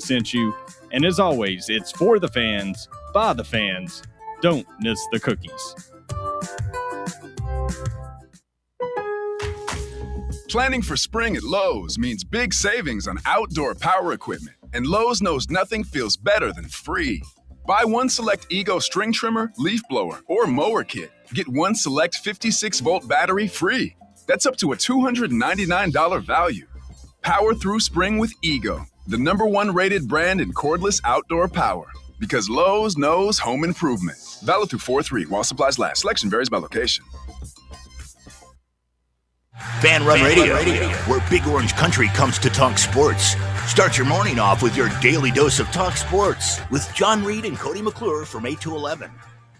sent you. And as always, it's for the fans, by the fans. Don't miss the cookies. Planning for spring at Lowe's means big savings on outdoor power equipment, and Lowe's knows nothing feels better than free. Buy one select Ego string trimmer, leaf blower, or mower kit. Get one select 56-volt battery free. That's up to a $299 value. Power through spring with Ego, the #1 rated brand in cordless outdoor power. Because Lowe's knows home improvement. Valid through 4/3 while supplies last. Selection varies by location. Fan Run Radio, where Big Orange Country comes to talk sports. Start your morning off with your daily dose of talk sports with John Reed and Cody McClure from 8 to 11.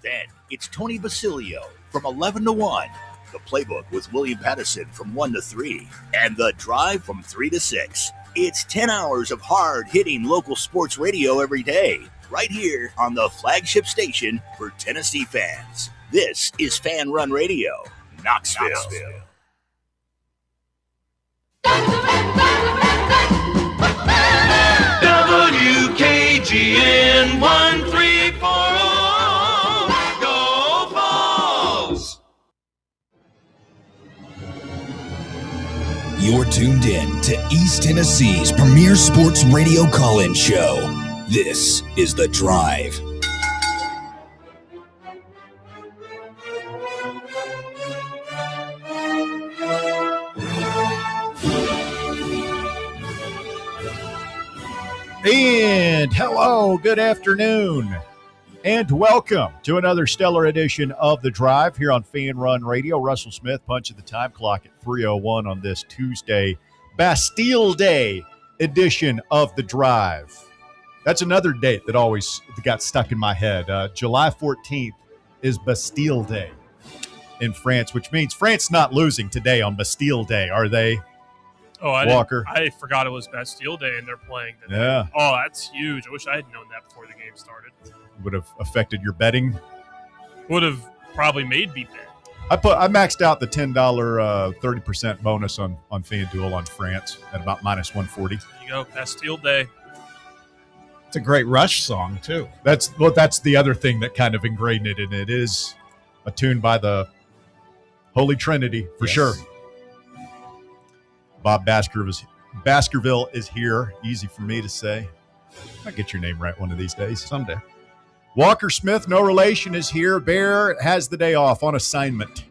Then it's Tony Basilio from 11 to 1. The Playbook with William Pattison from 1 to 3. And The Drive from 3 to 6. It's 10 hours of hard-hitting local sports radio every day, right here on the flagship station for Tennessee fans. This is Fan Run Radio, Knoxville. WKGN 1340. Go Vols! You're tuned in to East Tennessee's premier sports radio call-in show. This is The Drive. And hello, good afternoon, and welcome to another stellar edition of The Drive here on Fan Run Radio. Russell Smith punching the time clock at 3:01 on this Tuesday, Bastille Day edition of The Drive. That's another date that always got stuck in my head. July 14th is Bastille Day in France, which means France not losing today on Bastille Day, are they? Oh, Walker. I forgot it was Bastille Day and they're playing today. Yeah. Oh, that's huge. I wish I had known that before the game started. Would have affected your betting. Would have probably made me bet. I maxed out the $10 30% bonus on FanDuel on France at about minus 140. There you go, Bastille Day. It's a great Rush song too. That's the other thing that kind of ingrained it, and it is a tune by the Holy Trinity for sure. Bob Baskerville is here. Easy for me to say. I'll get your name right one of these days. Someday. Walker Smith, no relation, is here. Bear has the day off on assignment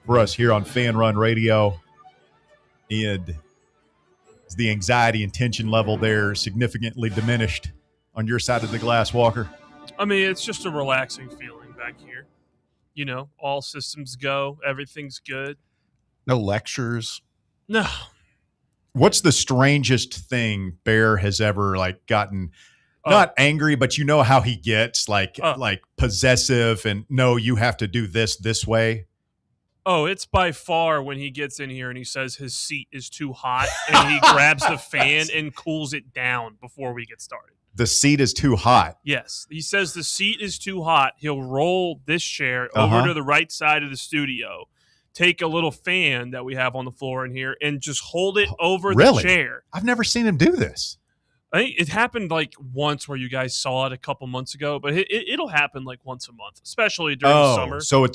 for us here on Fan Run Radio. And is the anxiety and tension level there significantly diminished on your side of the glass, Walker? I mean, it's just a relaxing feeling back here. You know, all systems go. Everything's good. No lectures. No. What's the strangest thing Bear has ever gotten? Not angry, but you know how he gets like possessive and no, you have to do this way. Oh, it's by far when he gets in here and he says his seat is too hot and he grabs the fan and cools it down before we get started. The seat is too hot. Yes. He says the seat is too hot. He'll roll this chair over to the right side of the studio, take a little fan that we have on the floor in here, and just hold it over the chair. I've never seen him do this. I think it happened once where you guys saw it a couple months ago, but it'll happen once a month, especially during the summer. So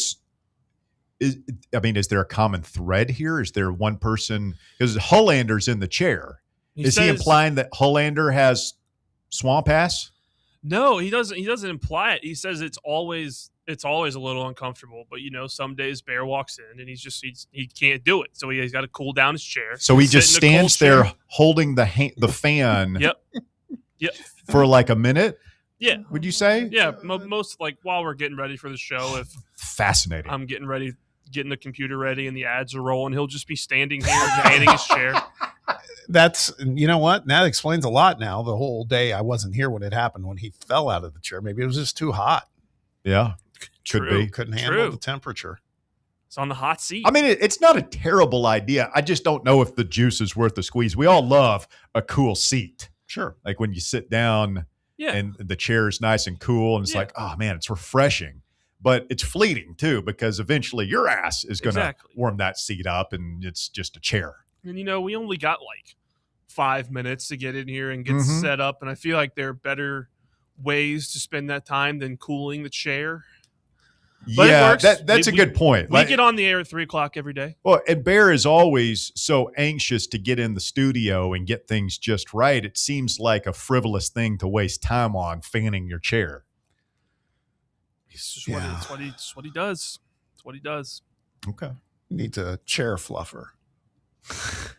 is there a common thread here? Is there one person? Because Hollander's in the chair. Is he implying that Hollander has swamp ass? No, he doesn't. He doesn't imply it. He says it's always a little uncomfortable, but some days Bear walks in and he can't do it, so he's got to cool down his chair. So he just stands there holding the fan. Yep. For a minute. Yeah. Would you say? Yeah. Most while we're getting ready for the show, if fascinating, I'm getting the computer ready and the ads are rolling, he'll just be standing here fanning his chair. That's, you know what? That explains a lot now. The whole day I wasn't here when it happened, when he fell out of the chair. Maybe it was just too hot. Yeah. Could be. Couldn't handle the temperature. It's on the hot seat. I mean, it's not a terrible idea. I just don't know if the juice is worth the squeeze. We all love a cool seat. Sure. Like when you sit down and the chair is nice and cool and it's oh man, it's refreshing. But it's fleeting too, because eventually your ass is going to warm that seat up and it's just a chair. And we only got 5 minutes to get in here and get set up. And I feel like there are better ways to spend that time than cooling the chair. But it works. That's a good point. We get on the air at 3:00 every day. Well, and Bear is always so anxious to get in the studio and get things just right. It seems like a frivolous thing to waste time on fanning your chair. It's just what he does. It's what he does. Okay. Needs a chair fluffer.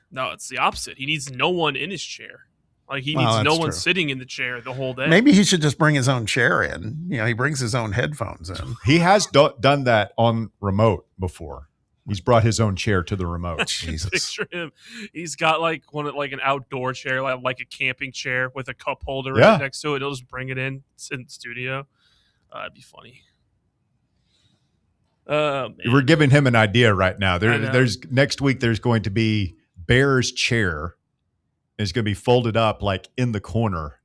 No, it's the opposite. He needs no one in his chair. Like he needs no one sitting in the chair the whole day. Maybe he should just bring his own chair in. He brings his own headphones in. He has done that on remote before. He's brought his own chair to the remote. Jesus. Picture him. He's got like an outdoor chair, like a camping chair with a cup holder right next to it. He'll just bring it in, sit in the studio. That'd be funny. We're giving him an idea right now. There's next week. There's going to be Bear's chair. It's going to be folded up like in the corner,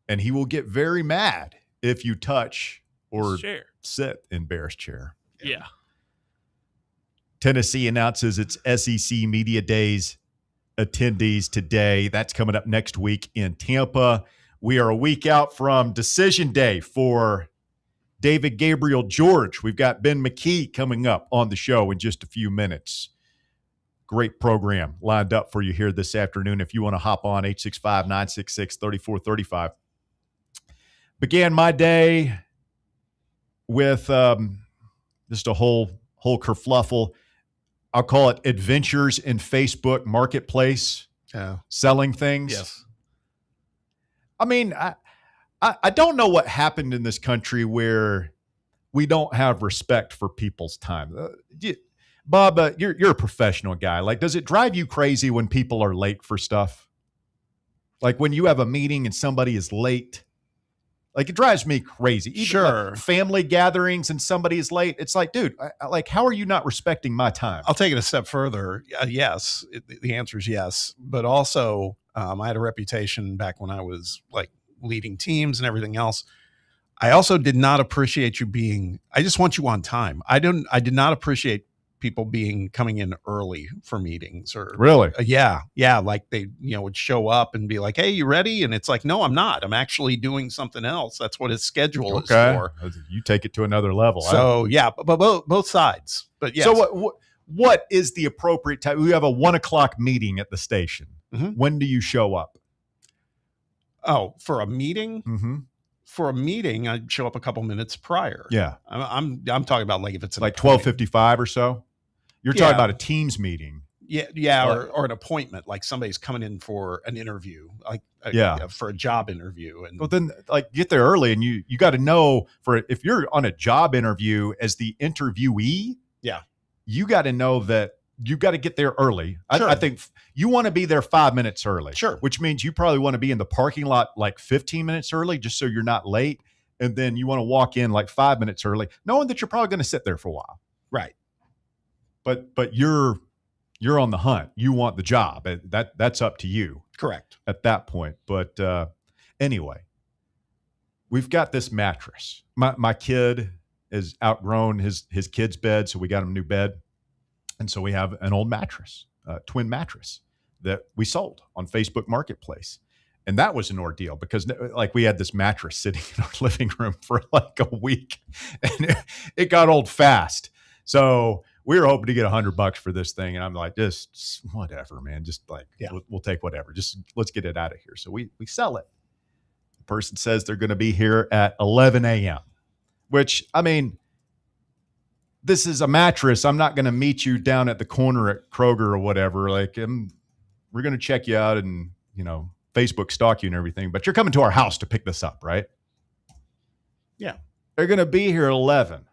and he will get very mad if you touch or sit in Bear's chair. Yeah. Tennessee announces its SEC Media Days attendees today. That's coming up next week in Tampa. We are a week out from Decision Day for David Gabriel George. We've got Ben McKee coming up on the show in just a few minutes. Great program lined up for you here this afternoon. If you want to hop on, 865-966-3435. Began my day with just a whole kerfluffle. I'll call it adventures in Facebook Marketplace. Selling things. Yes. I mean, I don't know what happened in this country where we don't have respect for people's time. Bob, you're a professional guy. Like, does it drive you crazy when people are late for stuff? Like when you have a meeting and somebody is late? Like, it drives me crazy. Even sure. Like family gatherings and somebody is late. It's like, dude, how are you not respecting my time? I'll take it a step further. Yes. The answer is yes. But also, I had a reputation back when I was like leading teams and everything else. I also did not appreciate I just want you on time. I did not appreciate people coming in early for meetings or really. Yeah. Like they, would show up and be like, "Hey, you ready?" And it's like, "No, I'm not. I'm actually doing something else." That's what his schedule is for. You take it to another level. So yeah, but both sides. But yeah. So what is the appropriate time? We have a 1:00 meeting at the station. Mm-hmm. When do you show up? Oh, for a meeting? Mm-hmm. For a meeting, I'd show up a couple minutes prior. Yeah. I'm talking about like if it's like 12:55 or so. You're talking about a Teams meeting. Yeah, or an appointment, like somebody's coming in for an interview, like for a job interview. And well, then like get there early, and you got to know if you're on a job interview as the interviewee, you got to know that you got to get there early. Sure. I think you want to be there 5 minutes early. Sure. Which means you probably want to be in the parking lot like 15 minutes early, just so you're not late. And then you want to walk in like 5 minutes early, knowing that you're probably going to sit there for a while. Right. But you're on the hunt. You want the job. That's up to you. Correct. At that point. But anyway, we've got this mattress. My kid has outgrown his kid's bed, so we got him a new bed. And so we have an old mattress, twin mattress that we sold on Facebook Marketplace. And that was an ordeal because like we had this mattress sitting in our living room for like a week and it got old fast. So we were hoping to get $100 for this thing. And I'm like, just whatever, man. Just like, we'll take whatever. Just let's get it out of here. So we sell it. The person says they're going to be here at 11 a.m., which, I mean, this is a mattress. I'm not going to meet you down at the corner at Kroger or whatever. Like, we're going to check you out and, Facebook stalk you and everything, but you're coming to our house to pick this up, right? Yeah. They're going to be here at 11.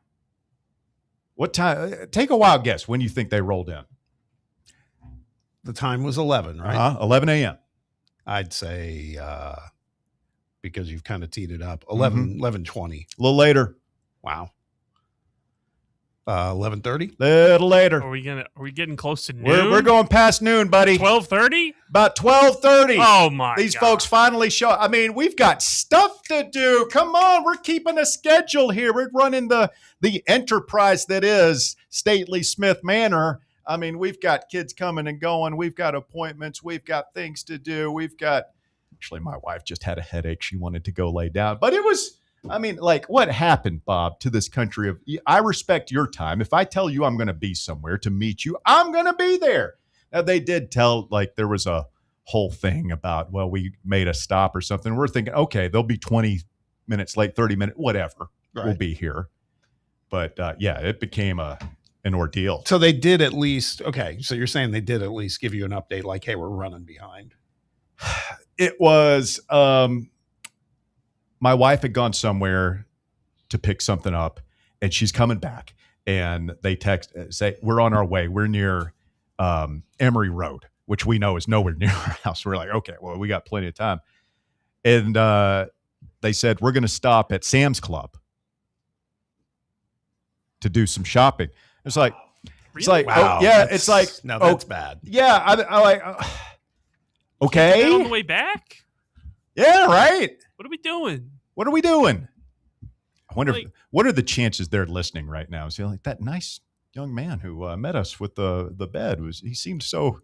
What time? Take a wild guess when you think they rolled in. The time was 11, right? 11 a.m. I'd say, because you've kind of teed it up, 11:20. A little later. Wow. 11:30. Little later. Are we getting close to noon? We're going past noon, buddy. 12:30. About 12:30. Oh my! These folks finally show. I mean, we've got stuff to do. Come on, we're keeping a schedule here. We're running the enterprise that is Stately Smith Manor. I mean, we've got kids coming and going. We've got appointments. We've got things to do. Actually, my wife just had a headache. She wanted to go lay down. But it was, I mean, like, what happened, Bob, to this country of, I respect your time. If I tell you I'm going to be somewhere to meet you, I'm going to be there. Now, they did tell, like, there was a whole thing about, well, we made a stop or something. We're thinking, okay, they'll be 20 minutes late, 30 minutes, whatever. Right. We'll be here. But, yeah, it became an ordeal. So they did at least, okay, so you're saying they did at least give you an update like, hey, we're running behind. It was my wife had gone somewhere to pick something up, and she's coming back, and they say, we're on our way. We're near Emory Road, which we know is nowhere near our house. We're like, okay, well, we got plenty of time. And they said, we're going to stop at Sam's Club to do some shopping. It's like, it's like, wow, oh, yeah, it's like, no, that's bad. Yeah, I like, okay. On the way back? Yeah, right. What are we doing? What are we doing? I wonder, what are the chances they're listening right now? Is he like that nice young man who met us with the bed? He seemed so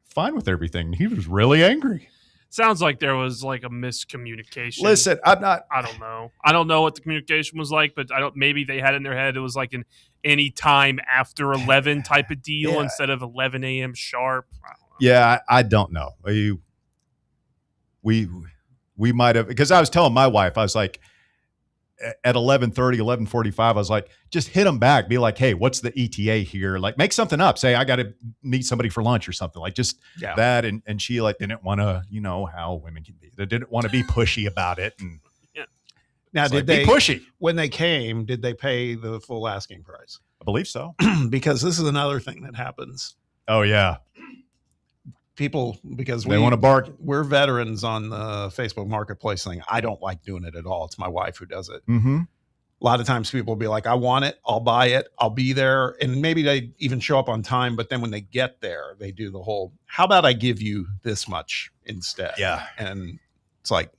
fine with everything. He was really angry. Sounds like there was like a miscommunication. Listen, I don't know. I don't know what the communication was like, but maybe they had in their head it was like an any time after 11 type of deal instead of 11 a.m. sharp. I don't know. Yeah, I don't know. We might have, because I was telling my wife, I was like, at 11:30, 11:45, I was like, just hit them back. Be like, hey, what's the ETA here? Like, make something up. Say, I got to meet somebody for lunch or something. Like, just that. And she like didn't want to, you know how women can be. They didn't want to be pushy about it. And now, did they be pushy when they came? Did they pay the full asking price? I believe so. Because this is another thing that happens. Oh yeah. People, because they want to bargain. We're veterans on the Facebook Marketplace thing. I don't like doing it at all. It's my wife who does it. Mm-hmm. A lot of times people will be like, I want it. I'll buy it. I'll be there. And maybe they even show up on time. But then when they get there, they do the whole, how about I give you this much instead? Yeah. And it's like,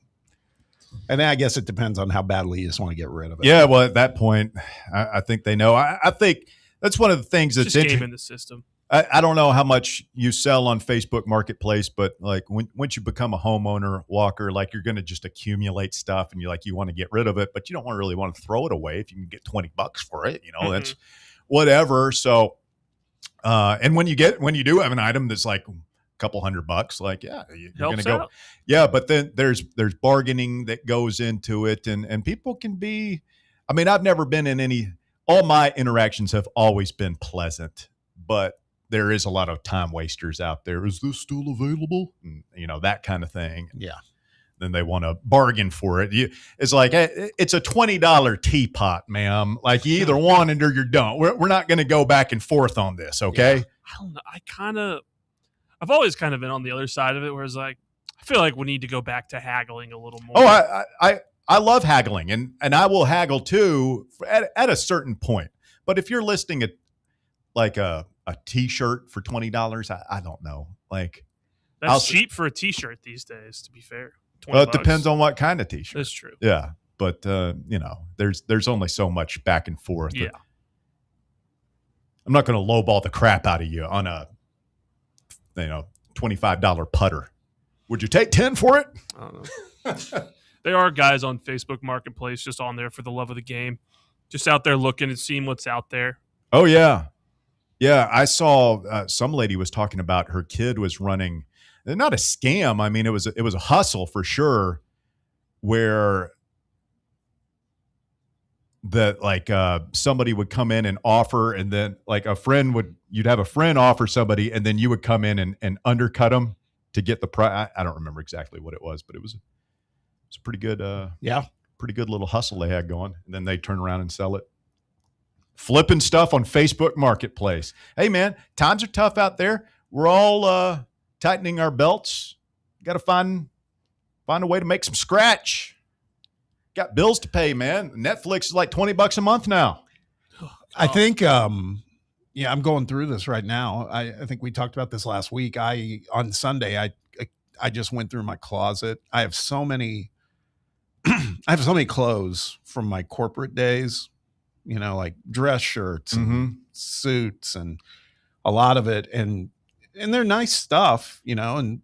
and then I guess it depends on how badly you just want to get rid of it. Yeah. Well, at that point, I think they know. I think that's one of the things that's interesting in the system. I don't know how much you sell on Facebook Marketplace, but like once you become a homeowner, Walker, like you're going to just accumulate stuff and you want to get rid of it, but you don't really want to throw it away if you can get $20 for it, that's whatever. So, and when you do have an item that's like a couple $100, like, yeah, you're going to go. Out. Yeah. But then there's bargaining that goes into it and people can be, I mean, I've never been in all my interactions have always been pleasant, but there is a lot of time wasters out there. Is this still available? And, that kind of thing. Yeah. Then they want to bargain for it. It's like, it's a $20 teapot, ma'am. Like you either want it or you don't. We're not going to go back and forth on this. Okay. Yeah. I don't know. I've always kind of been on the other side of it where it's like, I feel like we need to go back to haggling a little more. Oh, I love haggling and I will haggle too at a certain point. But if you're listing it like a t-shirt for $20, I don't know. Like that's cheap for a t-shirt these days, to be fair. Well, it depends on what kind of t-shirt. That's true. Yeah. But there's only so much back and forth. Yeah. I'm not going to lowball the crap out of you on a $25 putter. Would you take 10 for it? I don't know. There are guys on Facebook Marketplace just on there for the love of the game. Just out there looking and seeing what's out there. Oh yeah. Yeah, I saw some lady was talking about her kid was running, not a scam. I mean, it was a hustle for sure, where that like somebody would come in and offer, and then like you'd have a friend offer somebody, and then you would come in and undercut them to get the price. I don't remember exactly what it was, but it was a pretty good, pretty good little hustle they had going, and then they turn around and sell it. Flipping stuff on Facebook Marketplace. Hey, man, times are tough out there. We're all tightening our belts. Got to find a way to make some scratch. Got bills to pay, man. Netflix is like $20 a month now. I think, I'm going through this right now. I think we talked about this last week. On Sunday, I just went through my closet. I have so many clothes from my corporate days. Like dress shirts and suits and a lot of it, and they're nice stuff, and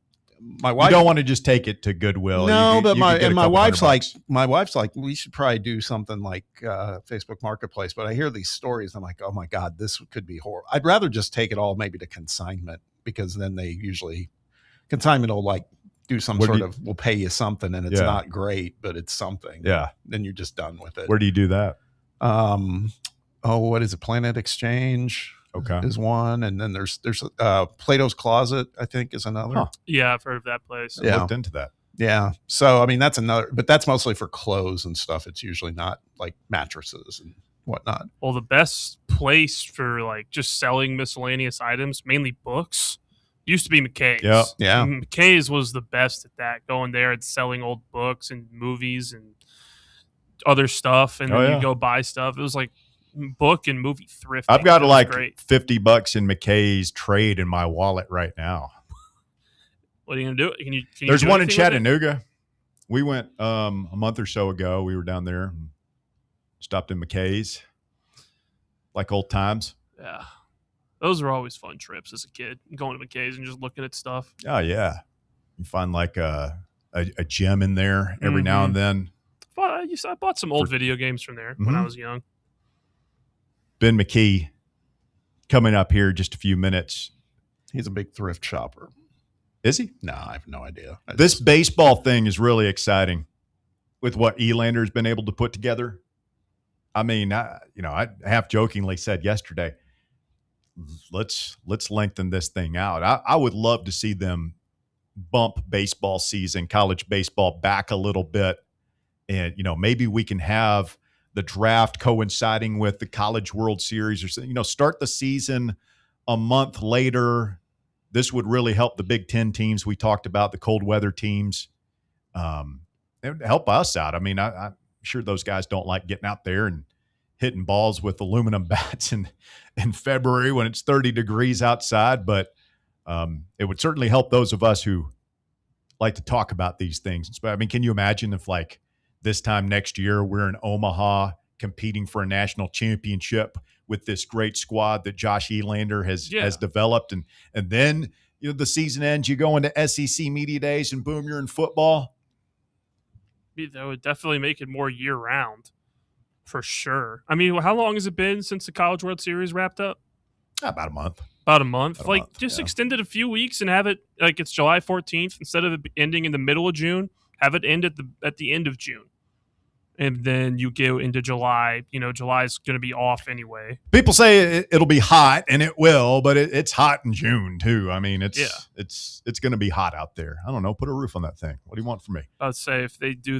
my wife, you don't want to just take it to Goodwill. No, but my wife's $100. like, we should probably do something like Facebook Marketplace. But I hear these stories, and I'm like, oh my God, this could be horrible. I'd rather just take it all maybe to consignment, because then they usually consignment will like do some will pay you something, and it's not great, but it's something. Yeah. Then you're just done with it. Where do you do that? What is it? Planet Exchange. Okay. Is one, and then there's Plato's Closet, I think, is another. Huh. Yeah, I've heard of that place. I looked into that. Yeah. So I mean, that's another, but that's mostly for clothes and stuff. It's usually not like mattresses and whatnot. Well, the best place for like just selling miscellaneous items, mainly books, used to be McKay's. Yeah. McKay's was the best at that. Going there and selling old books and movies and other stuff, and then you go buy stuff. It was like book and movie thrifting. I've got like great. $50 in McKay's trade in my wallet right now. What are you gonna do? Can you There's one in Chattanooga. We went a month or so ago. We were down there and stopped in McKay's, like old times. Yeah, those were always fun trips as a kid, going to McKay's and just looking at stuff. Oh yeah, you find like a gem in there every now and then. I bought some old video games from there when I was young. Ben McKee coming up here just a few minutes. He's a big thrift shopper. Is he? No, I have no idea. This baseball thing is really exciting with what Elander's been able to put together. I mean, I half jokingly said yesterday, let's lengthen this thing out. I would love to see them bump baseball season, college baseball back a little bit. And, maybe we can have the draft coinciding with the College World Series or something, start the season a month later. This would really help the Big Ten teams we talked about, the cold weather teams. It would help us out. I mean, I'm sure those guys don't like getting out there and hitting balls with aluminum bats in February when it's 30 degrees outside, but it would certainly help those of us who like to talk about these things. I mean, can you imagine if like this time next year, we're in Omaha competing for a national championship with this great squad that Josh Elander has developed. And then, the season ends, you go into SEC media days and boom, you're in football. That would definitely make it more year round for sure. I mean, how long has it been since the College World Series wrapped up? About a month. Extend it a few weeks and have it like it's July 14th instead of it ending in the middle of June. Have it end at the end of June. And then you go into July. July's going to be off anyway. People say it'll be hot, and it will, but it's hot in June too. I mean, it's going to be hot out there. I don't know. Put a roof on that thing. What do you want from me? I'd say if they do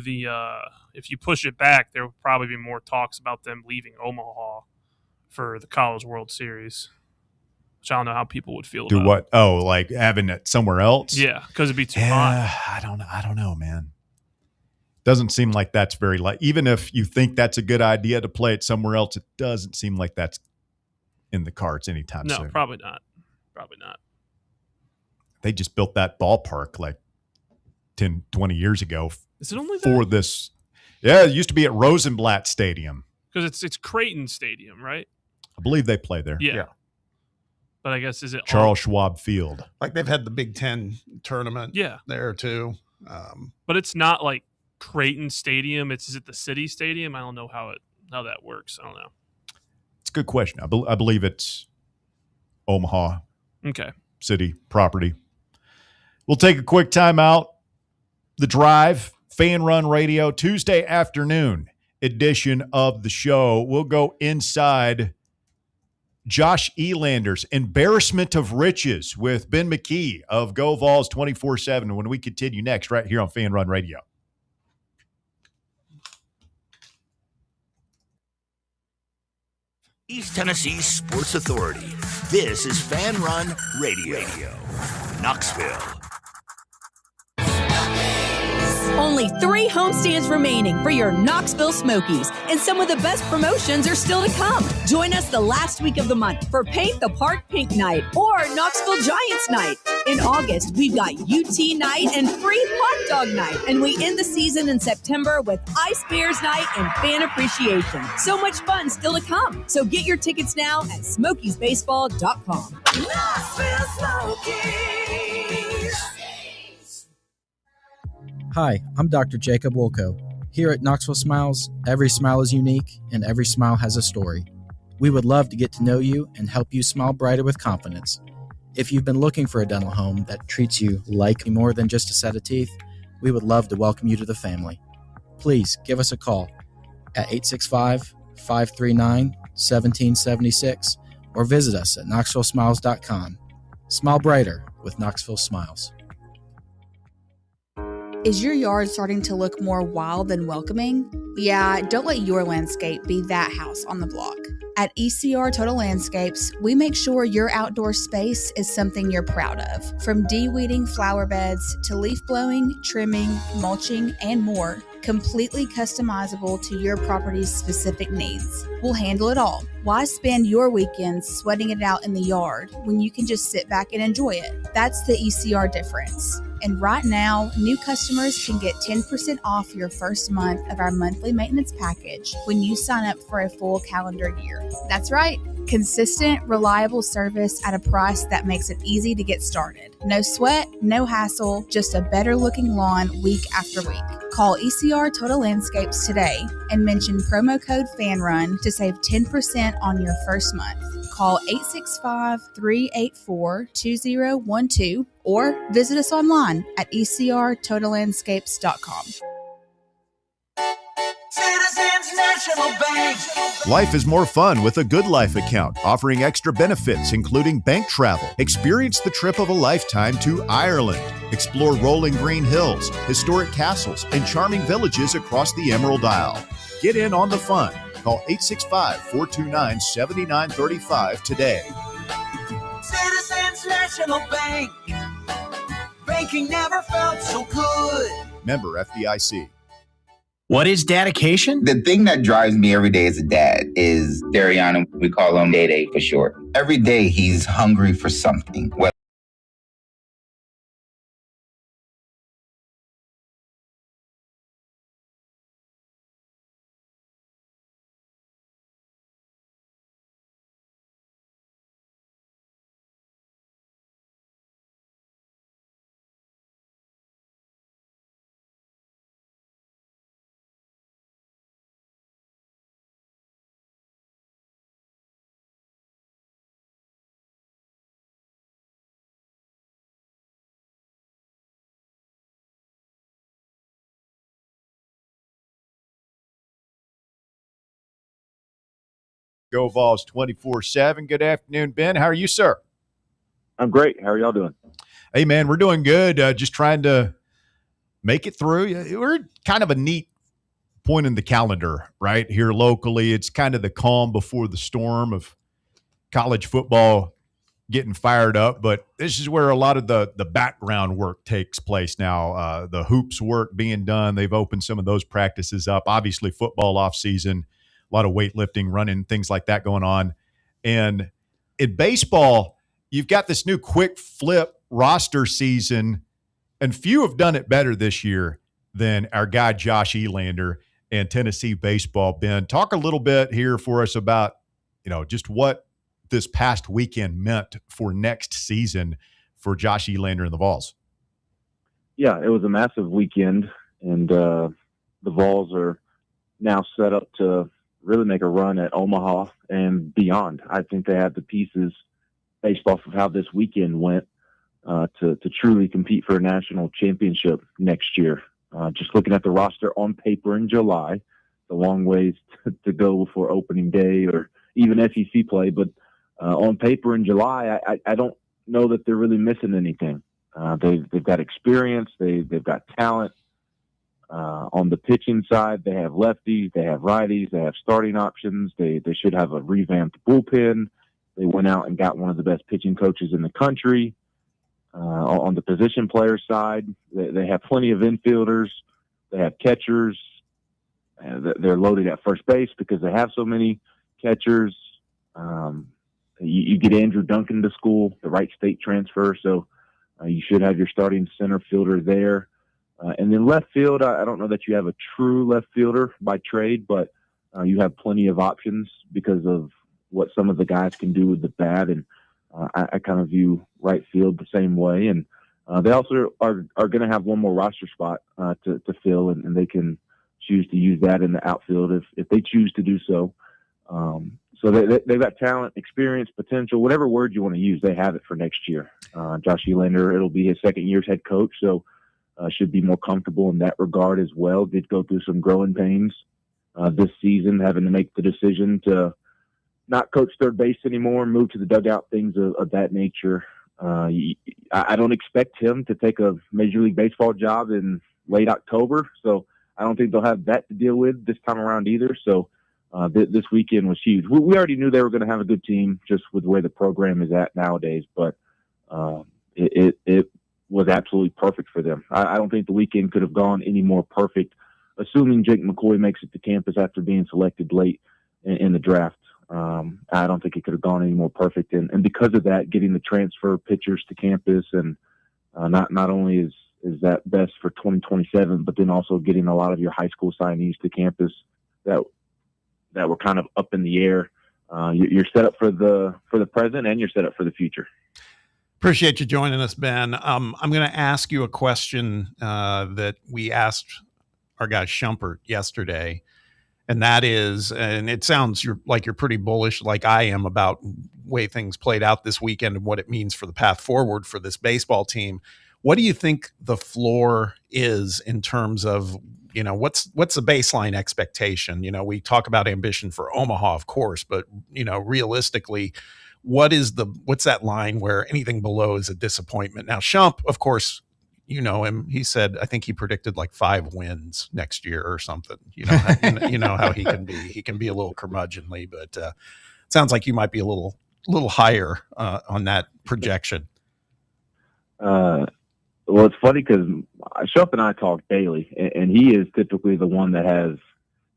if you push it back, there will probably be more talks about them leaving Omaha for the College World Series. Which I don't know how people would feel about. Do what? Oh, like having it somewhere else? Yeah, because it'd be too hot. I don't know, man. Doesn't seem like that's very even if you think that's a good idea to play it somewhere else, it doesn't seem like that's in the cards anytime soon. No, probably not. Probably not. They just built that ballpark like 10, 20 years ago. Is it only for this? Yeah, it used to be at Rosenblatt Stadium. Because it's Creighton Stadium, right? I believe they play there. Yeah. But I guess is it Charles Schwab Field? Like they've had the Big Ten tournament there too. But it's not like Creighton Stadium. Is it the City Stadium? I don't know how that works. I don't know. It's a good question. I believe it's Omaha. Okay. City property. We'll take a quick timeout. The Drive, Fan Run Radio, Tuesday afternoon edition of the show. We'll go inside Josh Elander's embarrassment of riches with Ben McKee of Go Vols 24/7 when we continue next right here on Fan Run Radio. East Tennessee Sports Authority. This is Fan Run Radio. Knoxville. Only 3 homestands remaining for your Knoxville Smokies, and some of the best promotions are still to come. Join us the last week of the month for Paint the Park Pink Night or Knoxville Giants Night. In August, we've got UT Night and free hot dog night, and we end the season in September with Ice Bears Night and Fan Appreciation. So much fun still to come. So get your tickets now at SmokiesBaseball.com. Knoxville Smokies. Hi, I'm Dr. Jacob Wolko. Here at Knoxville Smiles, every smile is unique and every smile has a story. We would love to get to know you and help you smile brighter with confidence. If you've been looking for a dental home that treats you like more than just a set of teeth, we would love to welcome you to the family. Please give us a call at 865-539-1776 or visit us at knoxvillesmiles.com. Smile brighter with Knoxville Smiles. Is your yard starting to look more wild than welcoming? Yeah, don't let your landscape be that house on the block. At ECR Total Landscapes, we make sure your outdoor space is something you're proud of. From de-weeding flower beds to leaf blowing, trimming, mulching, and more, completely customizable to your property's specific needs. We'll handle it all. Why spend your weekends sweating it out in the yard when you can just sit back and enjoy it? That's the ECR difference. And right now, new customers can get 10% off your first month of our monthly maintenance package when you sign up for a full calendar year. That's right. Consistent, reliable service at a price that makes it easy to get started. No sweat, no hassle, just a better looking lawn week after week. Call ECR Total Landscapes today and mention promo code FANRUN to save 10% on your first month. Call 865-384-2012 or visit us online at ecrtotallandscapes.com. Citizens National Bank. Life is more fun with a Good Life account, offering extra benefits, including bank travel. Experience the trip of a lifetime to Ireland. Explore rolling green hills, historic castles, and charming villages across the Emerald Isle. Get in on the fun. Call 865-429-7935 today. Citizens National Bank. Banking never felt so good. Member FDIC. What is dedication? The thing that drives me every day as a dad is Dariana. We call him Day Day for short. Every day he's hungry for something. Go Vols 24/7. Good afternoon, Ben. How are you, sir? I'm great. How are y'all doing? Hey, man, we're doing good. Just trying to make it through. We're kind of a neat point in the calendar, right? Here locally, it's kind of the calm before the storm of college football getting fired up. But this is where a lot of the background work takes place now. The hoops work being done. They've opened some of those practices up. Obviously, football off season. A lot of weightlifting, running, things like that going on. And in baseball, you've got this new quick flip roster season, and few have done it better this year than our guy Josh Elander and Tennessee baseball. Ben, talk a little bit here for us about, just what this past weekend meant for next season for Josh Elander and the Vols. Yeah, it was a massive weekend, and the Vols are now set up to really make a run at Omaha and beyond. I think they have the pieces based off of how this weekend went to truly compete for a national championship next year. Just looking at the roster on paper in July, a long ways to go before opening day or even SEC play. But on paper in July, I don't know that they're really missing anything. They've got experience. They've got talent. On the pitching side, they have lefties, they have righties, they have starting options. They should have a revamped bullpen. They went out and got one of the best pitching coaches in the country. On the position player side, they have plenty of infielders. They have catchers. They're loaded at first base because they have so many catchers. You get Andrew Duncan to school, the Wright State transfer, so you should have your starting center fielder there. And then left field, I don't know that you have a true left fielder by trade, but you have plenty of options because of what some of the guys can do with the bat. And I kind of view right field the same way. And they also are going to have one more roster spot to fill, and they can choose to use that in the outfield if they choose to do so. So they've got talent, experience, potential, whatever word you want to use, they have it for next year. Josh Elander, it'll be his second year as head coach, so should be more comfortable in that regard as well. Did go through some growing pains this season, having to make the decision to not coach third base anymore, move to the dugout, things of that nature. I don't expect him to take a Major League Baseball job in late October, so I don't think they'll have that to deal with this time around either. So this weekend was huge. We already knew they were going to have a good team just with the way the program is at nowadays, but it was absolutely perfect for them. I don't think the weekend could have gone any more perfect, assuming Jake McCoy makes it to campus after being selected late in the draft. I don't think it could have gone any more perfect. And because of that, getting the transfer pitchers to campus and not only is that best for 2027, but then also getting a lot of your high school signees to campus that were kind of up in the air. You're set up for the present, and you're set up for the future. Appreciate you joining us, Ben. I'm going to ask you a question that we asked our guy Shumpert yesterday, and that is, and it sounds like you're pretty bullish, like I am, about way things played out this weekend and what it means for the path forward for this baseball team. What do you think the floor is in terms of, what's the baseline expectation? We talk about ambition for Omaha, of course, but realistically, what's that line where anything below is a disappointment? Now, Shump, of course, you know him. He said, I think he predicted like 5 wins next year or something. You know how he can be. He can be a little curmudgeonly, but it sounds like you might be a little higher on that projection. Well, it's funny because Shump and I talk daily, and he is typically the one that has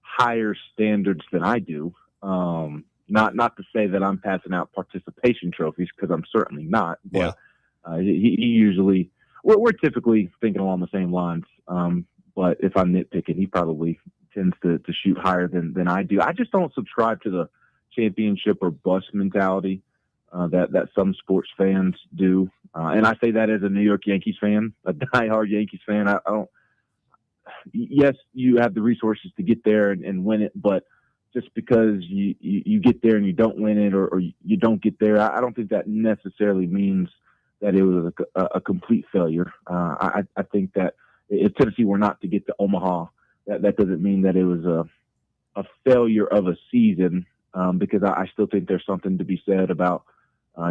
higher standards than I do. Not to say that I'm passing out participation trophies, because I'm certainly not. But he usually we're typically thinking along the same lines. But if I'm nitpicking, he probably tends to shoot higher than I do. I just don't subscribe to the championship or bust mentality that some sports fans do. And I say that as a New York Yankees fan, a diehard Yankees fan. I don't. Yes, you have the resources to get there and win it, but just because you get there and you don't win it or you don't get there, I don't think that necessarily means that it was a complete failure. I think that if Tennessee were not to get to Omaha, that doesn't mean that it was a failure of a season, because I still think there's something to be said about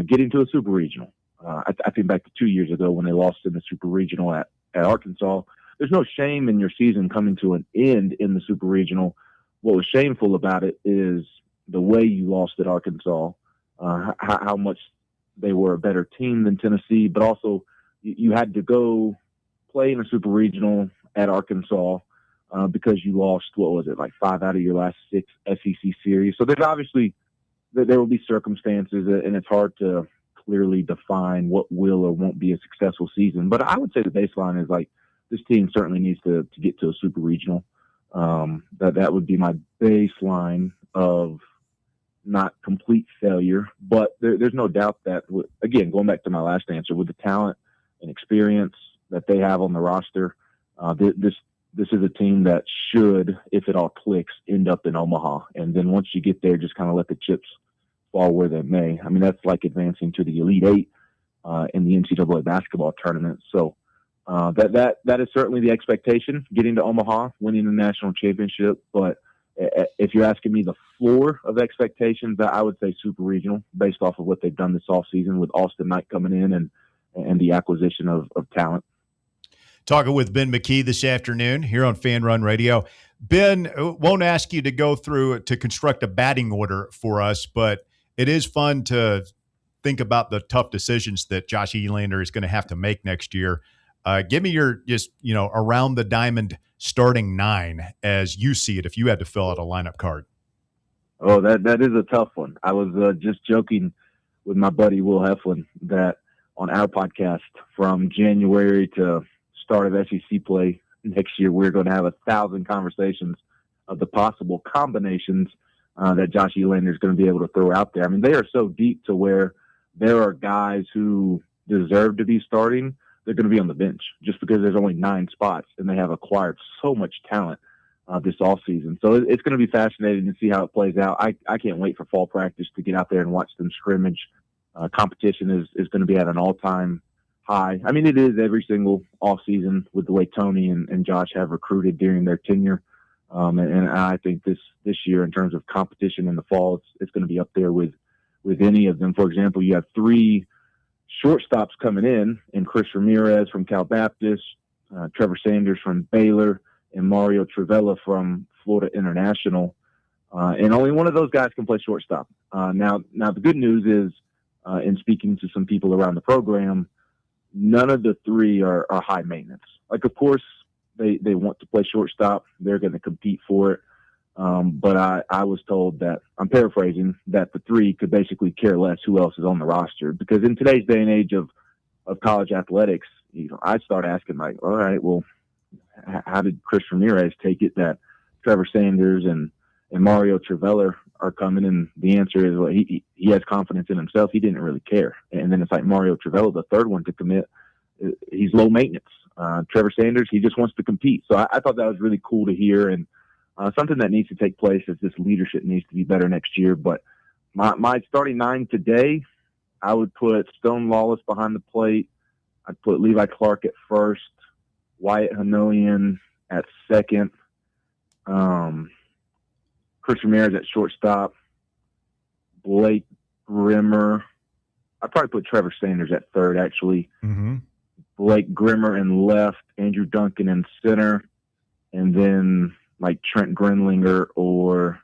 getting to a super regional. I think back to 2 years ago when they lost in the super regional at Arkansas. There's no shame in your season coming to an end in the super regional. What was shameful about it is the way you lost at Arkansas, how much they were a better team than Tennessee, but also you had to go play in a super regional at Arkansas because you lost, like 5 out of your last 6 SEC series. So there's obviously, there will be circumstances, and it's hard to clearly define what will or won't be a successful season. But I would say the baseline is like, this team certainly needs to get to a super regional. That would be my baseline of not complete failure. But there's no doubt that, again, going back to my last answer, with the talent and experience that they have on the roster, this is a team that should, if it all clicks, end up in Omaha. And then once you get there, just kind of let the chips fall where they may. I mean, that's like advancing to the Elite Eight in the NCAA basketball tournament. So that is certainly the expectation, getting to Omaha, winning the national championship. But if you're asking me the floor of expectations, I would say super regional, based off of what they've done this offseason with Austin Knight coming in and the acquisition of talent. Talking with Ben McKee this afternoon here on Fan Run Radio. Ben, won't ask you to go through to construct a batting order for us, but it is fun to think about the tough decisions that Josh Elander is going to have to make next year. Give me your around the diamond starting 9 as you see it if you had to fill out a lineup card? Oh, that is a tough one. I was just joking with my buddy Will Heflin that on our podcast from January to start of SEC play next year, we're going to have 1,000 conversations of the possible combinations that Josh Elander is going to be able to throw out there. I mean, they are so deep to where there are guys who deserve to be starting. They're going to be on the bench just because there's only 9 spots and they have acquired so much talent this offseason. So it's going to be fascinating to see how it plays out. I can't wait for fall practice to get out there and watch them scrimmage. Competition is going to be at an all-time high. I mean, it is every single offseason with the way Tony and Josh have recruited during their tenure. And I think this year, in terms of competition in the fall, it's going to be up there with any of them. For example, you have 3 shortstops coming in Chris Ramirez from Cal Baptist, Trevor Sanders from Baylor, and Mario Trivella from Florida International. And only one of those guys can play shortstop. Now the good news is, in speaking to some people around the program, none of the 3 are high maintenance. Like, of course, they want to play shortstop. They're going to compete for it. But I was told that, I'm paraphrasing, that the 3 could basically care less who else is on the roster. Because in today's day and age of college athletics, I start asking, like, all right, well, how did Chris Ramirez take it that Trevor Sanders and Mario Trivella are coming? And the answer is, well, he has confidence in himself. He didn't really care. And then it's like Mario Trivella, the third one to commit, he's low maintenance. Trevor Sanders, he just wants to compete. So I thought that was really cool to hear, and something that needs to take place as this leadership needs to be better next year. But my starting 9 today, I would put Stone Lawless behind the plate. I'd put Levi Clark at first, Wyatt Hanoian at second, Chris Ramirez at shortstop, Blake Grimmer. I'd probably put Trevor Sanders at third, actually. Mm-hmm. Blake Grimmer in left, Andrew Duncan in center, and then like Trent Grenlinger or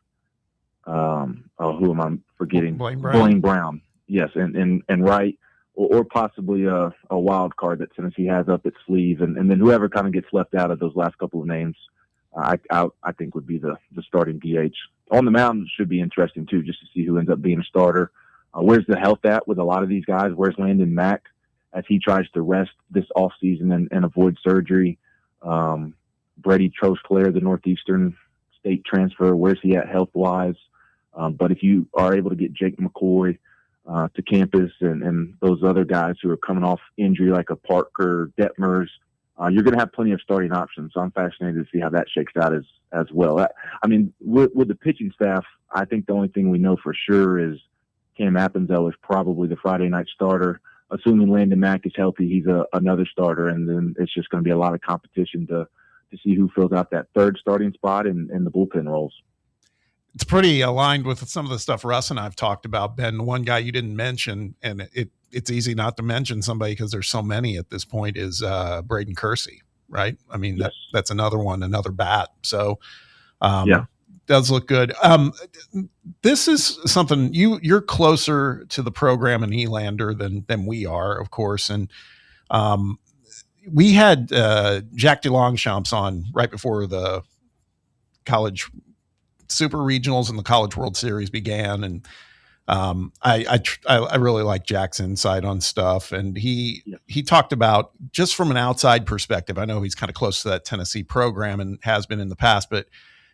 who am I forgetting? Blaine Brown. Yes, and right, or possibly a wild card that Tennessee has up its sleeve, and then whoever kind of gets left out of those last couple of names, I think would be the starting DH. On the mound should be interesting too, just to see who ends up being a starter. Where's the health at with a lot of these guys? Where's Landon Mack as he tries to rest this offseason and avoid surgery? Brady Trosclair, the Northeastern State transfer, where's he at health-wise? But if you are able to get Jake McCoy to campus and those other guys who are coming off injury like a Parker Detmers, you're going to have plenty of starting options. So I'm fascinated to see how that shakes out as well. I mean, with the pitching staff, I think the only thing we know for sure is Cam Appenzell is probably the Friday night starter. Assuming Landon Mack is healthy, he's another starter, and then it's just going to be a lot of competition to see who fills out that third starting spot and the bullpen roles. It's pretty aligned with some of the stuff Russ and I've talked about, Ben. One guy you didn't mention, and it's easy not to mention somebody because there's so many at this point, is Braden Kersey, right? I mean, yes. That's another one, another bat. So, does look good. This is something you're closer to the program in Elander than we are, of course. And we had Jack DeLongchamps on right before the college super regionals and the College World Series began, and I really like Jack's insight on stuff. And he talked about, just from an outside perspective, I know he's kind of close to that Tennessee program and has been in the past, but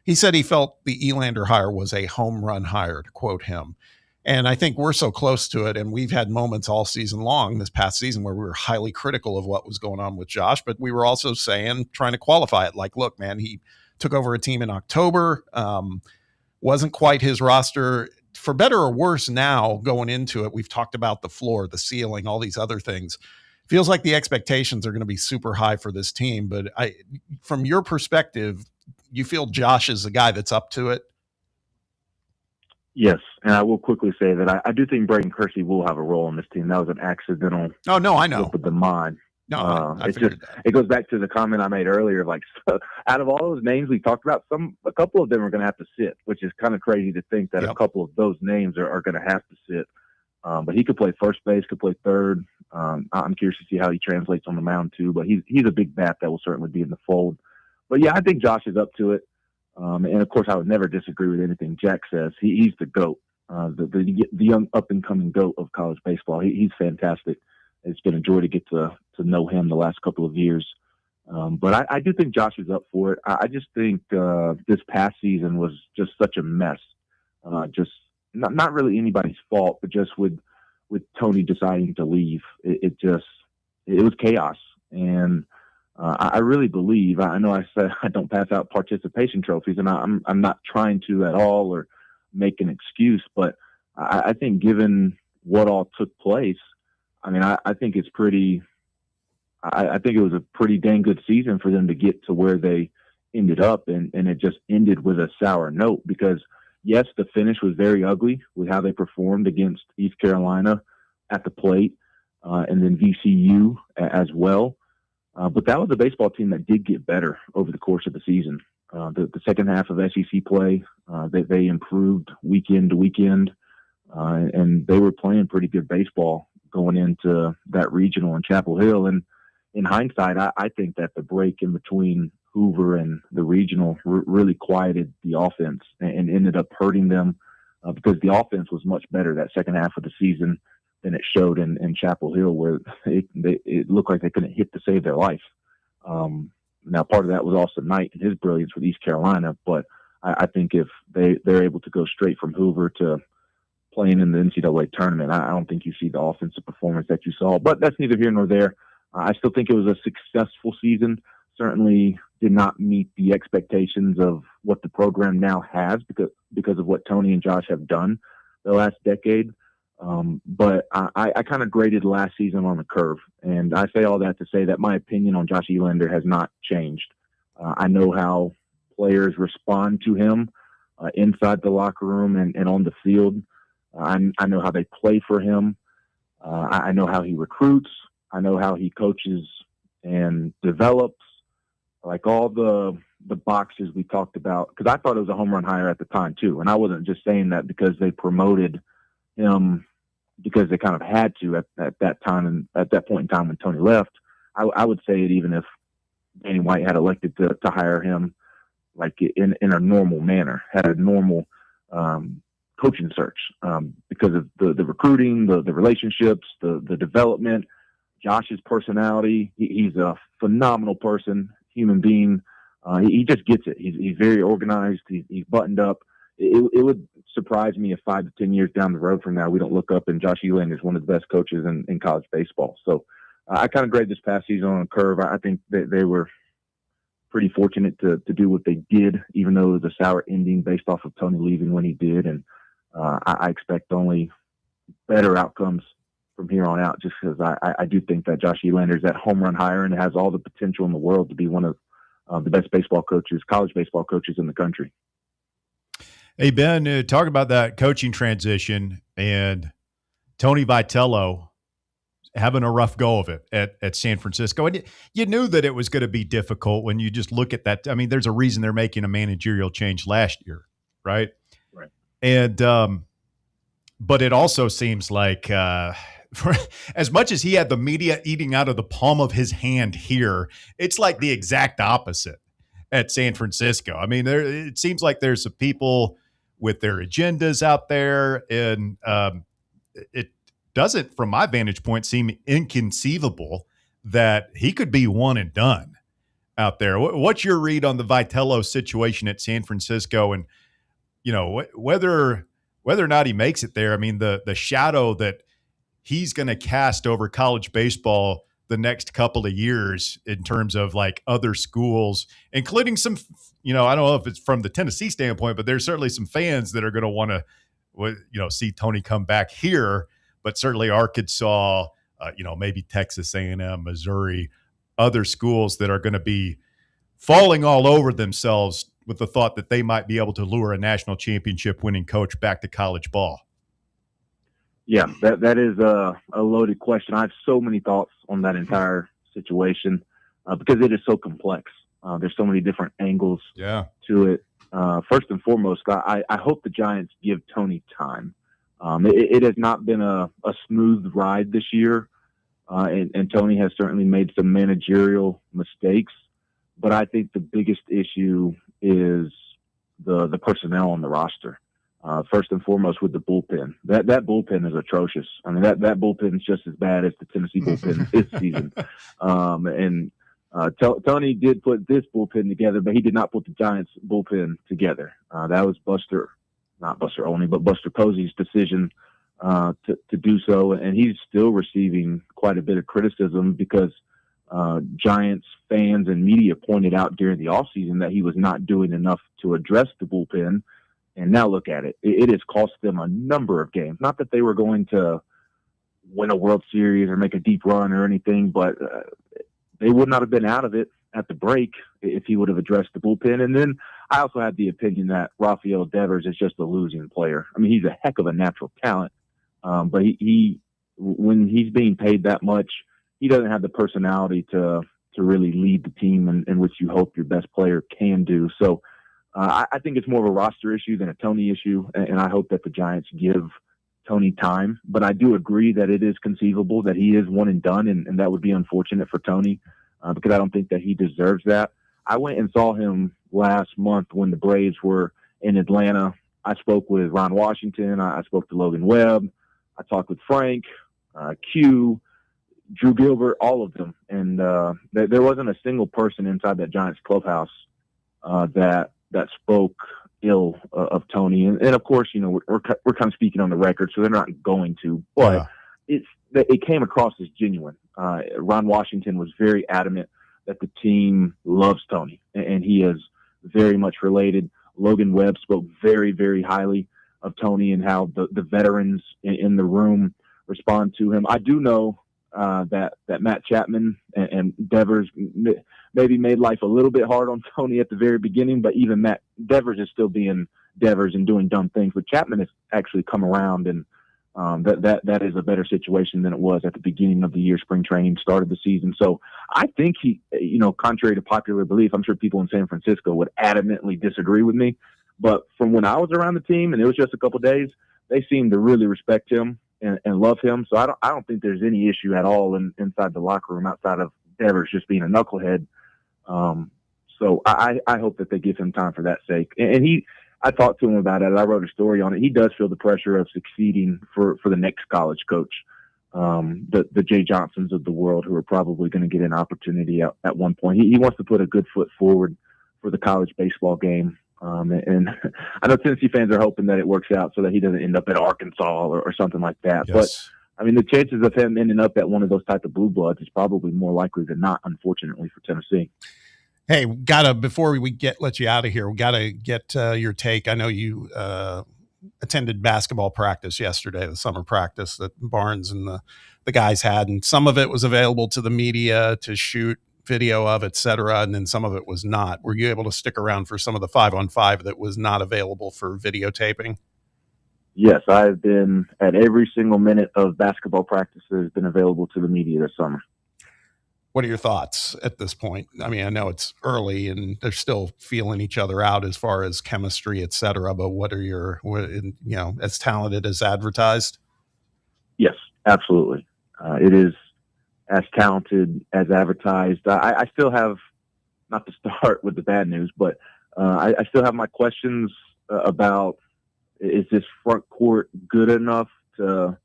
he said he felt the Elander hire was a home run hire, to quote him. And I think we're so close to it, and we've had moments all season long this past season where we were highly critical of what was going on with Josh, but we were also trying to qualify it. Like, look, man, he took over a team in October, wasn't quite his roster. For better or worse now, going into it, we've talked about the floor, the ceiling, all these other things. Feels like the expectations are going to be super high for this team. But from your perspective, you feel Josh is the guy that's up to it? Yes, and I will quickly say that I do think Braden Kersey will have a role in this team. That was an accidental. Oh no, I know. Slip of the mind. No, it goes back to the comment I made earlier. Like, so out of all those names we talked about, a couple of them are going to have to sit, which is kind of crazy to think that a couple of those names are going to have to sit. But he could play first base, could play third. I'm curious to see how he translates on the mound too. But he's a big bat that will certainly be in the fold. But yeah, I think Josh is up to it. And of course, I would never disagree with anything Jack says. He's the GOAT, the young up and coming GOAT of college baseball. He's fantastic. It's been a joy to get to know him the last couple of years. But I do think Josh is up for it. I just think this past season was just such a mess. Just not really anybody's fault, but just with Tony deciding to leave, it was chaos. And I really believe, I know I said I don't pass out participation trophies, and I'm not trying to at all or make an excuse, but I think given what all took place, I mean, I think it's pretty. I think it was a pretty dang good season for them to get to where they ended up, and it just ended with a sour note because, yes, the finish was very ugly with how they performed against East Carolina at the plate, and then VCU as well. But that was a baseball team that did get better over the course of the season. The second half of SEC play, they improved weekend to weekend, and they were playing pretty good baseball going into that regional in Chapel Hill. And in hindsight, I think that the break in between Hoover and the regional really quieted the offense and ended up hurting them because the offense was much better that second half of the season than it showed in Chapel Hill, where it looked like they couldn't hit to save their life. Now, part of that was also Knight and his brilliance with East Carolina, but I think if they're able to go straight from Hoover to playing in the NCAA tournament, I don't think you see the offensive performance that you saw. But that's neither here nor there. I still think it was a successful season. Certainly did not meet the expectations of what the program now has because of what Tony and Josh have done the last decade. But I kind of graded last season on the curve. And I say all that to say that my opinion on Josh Elander has not changed. I know how players respond to him inside the locker room and on the field. I know how they play for him. I know how he recruits. I know how he coaches and develops, like all the boxes we talked about. Because I thought it was a home run hire at the time, too. And I wasn't just saying that because they promoted him because they kind of had to at that time and at that point in time when Tony left. I would say it even if Danny White had elected to hire him like in a normal manner, had a normal coaching search because of the recruiting, the relationships, the development, Josh's personality. He's a phenomenal person, human being. He just gets it. He's very organized. He's buttoned up. It would surprise me if 5 to 10 years down the road from now, we don't look up and Josh Elander is one of the best coaches in college baseball. So I kind of grade this past season on a curve. I think that they were pretty fortunate to do what they did, even though it was a sour ending based off of Tony leaving when he did. And I expect only better outcomes from here on out, just because I do think that Josh Elander is that home run hire and has all the potential in the world to be one of the best baseball coaches, college baseball coaches in the country. Hey, Ben, talk about that coaching transition and Tony Vitello having a rough go of it at San Francisco. And you knew that it was going to be difficult when you just look at that. I mean, there's a reason they're making a managerial change last year, right? Right. And but it also seems like for as much as he had the media eating out of the palm of his hand here, it's like the exact opposite at San Francisco. I mean, it seems like there's some people with their agendas out there, and it doesn't, from my vantage point, seem inconceivable that he could be one and done out there. What's your read on the Vitello situation at San Francisco, and you know whether or not he makes it there? I mean, the shadow that he's going to cast over college baseball the next couple of years in terms of like other schools, including some, I don't know if it's from the Tennessee standpoint, but there's certainly some fans that are going to want to, see Tony come back here, but certainly Arkansas, maybe Texas A&M, Missouri, other schools that are going to be falling all over themselves with the thought that they might be able to lure a national championship winning coach back to college ball. Yeah, that is a loaded question. I have so many thoughts on that entire situation because it is so complex. There's so many different angles to it. First and foremost, I hope the Giants give Tony time. It has not been a smooth ride this year, and Tony has certainly made some managerial mistakes. but I think the biggest issue is the personnel on the roster. First and foremost with the bullpen. That bullpen is atrocious. I mean, that bullpen is just as bad as the Tennessee bullpen this season. Tony did put this bullpen together, but he did not put the Giants bullpen together. That was Buster Posey's decision to do so, and he's still receiving quite a bit of criticism because Giants fans and media pointed out during the offseason that he was not doing enough to address the bullpen. And now look at it. It has cost them a number of games. Not that they were going to win a World Series or make a deep run or anything, but they would not have been out of it at the break if he would have addressed the bullpen. And then I also had the opinion that Rafael Devers is just a losing player. I mean, he's a heck of a natural talent, but he when he's being paid that much, he doesn't have the personality to really lead the team in which you hope your best player can do. So I think it's more of a roster issue than a Tony issue, and I hope that the Giants give Tony time. But I do agree that it is conceivable that he is one and done, and that would be unfortunate for Tony because I don't think that he deserves that. I went and saw him last month when the Braves were in Atlanta. I spoke with Ron Washington. I spoke to Logan Webb. I talked with Frank, Q, Drew Gilbert, all of them. And there wasn't a single person inside that Giants clubhouse that spoke ill of Tony. And of course, you know, we're kind of speaking on the record, so they're not going to. But it came across as genuine. Ron Washington was very adamant that the team loves Tony, and he is very much related. Logan Webb spoke very, very highly of Tony and how the veterans in the room respond to him. I do know that Matt Chapman and Devers maybe made life a little bit hard on Tony at the very beginning, but even Devers is still being Devers and doing dumb things. But Chapman has actually come around, and that is a better situation than it was at the beginning of the year. Spring training started the season. So I think he, you know, contrary to popular belief, I'm sure people in San Francisco would adamantly disagree with me. But from when I was around the team, and it was just a couple of days, they seemed to really respect him and love him. So I don't think there's any issue at all inside the locker room outside of Devers just being a knucklehead. So I hope that they give him time for that sake. And I talked to him about it. I wrote a story on it. He does feel the pressure of succeeding for the next college coach, the Jay Johnsons of the world, who are probably going to get an opportunity at one point. He wants to put a good foot forward for the college baseball game. And I know Tennessee fans are hoping that it works out so that he doesn't end up at Arkansas or something like that. Yes. But I mean, the chances of him ending up at one of those type of blue bloods is probably more likely than not, unfortunately, for Tennessee. Hey, before we let you out of here, we gotta get your take. I know you attended basketball practice yesterday, the summer practice that Barnes and the guys had, and some of it was available to the media to shoot video of, et cetera, and then some of it was not. Were you able to stick around for some of the 5-on-5 that was not available for videotaping? Yes, I've been at every single minute of basketball practice that has been available to the media this summer. What are your thoughts at this point? I mean, I know it's early and they're still feeling each other out as far as chemistry, et cetera, but what are as talented as advertised? Yes, absolutely. It is as talented as advertised. I still have, not to start with the bad news, but I still have my questions about, is this front court good enough to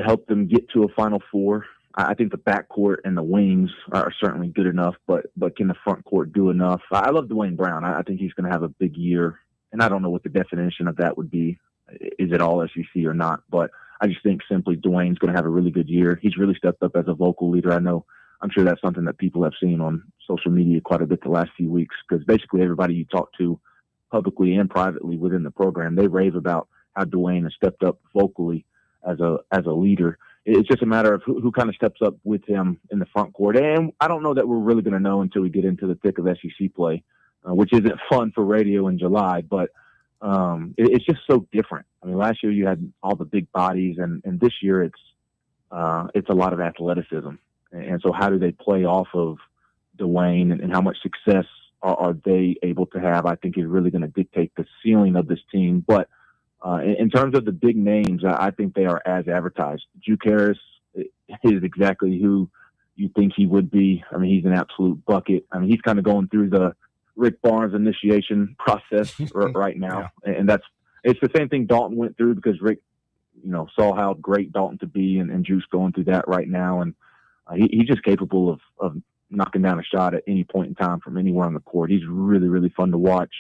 help them get to a Final Four? I think the backcourt and the wings are certainly good enough, but can the front court do enough? I love Dwayne Brown. I think he's going to have a big year, and I don't know what the definition of that would be. Is it all SEC or not? But I just think simply Dwayne's going to have a really good year. He's really stepped up as a vocal leader. I'm sure that's something that people have seen on social media quite a bit the last few weeks, because basically everybody you talk to publicly and privately within the program, they rave about how Dwayne has stepped up vocally as a leader. It's just a matter of who kind of steps up with him in the front court. And I don't know that we're really going to know until we get into the thick of SEC play, which isn't fun for radio in July, but it's just so different. I mean, last year you had all the big bodies, and this year it's a lot of athleticism. And so how do they play off of Dwayne, and how much success are they able to have, I think is really going to dictate the ceiling of this team. But in terms of the big names, I think they are as advertised. Juke Harris is exactly who you think he would be. I mean, he's an absolute bucket. I mean, he's kind of going through the Rick Barnes initiation process right now. Yeah. And it's the same thing Dalton went through, because Rick, saw how great Dalton could be, and Juice going through that right now. And he's just capable of knocking down a shot at any point in time from anywhere on the court. He's really, really fun to watch.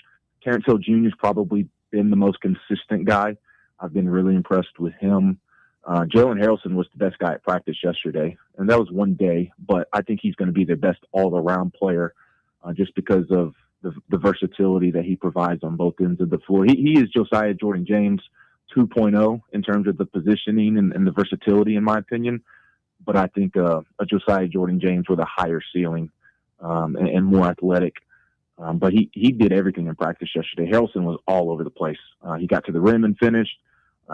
Terrence Hill Jr. has probably been the most consistent guy. I've been really impressed with him. Jalen Harrelson was the best guy at practice yesterday, and that was one day, but I think he's going to be their best all-around player just because of the versatility that he provides on both ends of the floor. He is Josiah Jordan James 2.0 in terms of the positioning and the versatility, in my opinion. But I think a Josiah Jordan James with a higher ceiling and more athletic. But he did everything in practice yesterday. Harrelson was all over the place. He got to the rim and finished.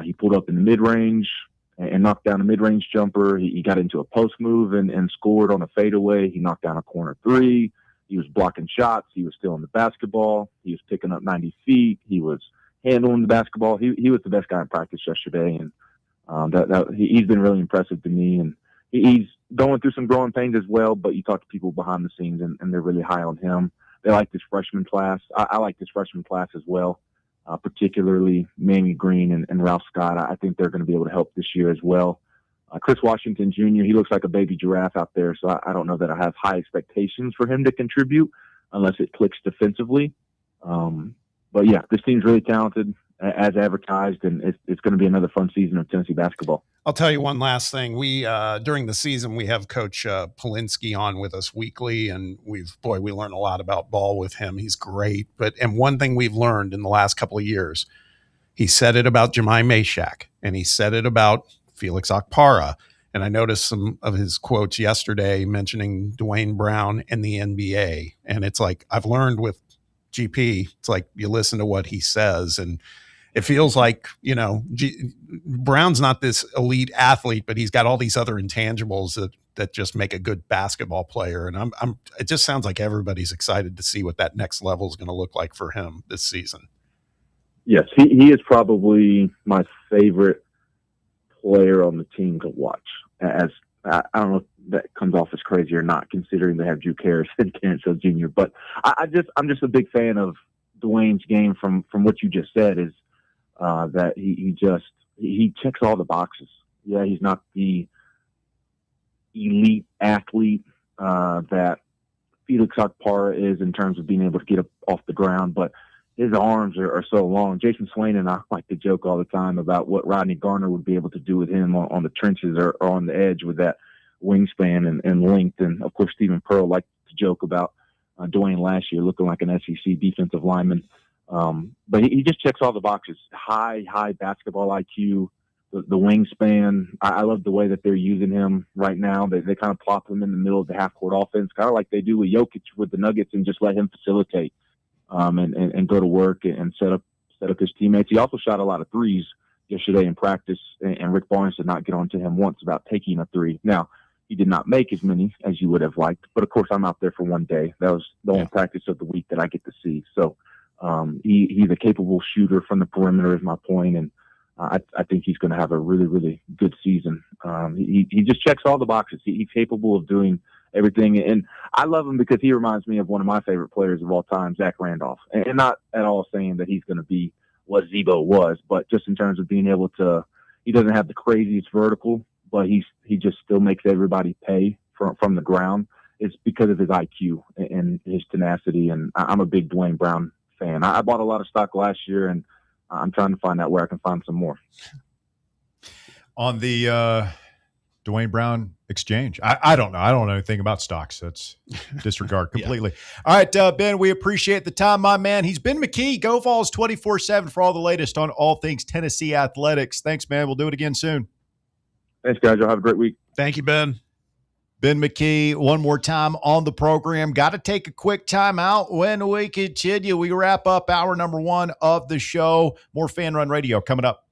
He pulled up in the mid-range and knocked down a mid-range jumper. He got into a post move and scored on a fadeaway. He knocked down a corner three. He was blocking shots. He was stealing the basketball. He was picking up 90 feet. He was handling the basketball. He was the best guy in practice yesterday, and he's been really impressive to me. And he's going through some growing pains as well, but you talk to people behind the scenes, and they're really high on him. They like this freshman class. I like this freshman class as well, particularly Manny Green and Ralph Scott. I think they're going to be able to help this year as well. Chris Washington Jr., he looks like a baby giraffe out there, so I don't know that I have high expectations for him to contribute unless it clicks defensively. But, yeah, this team's really talented, as advertised, and it's going to be another fun season of Tennessee basketball. I'll tell you one last thing. We during the season, we have Coach Polinsky on with us weekly, and we learn a lot about ball with him. He's great. And one thing we've learned in the last couple of years, he said it about Jemai Mashak, and he said it about Felix Okpara. And I noticed some of his quotes yesterday mentioning Dwayne Brown and the NBA. And it's like, I've learned with GP, it's like you listen to what he says, and it feels like, Brown's not this elite athlete, but he's got all these other intangibles that just make a good basketball player. And it just sounds like everybody's excited to see what that next level is going to look like for him this season. Yes, he is probably my favorite player on the team to watch. As I don't know if that comes off as crazy or not, considering they have Drew Harris and Terrence Hill Jr. But I'm just a big fan of Dwayne's game from what you just said, is that he checks all the boxes. Yeah, he's not the elite athlete that Felix Okpara is in terms of being able to get up off the ground, but his arms are so long. Jason Swain and I like to joke all the time about what Rodney Garner would be able to do with him on the trenches or on the edge with that wingspan and length. And, of course, Stephen Pearl liked to joke about Dwayne last year looking like an SEC defensive lineman. But he just checks all the boxes. High basketball IQ, the wingspan. I love the way that they're using him right now. They kind of plop him in the middle of the half-court offense, kind of like they do with Jokic with the Nuggets, and just let him facilitate and go to work and set up his teammates. He also shot a lot of threes yesterday in practice, and Rick Barnes did not get on to him once about taking a three. Now, he did not make as many as you would have liked, but of course I'm out there for one day. That was the only practice of the week that I get to see. So he's a capable shooter from the perimeter is my point, and I think he's going to have a really, really good season. He just checks all the boxes. He's capable of doing everything, and I love him because he reminds me of one of my favorite players of all time, Zach Randolph. And not at all saying that he's going to be what Zebo was, but just in terms of being able to, he doesn't have the craziest vertical, but he just still makes everybody pay from the ground. It's because of his IQ and his tenacity, and I'm a big Dwayne Brown fan. I bought a lot of stock last year, and I'm trying to find out where I can find some more. On the Dwayne Brown exchange, I don't know. I don't know anything about stocks. That's disregard completely. All right, Ben, we appreciate the time, my man. He's Ben McKee, Go Vols 24/7 for all the latest on all things Tennessee athletics. Thanks, man. We'll do it again soon. Thanks, guys. Y'all have a great week. Thank you, Ben. Ben McKee, one more time on the program. Got to take a quick time out. When we continue, we wrap up hour number 1 of the show. More Fan Run Radio coming up.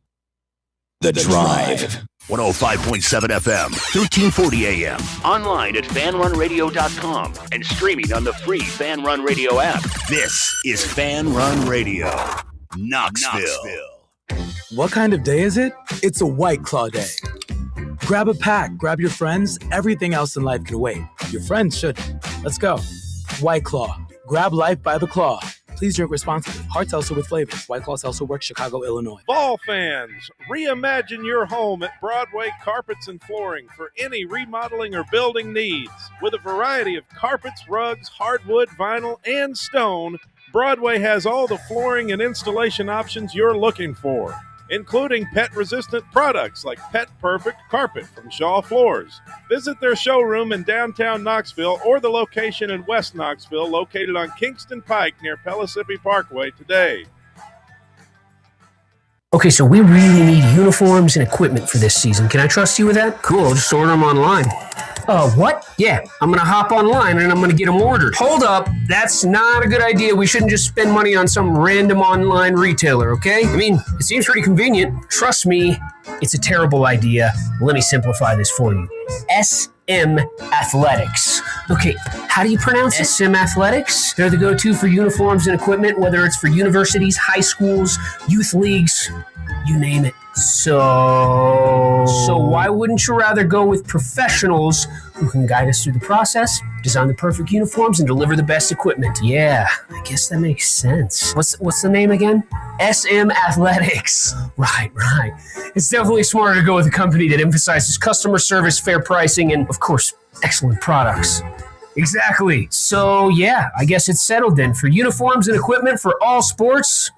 The Drive. 105.7 FM, 1340 AM. Online at fanrunradio.com and streaming on the free Fan Run Radio app. This is Fan Run Radio, Knoxville. What kind of day is it? It's a White Claw day. Grab a pack, grab your friends. Everything else in life can wait. Your friends should. Let's go. White Claw. Grab life by the claw. Please drink responsibly. Hard seltzer with flavors. White Claw Seltzer Works, Chicago, Illinois. Fall fans, reimagine your home at Broadway Carpets and Flooring for any remodeling or building needs. With a variety of carpets, rugs, hardwood, vinyl, and stone, Broadway has all the flooring and installation options you're looking for, including pet-resistant products like Pet Perfect Carpet from Shaw Floors. Visit their showroom in downtown Knoxville or the location in West Knoxville located on Kingston Pike near Pellissippi Parkway today. Okay, so we really need uniforms and equipment for this season. Can I trust you with that? Cool, I'll just order them online. What? Yeah, I'm going to hop online and I'm going to get them ordered. Hold up, that's not a good idea. We shouldn't just spend money on some random online retailer, okay? I mean, it seems pretty convenient. Trust me, it's a terrible idea. Let me simplify this for you. SM Athletics. Okay, how do you pronounce it? SM Athletics? They're the go-to for uniforms and equipment, whether it's for universities, high schools, youth leagues, you name it. So why wouldn't you rather go with professionals who can guide us through the process, design the perfect uniforms, and deliver the best equipment? Yeah, I guess that makes sense. What's the name again? SM Athletics. Right. It's definitely smarter to go with a company that emphasizes customer service, fair pricing, and, of course, excellent products. Exactly. So, yeah, I guess it's settled then. For uniforms and equipment for all sports,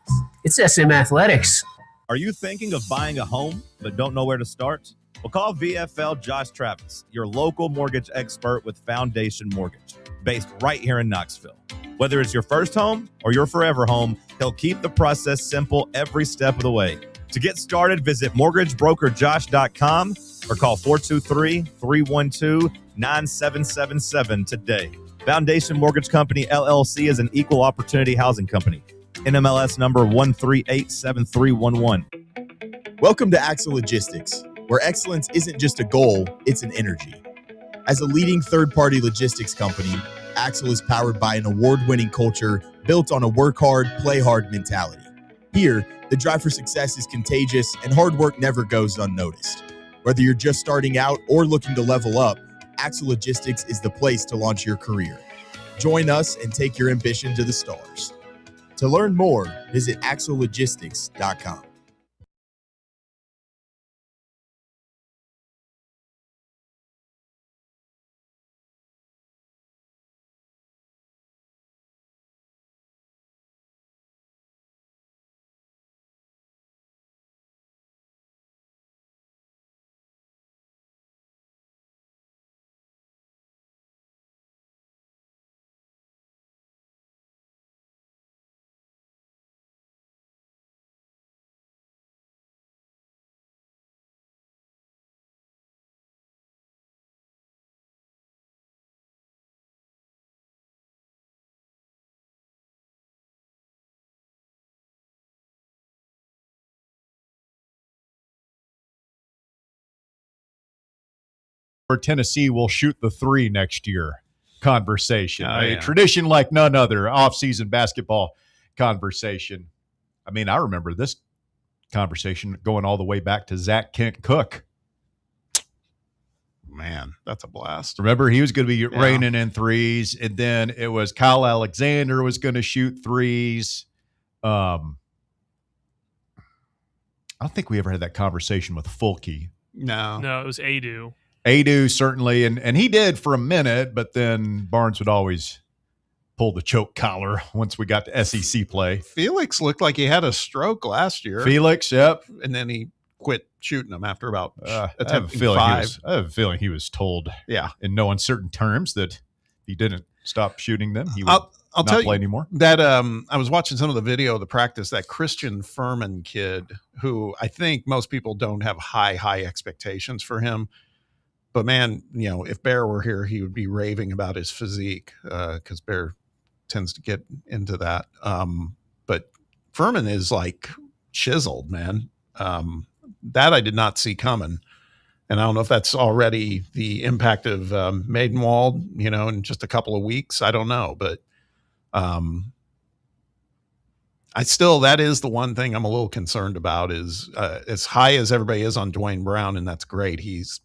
it's SM Athletics. Are you thinking of buying a home but don't know where to start? Well, call VFL Josh Travis, your local mortgage expert with Foundation Mortgage, based right here in Knoxville. Whether it's your first home or your forever home, he'll keep the process simple every step of the way. To get started, visit mortgagebrokerjosh.com or call 423-312-9777 today. Foundation Mortgage Company, LLC is an equal opportunity housing company. NMLS number 1387311. Welcome to Axle Logistics, where excellence isn't just a goal, it's an energy. As a leading third-party logistics company, Axle is powered by an award-winning culture built on a work hard, play hard mentality. Here, the drive for success is contagious and hard work never goes unnoticed. Whether you're just starting out or looking to level up, Axle Logistics is the place to launch your career. Join us and take your ambition to the stars. To learn more, visit axlelogistics.com. Tennessee will shoot the three next year conversation. A tradition like none other, off-season basketball conversation. I mean, I remember this conversation going all the way back to Zach Kent Cook. Man, that's a blast. Remember, he was going to be raining in threes, and then it was Kyle Alexander was going to shoot threes. I don't think we ever had that conversation with Fulke. No, it was Adu. Adu, certainly, and he did for a minute, but then Barnes would always pull the choke collar once we got to SEC play. Felix looked like he had a stroke last year. Felix, yep. And then he quit shooting them after about I have a feeling he was told in no uncertain terms that if he didn't stop shooting them, he would I'll not tell play you anymore. That I was watching some of the video of the practice, that Christian Furman kid, who I think most people don't have high expectations for him. But man, if Bear were here, he would be raving about his physique because Bear tends to get into that. But Furman is like chiseled, man. That I did not see coming. And I don't know if that's already the impact of Maidenwald, in just a couple of weeks. I don't know. But I That is the one thing I'm a little concerned about is as high as everybody is on Dwayne Brown, and that's great. He's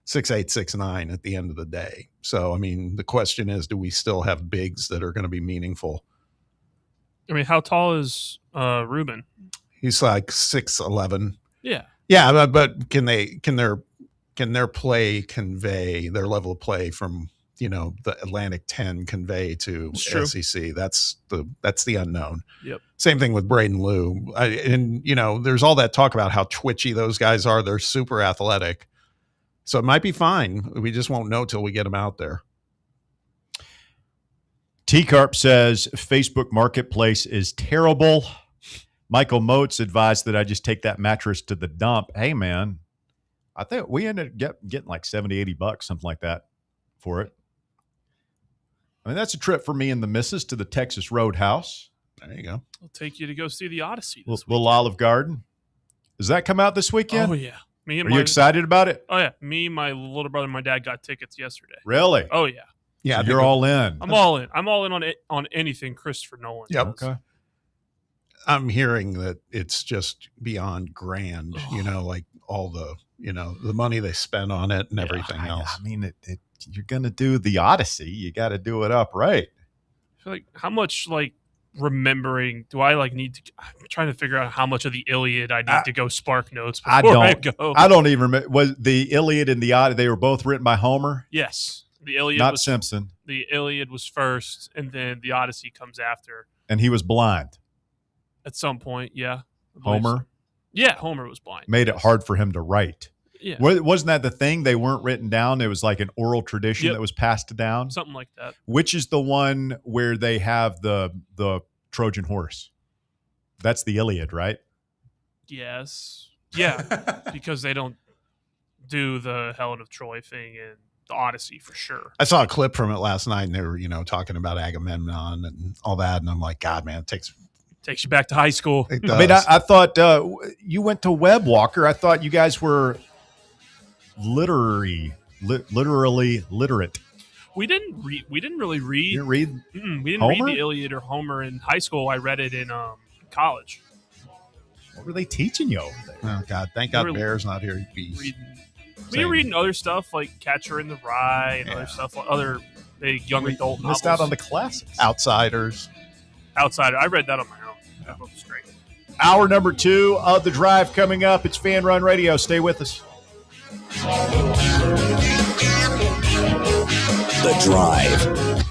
6'8", 6'9" at the end of the day. So, I mean, the question is, do we still have bigs that are going to be meaningful? I mean, how tall is Ruben? He's like 6'11". Yeah. Yeah, but can their play convey their level of play from, the Atlantic 10 convey to SEC? That's the unknown. Yep. Same thing with Braden Liu. There's all that talk about how twitchy those guys are. They're super athletic. So it might be fine. We just won't know till we get them out there. T-Carp says Facebook Marketplace is terrible. Michael Moats advised that I just take that mattress to the dump. Hey, man, I think we ended up getting like $70, $80, something like that for it. I mean, that's a trip for me and the missus to the Texas Roadhouse. There you go. I'll take you to go see the Odyssey. Little Olive Garden. Does that come out this weekend? Oh, yeah. Are you excited about it? Oh, yeah. Me, my little brother, and my dad got tickets yesterday. Really? Oh, yeah. Yeah, so you're all in. I'm all in. I'm all in on anything Christopher Nolan. Yep. Okay. I'm hearing that it's just beyond grand, like all the, the money they spend on it and everything else. I mean, you're going to do the Odyssey. You got to do it up right. I feel like how much remembering do I need to? I'm trying to figure out how much of the Iliad I need to go spark notes before I go. I don't even remember. Was the Iliad and the Odyssey, they were both written by Homer? Yes. The Iliad Not Simpson. The Iliad was first, and then the Odyssey comes after. And he was blind. At some point, yeah. Homer? So. Yeah, Homer was blind. Made it hard for him to write. Yeah. Wasn't that the thing? They weren't written down. It was like an oral tradition that was passed down. Something like that. Which is the one where they have the Trojan horse? That's the Iliad, right? Yes. Yeah, because they don't do the Helen of Troy thing in the Odyssey for sure. I saw a clip from it last night, and they were, talking about Agamemnon and all that, and I'm like, God, man, it takes you back to high school. It does. I mean, I thought you went to Webb Walker. I thought you guys were literally literate. We didn't really read. You didn't read? We didn't Homer? read the Iliad or Homer in high school. I read it in college. What were they teaching you over there? Oh God, thank God Bear's not here. We were reading other stuff like Catcher in the Rye and other stuff, other young adult novels. Missed out on the classics. Outsiders. I read that on my own. That book was great. Hour number 2 of the drive coming up. It's Fan Run Radio. Stay with us. The Drive.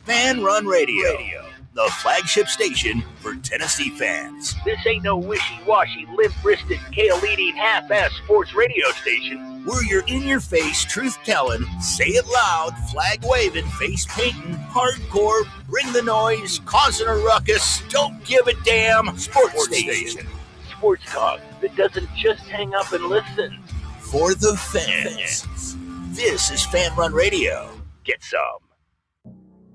Fan Run Radio, the flagship station for Tennessee fans. This ain't no wishy-washy, limp-wristed, kale-eating, half-ass sports radio station. We're your in-your-face, truth-telling, say it loud, flag-waving, face-painting, hardcore, bring the noise, causing a ruckus, don't give a damn sports station. Sports talk that doesn't just hang up and listen. For the fans. This is Fan Run Radio. Get some.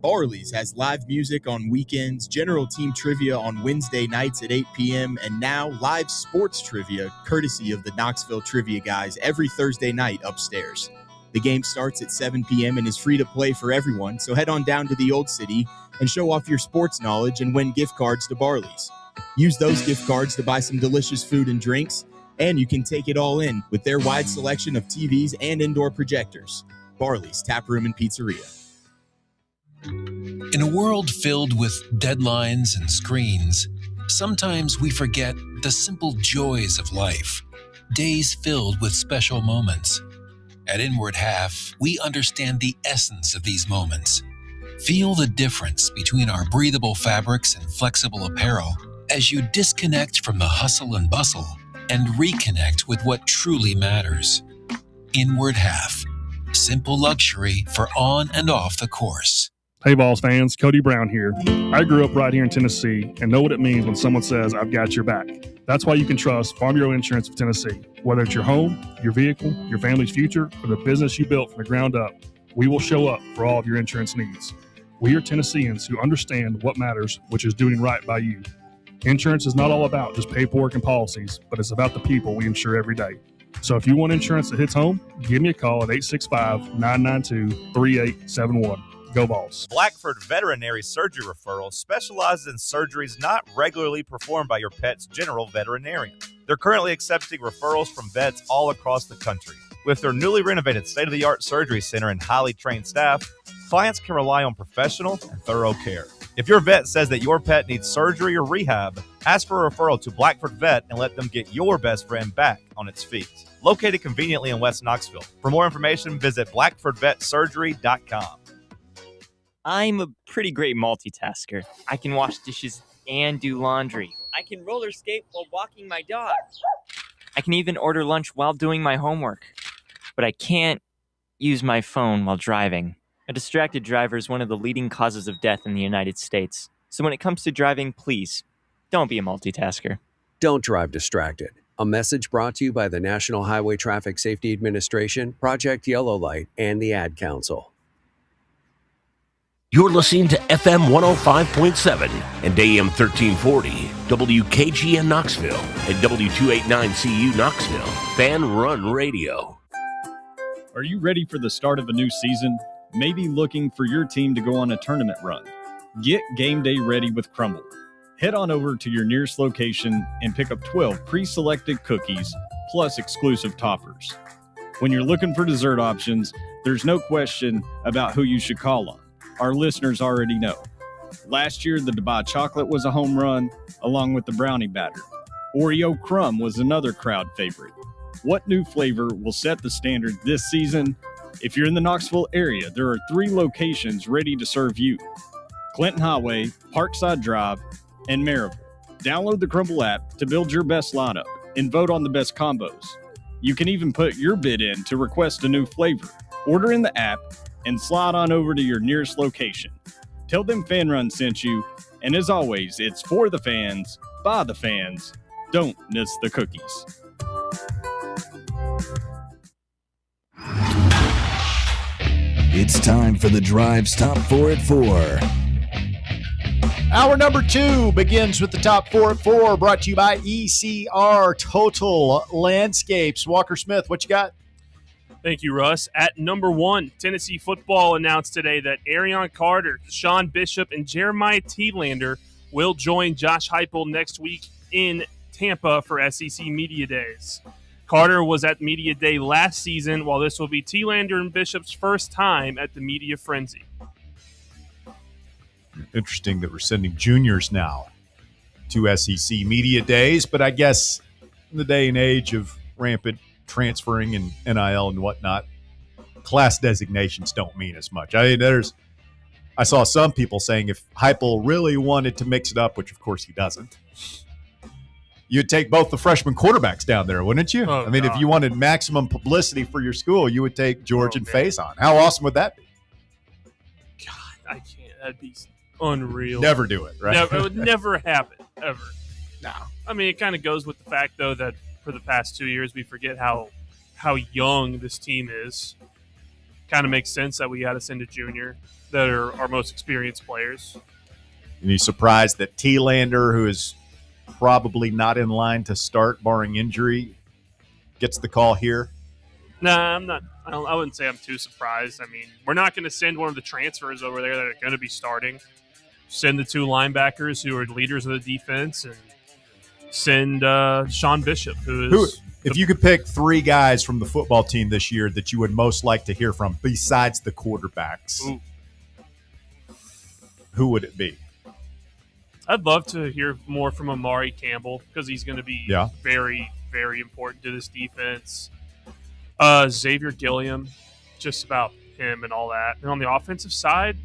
Barley's has live music on weekends, general team trivia on Wednesday nights at 8 p.m., and now live sports trivia courtesy of the Knoxville Trivia Guys every Thursday night upstairs. The game starts at 7 p.m. and is free to play for everyone, so head on down to the Old City and show off your sports knowledge and win gift cards to Barley's. Use those gift cards to buy some delicious food and drinks, and you can take it all in with their wide selection of TVs and indoor projectors. Barley's Tap Room and Pizzeria. In a world filled with deadlines and screens, sometimes we forget the simple joys of life, days filled with special moments. At Inward Half, we understand the essence of these moments. Feel the difference between our breathable fabrics and flexible apparel as you disconnect from the hustle and bustle and reconnect with what truly matters. Inward Half. Simple luxury for on and off the course. Hey, Vols fans, Cody Brown here. I grew up right here in Tennessee and know what it means when someone says, I've got your back. That's why you can trust Farm Bureau Insurance of Tennessee. Whether it's your home, your vehicle, your family's future, or the business you built from the ground up, we will show up for all of your insurance needs. We are Tennesseans who understand what matters, which is doing right by you. Insurance is not all about just paperwork and policies, but it's about the people we insure every day. So if you want insurance that hits home, give me a call at 865-992-3871. Go Balls. Blackford Veterinary Surgery Referral specializes in surgeries not regularly performed by your pet's general veterinarian. They're currently accepting referrals from vets all across the country. With their newly renovated state-of-the-art surgery center and highly trained staff, clients can rely on professional and thorough care. If your vet says that your pet needs surgery or rehab, ask for a referral to Blackford Vet and let them get your best friend back on its feet. Located conveniently in West Knoxville. For more information, visit blackfordvetsurgery.com. I'm a pretty great multitasker. I can wash dishes and do laundry. I can roller skate while walking my dog. I can even order lunch while doing my homework. But I can't use my phone while driving. A distracted driver is one of the leading causes of death in the United States. So when it comes to driving, please, don't be a multitasker. Don't drive distracted. A message brought to you by the National Highway Traffic Safety Administration, Project Yellow Light, and the Ad Council. You're listening to FM 105.7 and AM 1340, WKGN Knoxville, and W289CU Knoxville, Fan Run Radio. Are you ready for the start of a new season? Maybe looking for your team to go on a tournament run? Get game day ready with Crumble. Head on over to your nearest location and pick up 12 pre-selected cookies plus exclusive toppers. When you're looking for dessert options, there's no question about who you should call on. Our listeners already know. Last year, the Dubai chocolate was a home run, along with the brownie batter. Oreo crumb was another crowd favorite. What new flavor will set the standard this season? If you're in the Knoxville area, there are 3 locations ready to serve you: Clinton Highway, Parkside Drive, and Maryville. Download the Crumble app to build your best lineup and vote on the best combos. You can even put your bid in to request a new flavor. Order in the app and slide on over to your nearest location. Tell them Fan Run sent you, and as always, it's for the fans, by the fans. Don't miss the cookies. It's time for the Drive's Top 4 at 4. Hour number 2 begins with the top 4 at 4, brought to you by ECR Total Landscapes. Walker Smith, what you got? Thank you, Russ. At number 1, Tennessee football announced today that Arion Carter, Sean Bishop, and Jeremiah Thielander will join Josh Heupel next week in Tampa for SEC Media Days. Carter was at Media Day last season, while this will be Thielander and Bishop's first time at the Media Frenzy. Interesting that we're sending juniors now to SEC Media Days, but I guess in the day and age of rampant transferring and NIL and whatnot, class designations don't mean as much. I saw some people saying if Heupel really wanted to mix it up, which of course he doesn't, you'd take both the freshman quarterbacks down there, wouldn't you? Oh, I mean, God. if you wanted maximum publicity for your school, you would take George and Faison. How awesome would that be? I can't. That'd be unreal. Never do it, right? It would never happen, ever. No. I mean, it kind of goes with the fact, though, that for the past 2 years, we forget how young this team is. Kind of makes sense that we got to send a junior that are our most experienced players. And you surprised that Thielander, who is probably not in line to start, barring injury, gets the call here? Nah, I'm not. I wouldn't say I'm too surprised. I mean, we're not going to send one of the transfers over there that are going to be starting. Send the 2 linebackers who are leaders of the defense, and send Sean Bishop, who is. If you could pick 3 guys from the football team this year that you would most like to hear from besides the quarterbacks, who would it be? I'd love to hear more from Amari Campbell because he's going to be very, very important to this defense. Xavier Gilliam, just about him and all that. And on the offensive side,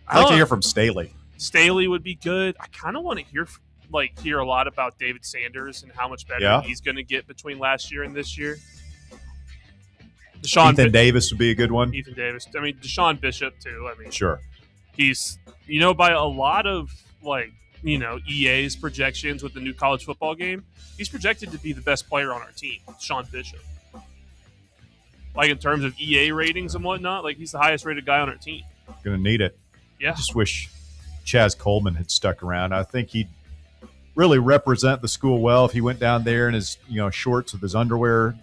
I'd like to hear from Staley. Staley would be good. I kind of want to hear a lot about David Sanders and how much better he's going to get between last year and this year. Ethan Davis would be a good one. Ethan Davis. I mean, Deshaun Bishop, too. I mean, sure. He's, by a lot of, EA's projections with the new college football game, he's projected to be the best player on our team, Sean Bishop. Like, in terms of EA ratings and whatnot, he's the highest rated guy on our team. Going to need it. Yeah. I just wish Chaz Coleman had stuck around. I think he'd really represent the school well if he went down there in his, shorts with his underwear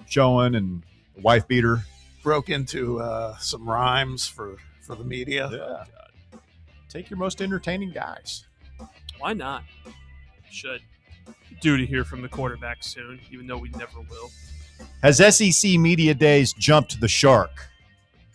showing and a wife beater. Broke into some rhymes for for the media. Yeah. Take your most entertaining guys. Why not? Should. Due to hear from the quarterback soon, even though we never will. Has SEC Media Days jumped the shark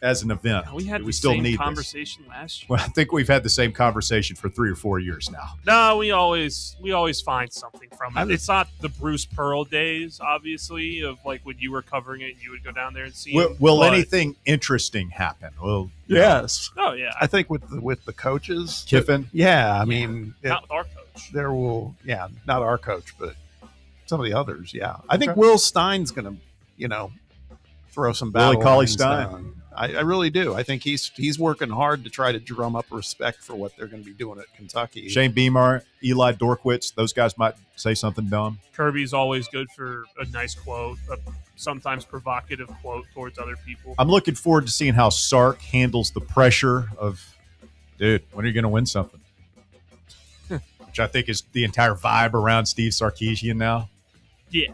as an event? We had Do the still same need conversation last year. Well, I think we've had the same conversation for 3 or 4 years now. No, we always find something from it. It's not the Bruce Pearl days, obviously, of like when you were covering it and you would go down there and see him. Will anything interesting happen? Well, yes. Oh yeah. I think with the coaches, Kiffin. Yeah, I mean, Not with our coach. There will, not our coach, but some of the others. Yeah, I think Okay. Will Stein's going to, throw some battle. Willie Cauley lines Stein. down. I really do. I think he's working hard to try to drum up respect for what they're going to be doing at Kentucky. Shane Beamer, Eli Dorkwitz, those guys might say something dumb. Kirby's always good for a nice quote, a sometimes provocative quote towards other people. I'm looking forward to seeing how Sark handles the pressure of, dude, when are you going to win something? Which I think is the entire vibe around Steve Sarkisian now. Yeah.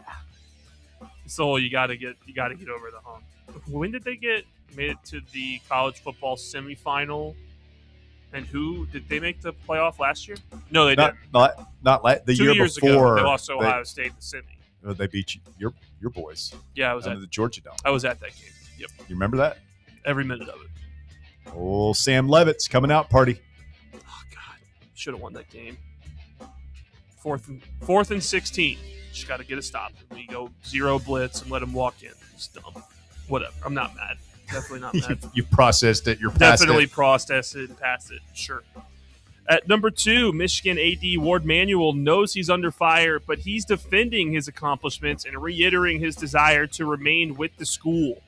So you got to get over the hump. When did they made it to the college football semifinal? And who did they make the playoff last year? No, they didn't. Not the 2 year years before. ago, they lost to Ohio State in the semi. They beat you, your boys. Yeah, I was at the Georgia Dome. I was at that game. Yep, You remember that? every minute of it. Oh, Sam Levitt's coming out party. Should have won that game. Fourth and 16. Just got to get a stop. We go 0 blitz and let him walk in. It's dumb. Whatever. I'm not mad. Definitely not mad. You processed it. You're past Definitely it. processed it and passed it. Sure. At number 2, Michigan AD Ward Manuel knows he's under fire, but he's defending his accomplishments and reiterating his desire to remain with the school.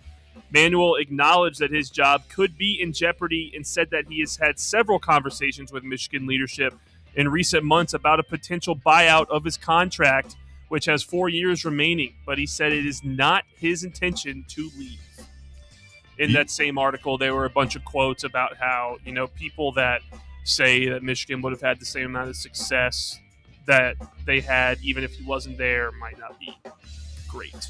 Manuel acknowledged that his job could be in jeopardy and said that he has had several conversations with Michigan leadership in recent months about a potential buyout of his contract, which has 4 years remaining, but he said it is not his intention to leave. In that same article, there were a bunch of quotes about how, people that say that Michigan would have had the same amount of success that they had even if he wasn't there might not be great.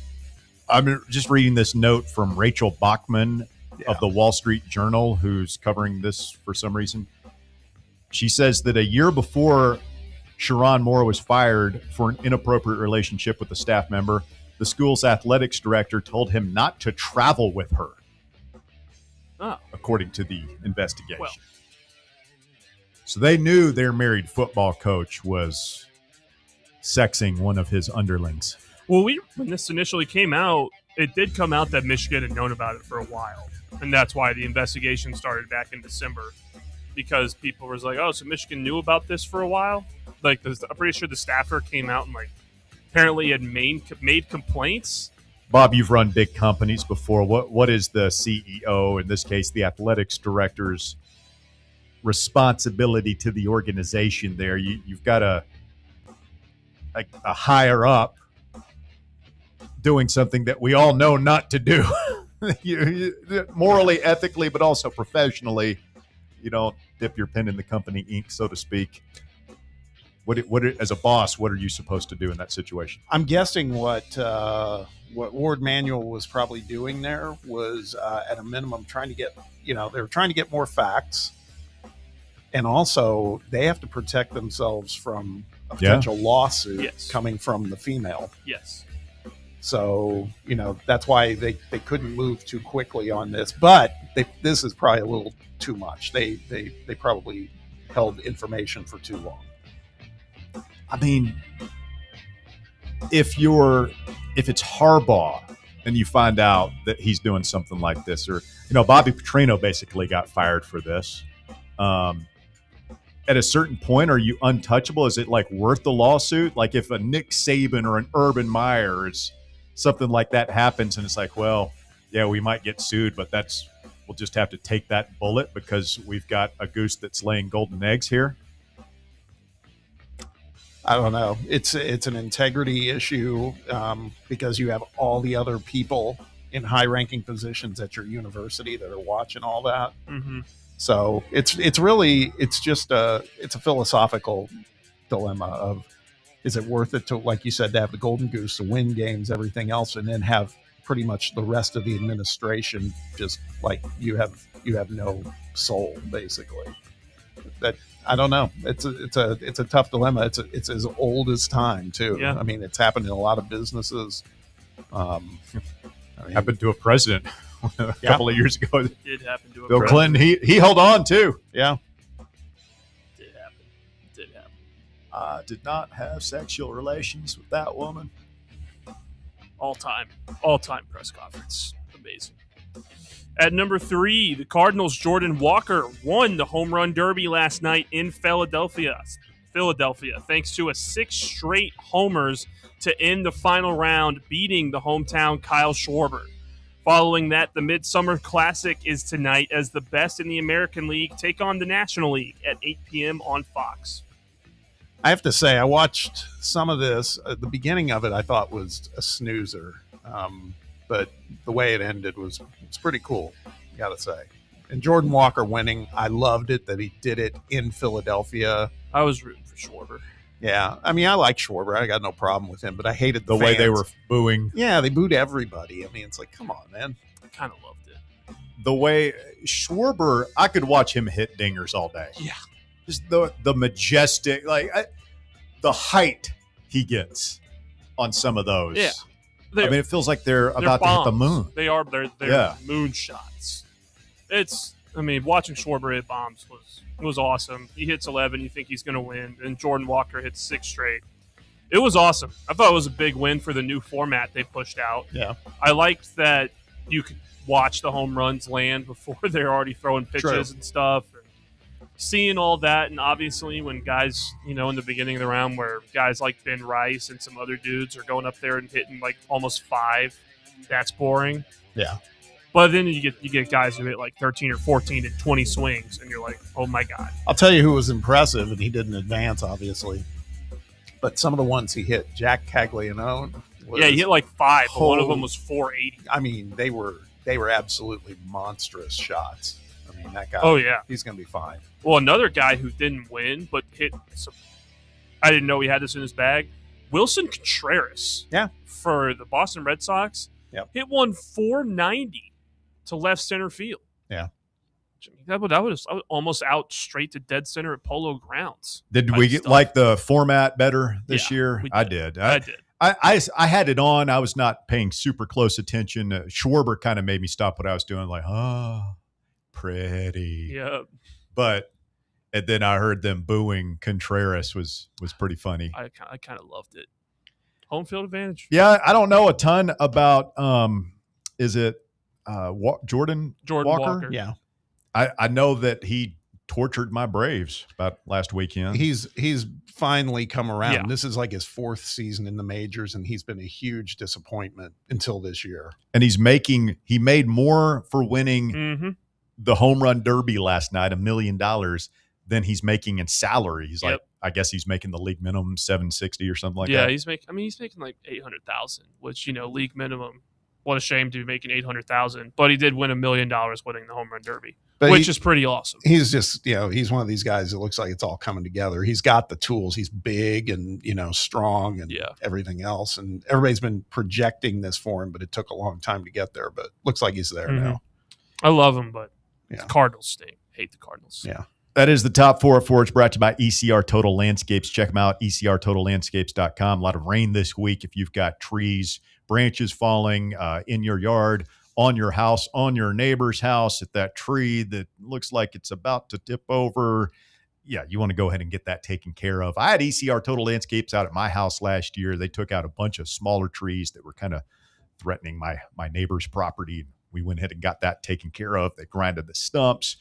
I'm just reading this note from Rachel Bachman of the Wall Street Journal, who's covering this for some reason. She says that a year before Sharon Moore was fired for an inappropriate relationship with a staff member, the school's athletics director told him not to travel with her, according to the investigation. Well. So they knew their married football coach was sexing one of his underlings. Well, when this initially came out, it did come out that Michigan had known about it for a while. And that's why the investigation started back in December. Because people was like, oh, so Michigan knew about this for a while? Like, I'm pretty sure the staffer came out and, apparently had made complaints. Bob, you've run big companies before. What is the CEO, in this case, the athletics director's responsibility to the organization there? You've got a higher up doing something that we all know not to do. Morally, ethically, but also professionally. You don't dip your pen in the company ink, so to speak. As a boss, what are you supposed to do in that situation? I'm guessing what Ward Manuel was probably doing there was at a minimum trying to get, they were trying to get more facts. And also they have to protect themselves from a potential lawsuit coming from the female. Yes. So, that's why they couldn't move too quickly on this, but this is probably a little too much. They probably held information for too long. I mean, if it's Harbaugh and you find out that he's doing something like this, or, Bobby Petrino basically got fired for this. At a certain point, are you untouchable? Is it worth the lawsuit? Like if a Nick Saban or an Urban Meyers, something like that happens and it's well, yeah, we might get sued, but we'll just have to take that bullet because we've got a goose that's laying golden eggs here. I don't know. It's an integrity issue because you have all the other people in high-ranking positions at your university that are watching all that. Mm-hmm. So it's just a philosophical dilemma of, is it worth it to, like you said, to have the golden goose, to win games, everything else, and then have pretty much the rest of the administration just like you have you have no soul, basically. That I don't know. It's a tough dilemma. It's as old as time too. Yeah. I mean, it's happened in a lot of businesses. Happened to a president a couple of years ago. It did happen to a Bill president. Clinton. He held on too. Yeah. Did happen. I did not have sexual relations with that woman. All time press conference. Amazing. At number 3, the Cardinals' Jordan Walker won the home run derby last night in Philadelphia, thanks to a 6 straight homers to end the final round, beating the hometown Kyle Schwarber. Following that, the Midsummer Classic is tonight as the best in the American League take on the National League at 8 p.m. on Fox. I have to say, I watched some of this. The beginning of it I thought was a snoozer, but the way it ended was pretty cool, got to say. And Jordan Walker winning, I loved it that he did it in Philadelphia. I was rooting for Schwarber. Yeah, I mean, I like Schwarber. I got no problem with him, but I hated The way they fans. were booing. Yeah, they booed everybody. I mean, it's like, come on, man. I kind of loved it. The way Schwarber, I could watch him hit dingers all day. Yeah. Just the majestic, the height he gets on some of those. Yeah. I mean, it feels like they're about to hit the moon. They are. They're moon shots. Watching Schwarber hit bombs was awesome. He hits 11. You think he's going to win. And Jordan Walker hits 6 straight. It was awesome. I thought it was a big win for the new format they pushed out. Yeah. I liked that you could watch the home runs land before they're already throwing pitches and stuff. And seeing all that, and obviously when guys, in the beginning of the round where guys like Ben Rice and some other dudes are going up there and hitting like almost 5, that's boring. Yeah. But then you get guys who hit like 13 or 14 and 20 swings, and you're like, oh my God. I'll tell you who was impressive, and he didn't advance, obviously. But some of the ones he hit, Jack Caglianone. He hit like 5, but one of them was 480. I mean, they were absolutely monstrous shots. I mean, that guy. Oh, yeah. He's going to be fine. Well, another guy who didn't win, but hit some. I didn't know he had this in his bag. Wilson Contreras. Yeah. For the Boston Red Sox. Yep. Hit one 490 to left center field. Yeah. That was almost out straight to dead center at Polo Grounds. Did we like the format better this year? we I did. did. I did. I had it on. I was not paying super close attention. Schwarber kind of made me stop what I was doing, like, oh, pretty. Yeah. And then I heard them booing Contreras was pretty funny. I kind of loved it. Home field advantage. Yeah, I don't know a ton about is it Jordan Walker? Yeah. I know that he tortured my Braves about last weekend. He's finally come around. Yeah. This is like his 4th season in the majors, and he's been a huge disappointment until this year. And he made more for winning the home run derby last night, $1 million, than he's making in salary. He's like, I guess he's making the league minimum $760 or something like that. Yeah, he's making like $800,000, which league minimum. What a shame to be making $800,000, but he did win $1 million winning the home run derby, which is pretty awesome. He's just, he's one of these guys that looks like it's all coming together. He's got the tools. He's big and, strong and everything else. And everybody's been projecting this for him, but it took a long time to get there. But looks like he's there now. I love him, but the Cardinals stink. Hate the Cardinals. Yeah. That is the top 4 at 4. It's brought to you by ECR Total Landscapes. Check them out, ecrtotallandscapes.com. A lot of rain this week. If you've got trees, branches falling in your yard, on your house, on your neighbor's house, at that tree that looks like it's about to tip over, you want to go ahead and get that taken care of. I had ECR Total Landscapes out at my house last year. They took out a bunch of smaller trees that were kind of threatening my neighbor's property. We went ahead and got that taken care of. They grinded the stumps.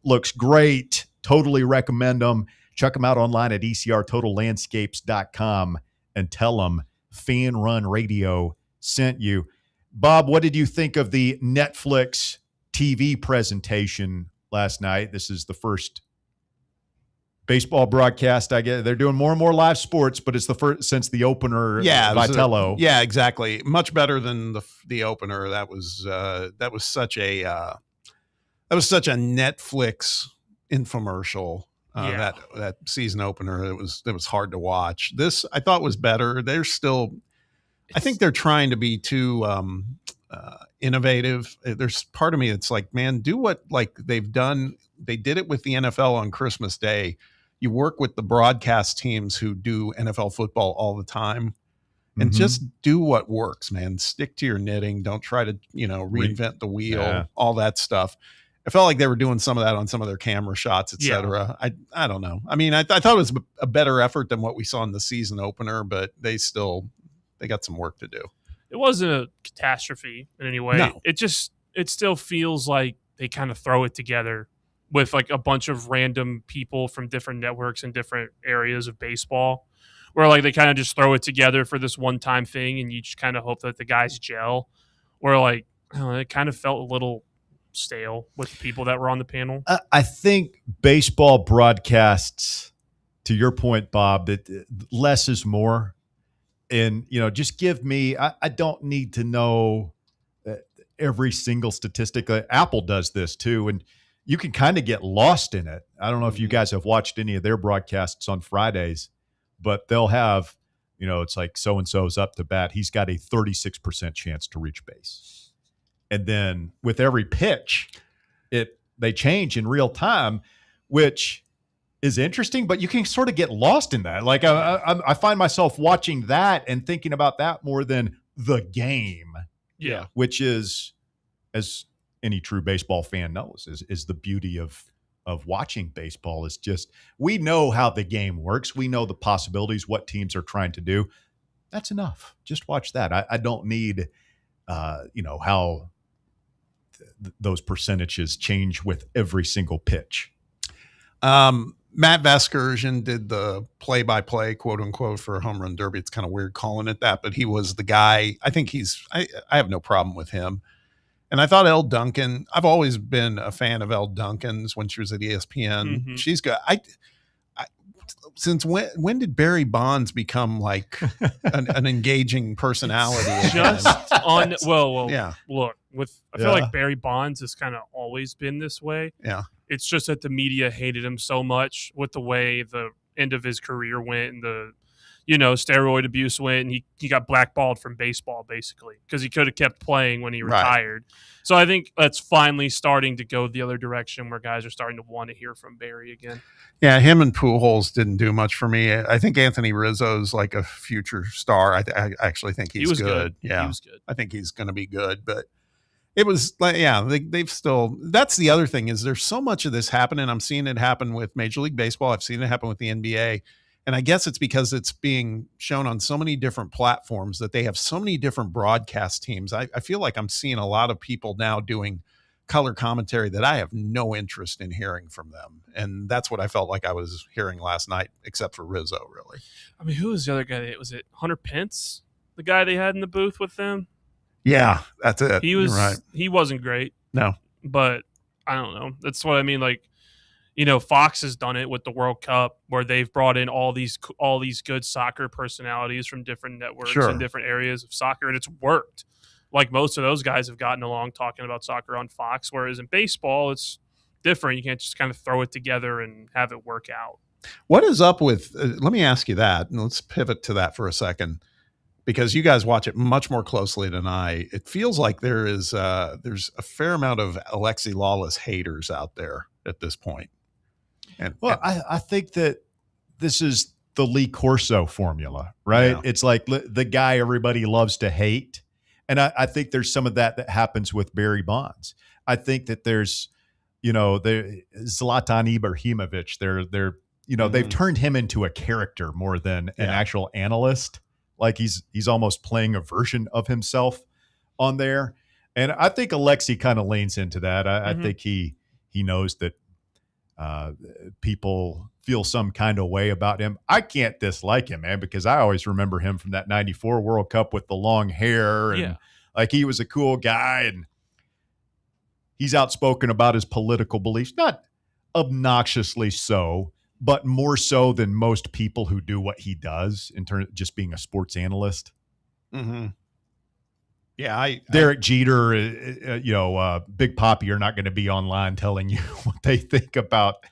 Looks great. Totally recommend them. Check them out online at ecrtotallandscapes.com and tell them Fan Run Radio sent you. Bob, what did you think of the Netflix TV presentation last night? This is the first baseball broadcast. I guess they're doing more and more live sports, but it's the first since the opener. Vitello. Yeah, exactly. Much better than the opener. That was such a Netflix infomercial. That season opener. It was hard to watch. This I thought was better. I think they're trying to be too innovative. There's part of me that's like, man, do what like they've done. They did it with the NFL on Christmas Day. You work with the broadcast teams who do NFL football all the time, and just do what works, man. Stick to your knitting. Don't try to, reinvent the wheel, all that stuff. I felt like they were doing some of that on some of their camera shots, et cetera. I don't know. I mean, I thought it was a better effort than what we saw in the season opener, but they got some work to do. It wasn't a catastrophe in any way. No. It still feels like they kind of throw it together with like a bunch of random people from different networks and different areas of baseball, where like they kind of just throw it together for this one-time thing, and you just kind of hope that the guys gel. Where like, I don't know, it kind of felt a little stale with the people that were on the panel. I think baseball broadcasts, to your point, Bob, that less is more. And, just give me, I don't need to know every single statistic. Apple does this too. And you can kind of get lost in it. I don't know if you guys have watched any of their broadcasts on Fridays, but they'll have, it's like so-and-so's up to bat. He's got a 36% chance to reach base. And then with every pitch, they change in real time, which is interesting, but you can sort of get lost in that. Like I find myself watching that and thinking about that more than the game. Yeah. Which is, as any true baseball fan knows, is the beauty of watching baseball is just, we know how the game works. We know the possibilities, what teams are trying to do. That's enough. Just watch that. I don't need, how those percentages change with every single pitch. Matt Vasgersian did the play-by-play, quote unquote, for Home Run Derby. It's kind of weird calling it that, but he was the guy. I think I have no problem with him. And I thought Elle Duncan, I've always been a fan of Elle Duncan's when she was at ESPN. Mm-hmm. She's good. Since when did Barry Bonds become like an engaging personality? Just on, well, yeah. Look, I feel like Barry Bonds has kind of always been this way. Yeah. It's just that the media hated him so much with the way the end of his career went and the, steroid abuse went, and he got blackballed from baseball basically because he could have kept playing when he retired. Right. So I think that's finally starting to go the other direction where guys are starting to want to hear from Barry again. Yeah, him and Pujols didn't do much for me. I think Anthony Rizzo's like a future star. I actually think he was good. Yeah, he was good. I think he's going to be good, but it was like, they've still, that's the other thing is there's so much of this happening. I'm seeing it happen with Major League Baseball. I've seen it happen with the NBA. And I guess it's because it's being shown on so many different platforms that they have so many different broadcast teams. I feel like I'm seeing a lot of people now doing color commentary that I have no interest in hearing from them. And that's what I felt like I was hearing last night, except for Rizzo, really. I mean, who was the other guy? Was it Hunter Pence, the guy they had in the booth with them? Yeah, that's it. He was You're right. He wasn't great. No. But I don't know. That's what I mean. Like, Fox has done it with the World Cup where they've brought in all these good soccer personalities from different networks and different areas of soccer, and it's worked. Like, most of those guys have gotten along talking about soccer on Fox, whereas in baseball, it's different. You can't just kind of throw it together and have it work out. What is up with, let me ask you that, and let's pivot to that for a second, because you guys watch it much more closely than I. It feels like there's a fair amount of Alexi Lawless haters out there at this point. I think that this is the Lee Corso formula, right? Yeah. It's like the guy everybody loves to hate. And I think there's some of that happens with Barry Bonds. I think that there's, Zlatan Ibrahimovic, they've turned him into a character more than an actual analyst. Like he's almost playing a version of himself on there. And I think Alexi kind of leans into that. I think he knows that people feel some kind of way about him. I can't dislike him, man, because I always remember him from that 94 World Cup with the long hair. And like he was a cool guy, and he's outspoken about his political beliefs, not obnoxiously so, but more so than most people who do what he does in terms of just being a sports analyst. Mm-hmm. Yeah, Derek Jeter, Big Papi are not going to be online telling you what they think about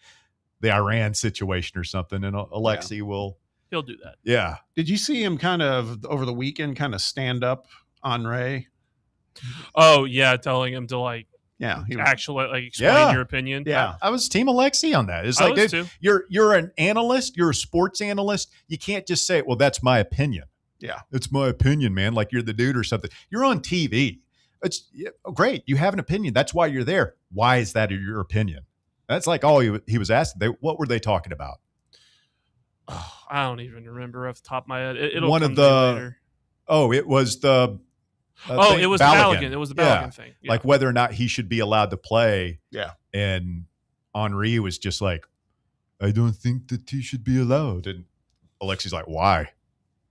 the Iran situation or something, and Alexi will. He'll do that. Yeah. Did you see him kind of over the weekend kind of stand up on Ray Oh yeah, telling him to like Yeah, he was- actually like explain your opinion. Yeah. I was Team Alexi on that. It's I like, was dude, too. you're an analyst, you're a sports analyst. You can't just say, well, that's my opinion. Yeah. It's my opinion, man. Like you're the dude or something. You're on TV. It's great. You have an opinion. That's why you're there. Why is that your opinion? That's like all he was asking. What were they talking about? Oh, I don't even remember off the top of my head. It'll One come of to me the later. it was the it was Balogun. It was the Balogun thing. Yeah. Like whether or not he should be allowed to play. Yeah. And Henri was just like, I don't think that he should be allowed. And Alexi's like, why?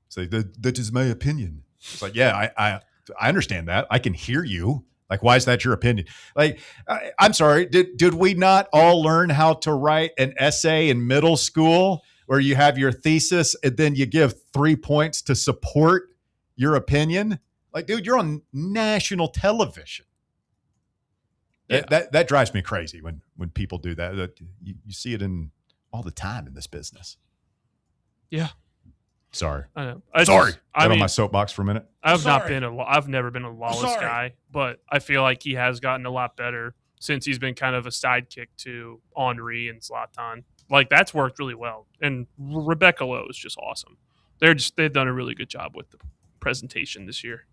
It's like, that is my opinion. It's like, yeah, I understand that. I can hear you. Like, why is that your opinion? Like, I'm sorry. Did we not all learn how to write an essay in middle school where you have your thesis and then you give 3 points to support your opinion? Like, dude, you're on national television. Yeah. That drives me crazy when people do that. You see it in all the time in this business. Yeah. Sorry. I know. Sorry. I Get on mean, my soapbox for a minute. I've never been a lawless guy, but I feel like he has gotten a lot better since he's been kind of a sidekick to Henri and Zlatan. Like that's worked really well. And Rebecca Lowe is just awesome. They've done a really good job with the presentation this year.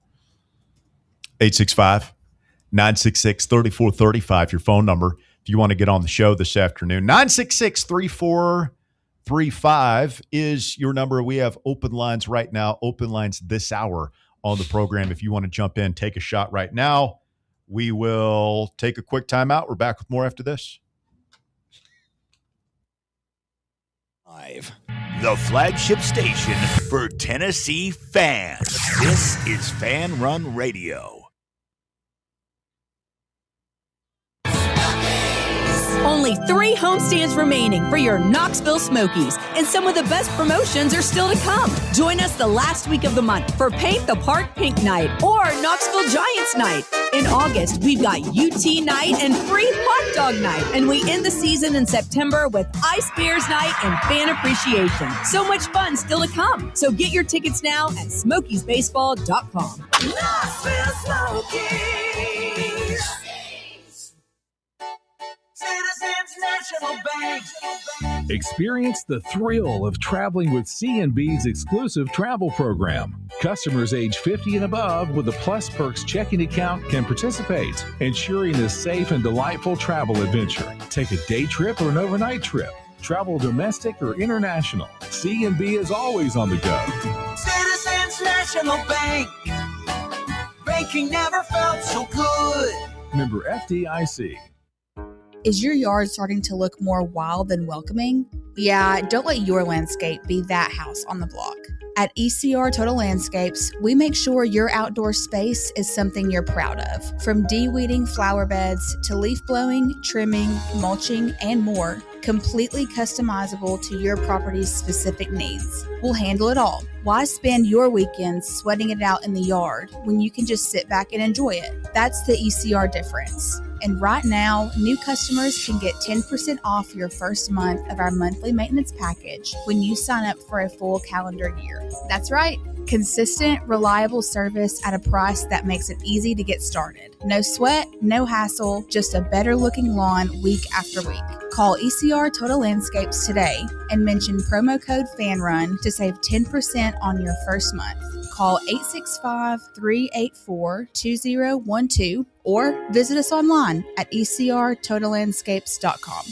865-966-3435, your phone number. If you want to get on the show this afternoon, 966-3435 is your number. We have open lines right now, open lines this hour on the program. If you want to jump in, take a shot right now. We will take a quick timeout. We're back with more after this. The flagship station for Tennessee fans. This is Fan Run Radio. Only 3 homestands remaining for your Knoxville Smokies, and some of the best promotions are still to come. Join us the last week of the month for Paint the Park Pink Night or Knoxville Giants Night. In August, we've got UT Night and free hot dog night, and we end the season in September with Ice Bears Night and Fan Appreciation. So much fun still to come. So get your tickets now at SmokiesBaseball.com. Knoxville Smokies. Citizens National Bank. Experience the thrill of traveling with C&B's exclusive travel program. Customers age 50 and above with a Plus Perks checking account can participate, ensuring a safe and delightful travel adventure. Take a day trip or an overnight trip. Travel domestic or international. C&B is always on the go. Citizens National Bank. Banking never felt so good. Member FDIC. Is your yard starting to look more wild than welcoming? Yeah, don't let your landscape be that house on the block. At ECR Total Landscapes, we make sure your outdoor space is something you're proud of. From de-weeding flower beds to leaf blowing, trimming, mulching, and more, completely customizable to your property's specific needs. We'll handle it all. Why spend your weekends sweating it out in the yard when you can just sit back and enjoy it? That's the ECR difference. And right now, new customers can get 10% off your first month of our monthly maintenance package when you sign up for a full calendar year. That's right. Consistent, reliable service at a price that makes it easy to get started. No sweat, no hassle, just a better looking lawn week after week. Call ECR Total Landscapes today and mention promo code FANRUN to save 10% on your first month. Call 865-384-2012 or visit us online at ecrtotallandscapes.com.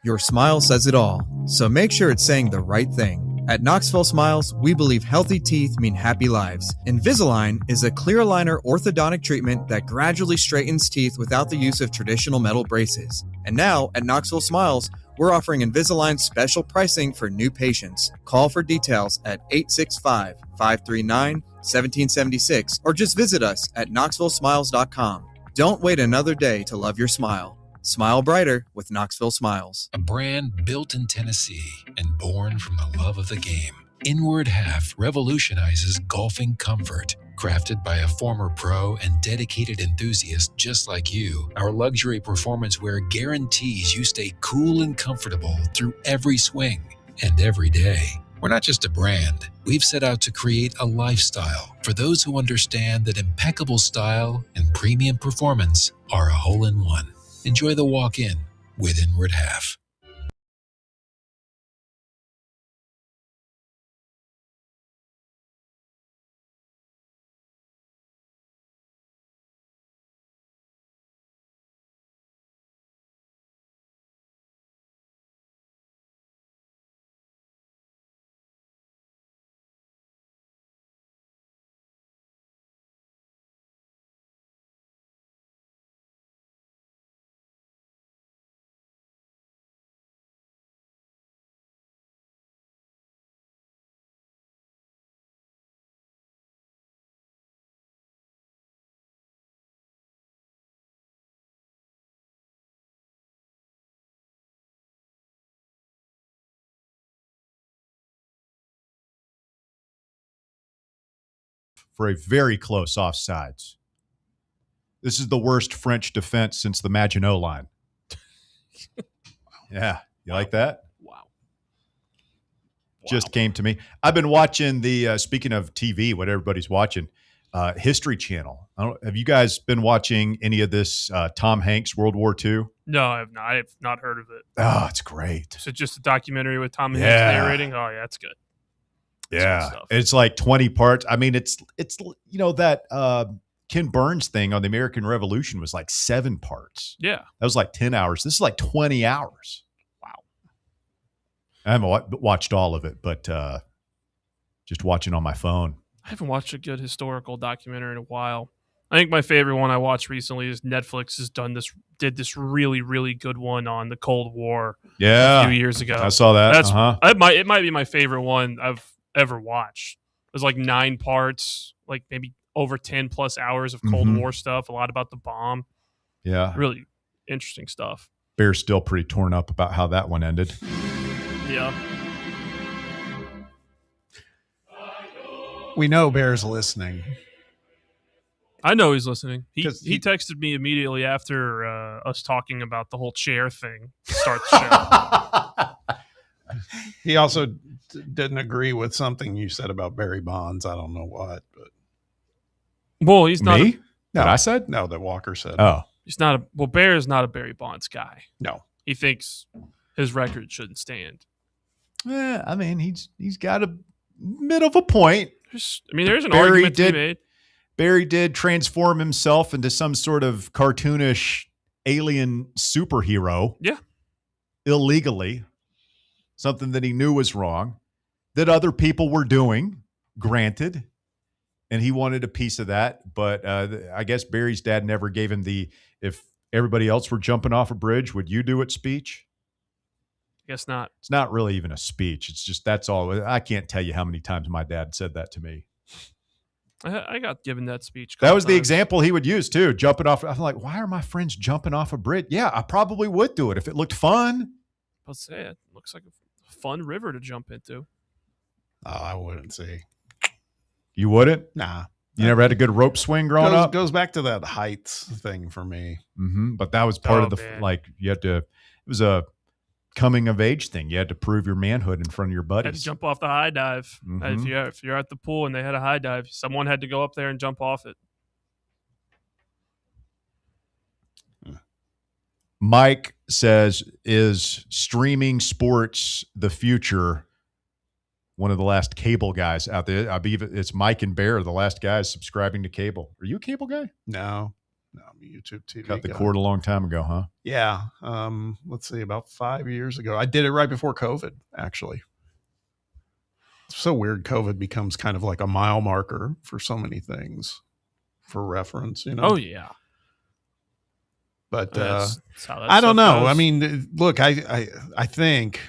Your smile says it all, so make sure it's saying the right thing. At Knoxville Smiles, we believe healthy teeth mean happy lives. Invisalign is a clear aligner orthodontic treatment that gradually straightens teeth without the use of traditional metal braces. And now, at Knoxville Smiles, we're offering Invisalign special pricing for new patients. Call for details at 865-539-1776 or just visit us at knoxvillesmiles.com. Don't wait another day to love your smile. Smile brighter with Knoxville Smiles. A brand built in Tennessee and born from the love of the game. Inward Half revolutionizes golfing comfort. Crafted by a former pro and dedicated enthusiast just like you, our luxury performance wear guarantees you stay cool and comfortable through every swing and every day. We're not just a brand. We've set out to create a lifestyle for those who understand that impeccable style and premium performance are a hole-in-one. Enjoy the walk-in with Inward Half. For a very close offsides. This is the worst French defense since the Maginot line. Yeah. You like that? Wow. Just came to me. I've been watching the, speaking of TV, what everybody's watching, History Channel. Have you guys been watching any of this Tom Hanks World War II? No, I have not. I have not heard of it. Oh, it's great. Is it just a documentary with Tom Hanks Yeah. narrating? Oh, yeah, that's good. Yeah. It's like 20 parts. I mean, it's that Ken Burns thing on the American Revolution was like 7 parts. Yeah. That was like 10 hours. This is like 20 hours. Wow. I haven't watched all of it, but just watching on my phone. I haven't watched a good historical documentary in a while. I think my favorite one I watched recently is Netflix did this really, really good one on the Cold War a few years ago. I saw that. It might be my favorite one I've ever watched. It was like 9 parts, like maybe over 10 plus hours of Cold War stuff, a lot about the bomb. Yeah. Really interesting stuff. Bear's still pretty torn up about how that one ended. Yeah. We know Bear's listening. I know he's listening. He texted me immediately after us talking about the whole chair thing to start the show. He also didn't agree with something you said about Barry Bonds. I don't know what, but well, he's not. Me? That I said? No, that Walker said. Oh, he's not. Bear is not a Barry Bonds guy. No, he thinks his record shouldn't stand. Yeah, I mean, he's got a bit of a point. There's an argument to be made. Barry did transform himself into some sort of cartoonish alien superhero. Yeah. Illegally. Something that he knew was wrong, that other people were doing, granted. And he wanted a piece of that. But I guess Barry's dad never gave him if everybody else were jumping off a bridge, would you do it speech? Guess not. It's not really even a speech. It's just, that's all. I can't tell you how many times my dad said that to me. I got given that speech. That was the example he would use too. Jumping off. I'm like, why are my friends jumping off a bridge? Yeah, I probably would do it if it looked fun. Let's say it looks like a fun river to jump into. Oh, I wouldn't say. You wouldn't? Nah. You never had a good rope swing growing up? Goes back to that heights thing for me. Mm-hmm. But that was part of the, you had to, it was a coming of age thing. You had to prove your manhood in front of your buddies. Had to jump off the high dive. Mm-hmm. If you're at the pool and they had a high dive, someone had to go up there and jump off it. Mike says, is streaming sports the future? One of the last cable guys out there. I believe it's Mike and Bear, the last guys subscribing to cable. Are you a cable guy? No, I'm a YouTube TV Cut the guy. cord a long time ago, huh? Yeah. Let's see, about 5 years ago. I did it right before COVID, actually. It's so weird. COVID becomes kind of like a mile marker for so many things for reference, you know? Oh, yeah. But that's how that I don't stuff know. goes. I mean, look, I think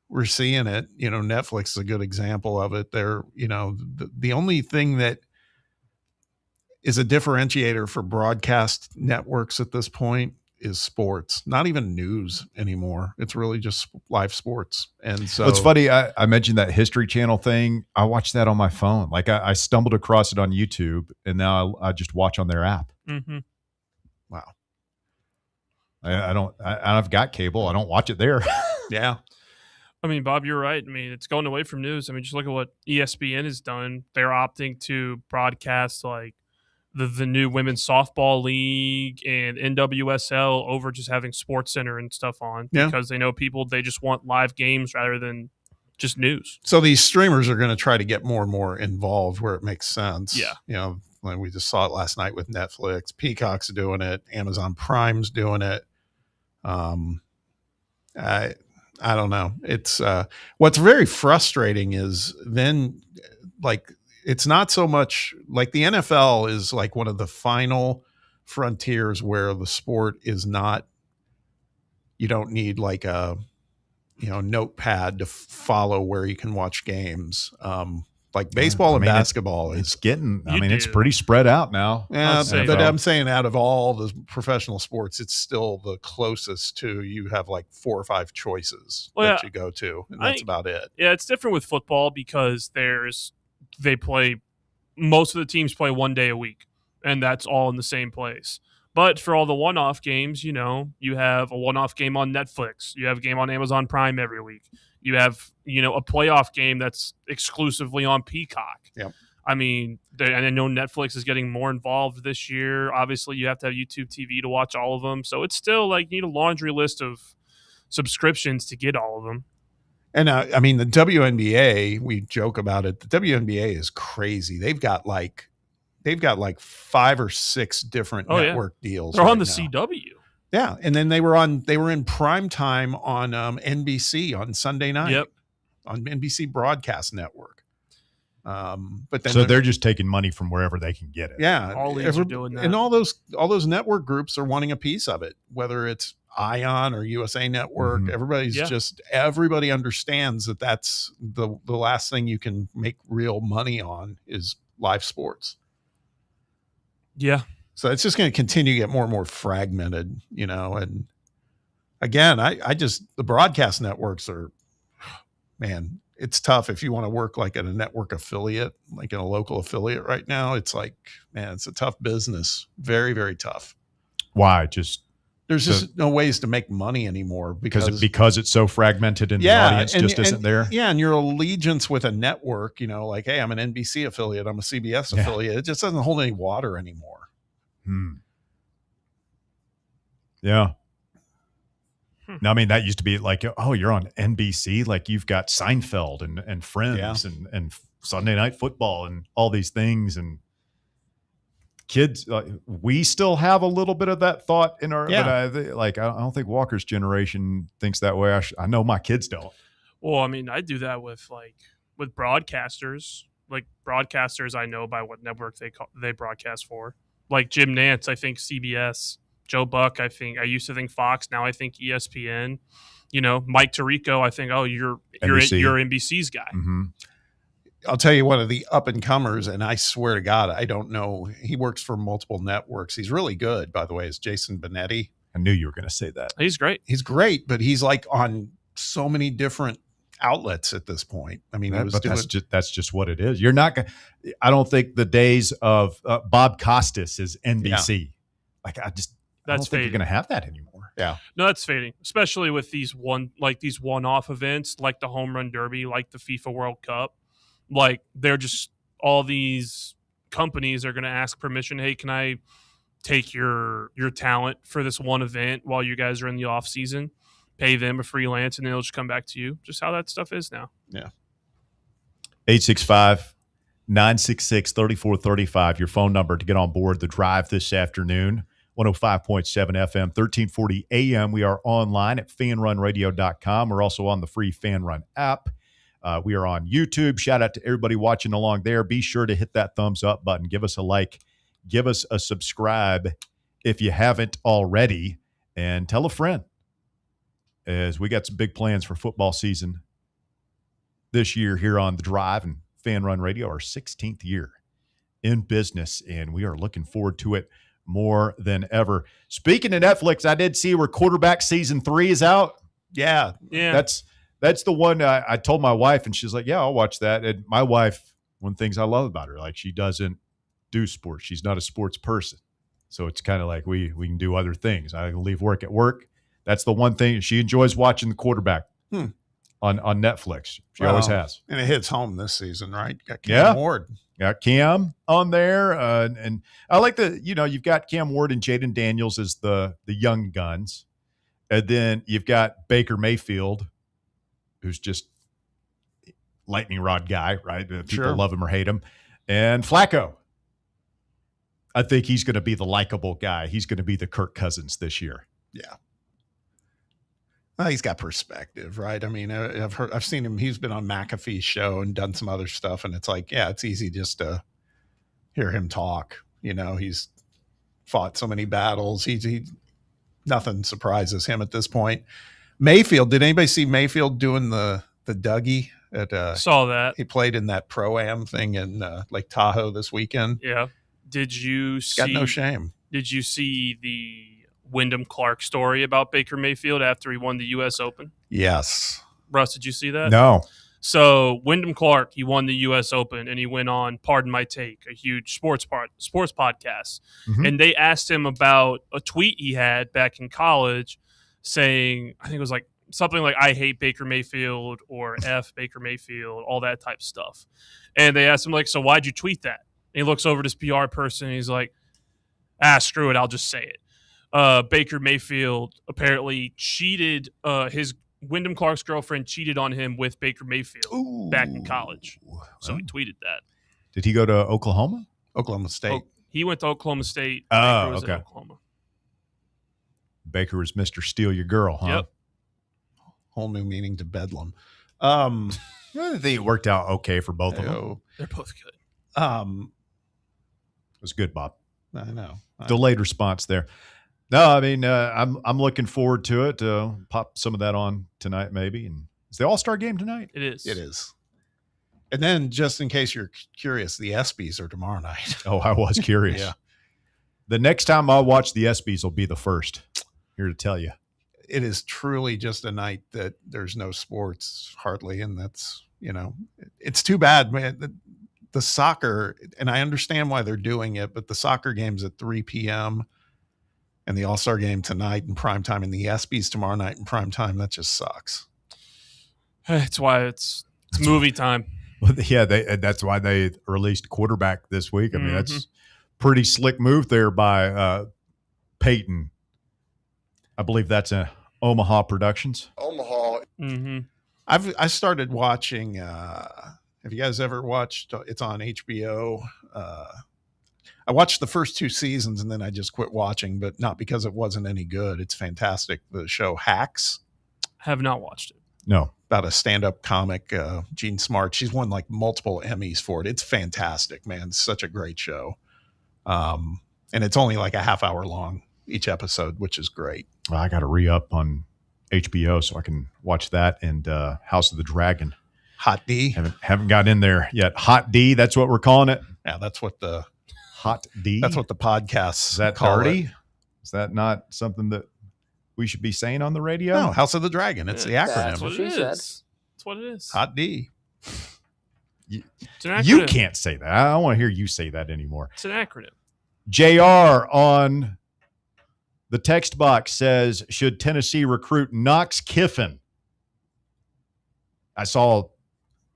we're seeing it. You know, Netflix is a good example of it. They're, you know, the only thing that is a differentiator for broadcast networks at this point is sports, not even news anymore. It's really just live sports. And so it's funny. I mentioned that History Channel thing. I watched that on my phone. Like I stumbled across it on YouTube, and now I just watch on their app. Mm-hmm. Wow. I've got cable. I don't watch it there. Yeah. I mean, Bob, you're right. I mean, it's going away from news. I mean, just look at what ESPN has done. They're opting to broadcast like the new women's softball league and NWSL over just having Sports Center and stuff on because they know they just want live games rather than just news. So these streamers are going to try to get more and more involved where it makes sense. Yeah. You know, like we just saw it last night with Netflix. Peacock's doing it. Amazon Prime's doing it. I don't know. It's what's very frustrating is then like it's not so much like the NFL is like one of the final frontiers where the sport is not, you don't need like a, notepad to follow where you can watch games. Like baseball and basketball it's getting, it's pretty spread out now. Yeah, but I'm saying out of all the professional sports, it's still the closest to you have like 4 or 5 choices that you go to, and that's about it. Yeah, it's different with football because most of the teams play 1 day a week, and that's all in the same place. But for all the one-off games, you have a one-off game on Netflix. You have a game on Amazon Prime every week. You have, a playoff game that's exclusively on Peacock. Yep. I mean, and I know Netflix is getting more involved this year. Obviously, you have to have YouTube TV to watch all of them. So it's still like you need a laundry list of subscriptions to get all of them. And I mean, the WNBA, we joke about it. The WNBA is crazy. They've got like 5 or 6 different network deals. They're on the CW. Yeah, and then they were in prime time on NBC on Sunday night. Yep, on NBC Broadcast Network. But then so they're just taking money from wherever they can get it. Yeah, all leagues are doing that, and all those network groups are wanting a piece of it. Whether it's Ion or USA Network, everybody understands that that's the last thing you can make real money on is live sports. Yeah. So it's just going to continue to get more and more fragmented, and again, the broadcast networks are, man, it's tough if you want to work like at a network affiliate, like in a local affiliate right now. It's like, man, it's a tough business. Very, very tough. Why? There's just no ways to make money anymore because it's so fragmented and the audience just isn't there. Yeah. And your allegiance with a network, like, hey, I'm an NBC affiliate, I'm a CBS affiliate. It just doesn't hold any water anymore. Yeah. No, I mean, that used to be like, oh, you're on NBC. Like you've got Seinfeld and Friends and Sunday Night Football and all these things. And kids, we still have a little bit of that thought in our, but I don't think Walker's generation thinks that way. I know my kids don't. Well, I mean, I do that with broadcasters. Like broadcasters, I know by what network they broadcast for. Like Jim Nantz, I think CBS. Joe Buck, I used to think Fox. Now I think ESPN. Mike Tirico, I think, you're NBC's guy. Mm-hmm. I'll tell you one of the up and comers, and I swear to God, I don't know. He works for multiple networks. He's really good, by the way. Is Jason Benetti? I knew you were going to say that. He's great. He's great, but he's like on so many different outlets at this point. I mean, that's just what it is. You're not going. I don't think the days of Bob Costas is NBC. Yeah. Like I don't think you're going to have that anymore. Yeah, no, that's fading, especially with these one-off events like the Home Run Derby, like the FIFA World Cup. Like they're just all these companies are going to ask permission. Hey, can I take your talent for this one event while you guys are in the off season? Pay them a freelance, and they'll just come back to you. Just how that stuff is now. Yeah. 865-966-3435, your phone number to get on board the drive this afternoon. 105.7 FM, 1340 AM. We are online at fanrunradio.com. We're also on the free FanRun app. We are on YouTube. Shout out to everybody watching along there. Be sure to hit that thumbs up button. Give us a like. Give us a subscribe if you haven't already. And tell a friend, as we got some big plans for football season this year here on The Drive and Fan Run Radio, our 16th year in business, and we are looking forward to it more than ever. Speaking of Netflix, I did see where Quarterback Season 3 is out. Yeah. That's the one I told my wife, and she's like, yeah, I'll watch that. And my wife, one of the things I love about her, like she doesn't do sports. She's not a sports person. So it's kind of like we can do other things. I can leave work at work. That's the one thing. She enjoys watching the quarterback. on Netflix. She always has. And it hits home this season, right? Got Cam Ward. Got Cam on there. And I like you've got Cam Ward and Jaden Daniels as the young guns. And then you've got Baker Mayfield, who's just lightning rod guy, right? People love him or hate him. And Flacco. I think he's going to be the likable guy. He's going to be the Kirk Cousins this year. Yeah. Well, he's got perspective, right? I mean, I've seen him. He's been on McAfee's show and done some other stuff, and it's like, yeah, it's easy just to hear him talk. He's fought so many battles. He nothing surprises him at this point. Mayfield, did anybody see Mayfield doing the Dougie at? Saw that he played in that Pro-Am thing in Lake Tahoe this weekend. Yeah. Did you see? Got no shame. Did you see the Wyndham Clark story about Baker Mayfield after he won the U.S. Open? Yes. Russ, did you see that? No. So Wyndham Clark, he won the U.S. Open, and he went on Pardon My Take, a huge sports podcast. Mm-hmm. And they asked him about a tweet he had back in college saying, I think it was like something like, I hate Baker Mayfield or F Baker Mayfield, all that type of stuff. And they asked him, like, so why'd you tweet that? And he looks over at his PR person, and he's like, screw it, I'll just say it. Baker Mayfield apparently cheated. His Wyndham Clark's girlfriend cheated on him with Baker Mayfield back in college. So he tweeted that. Did he go to Oklahoma? Oklahoma State. He went to Oklahoma State. Oh, Baker was okay. at Oklahoma. Baker was Mr. Steal Your Girl, huh? Yep. Whole new meaning to Bedlam. I think it worked out okay for both of them. They're both good. It was good, Bob. I know. Delayed response there. No, I mean, I'm looking forward to it. Pop some of that on tonight, maybe. And is the All-Star game tonight? It is. It is. And then, just in case you're curious, the ESPYs are tomorrow night. Oh, I was curious. Yeah. The next time I watch the ESPYs will be the first. Here to tell you. It is truly just a night that there's no sports hardly, and that's, it's too bad, man. The soccer, and I understand why they're doing it, but the soccer game's at 3 p.m. and the All-Star game tonight in prime time and the ESPYs tomorrow night in prime time, that just sucks. That's why it's movie time. Well, yeah, that's why they released quarterback this week. I mean, that's pretty slick move there by Peyton. I believe that's a Omaha Productions. Omaha. Mm-hmm. I started watching. Have you guys ever watched? It's on HBO. I watched the first 2 seasons and then I just quit watching, but not because it wasn't any good. It's fantastic. The show Hacks. Have not watched it. No. About a stand-up comic, Jean Smart. She's won like multiple Emmys for it. It's fantastic, man. It's such a great show. And it's only like a half hour long each episode, which is great. Well, I got to re-up on HBO so I can watch that and House of the Dragon. Hot D. Haven't got in there yet. Hot D, that's what we're calling it. Yeah, that's what the Hot D. That's what the podcasts is that call dirty? it. Is that not something that we should be saying on the radio? No, House of the Dragon. It's the acronym. That's what it is. That's what it is. Hot D. It's an acronym. You can't say that. I don't want to hear you say that anymore. It's an acronym. JR on the text box says, should Tennessee recruit Knox Kiffin? I saw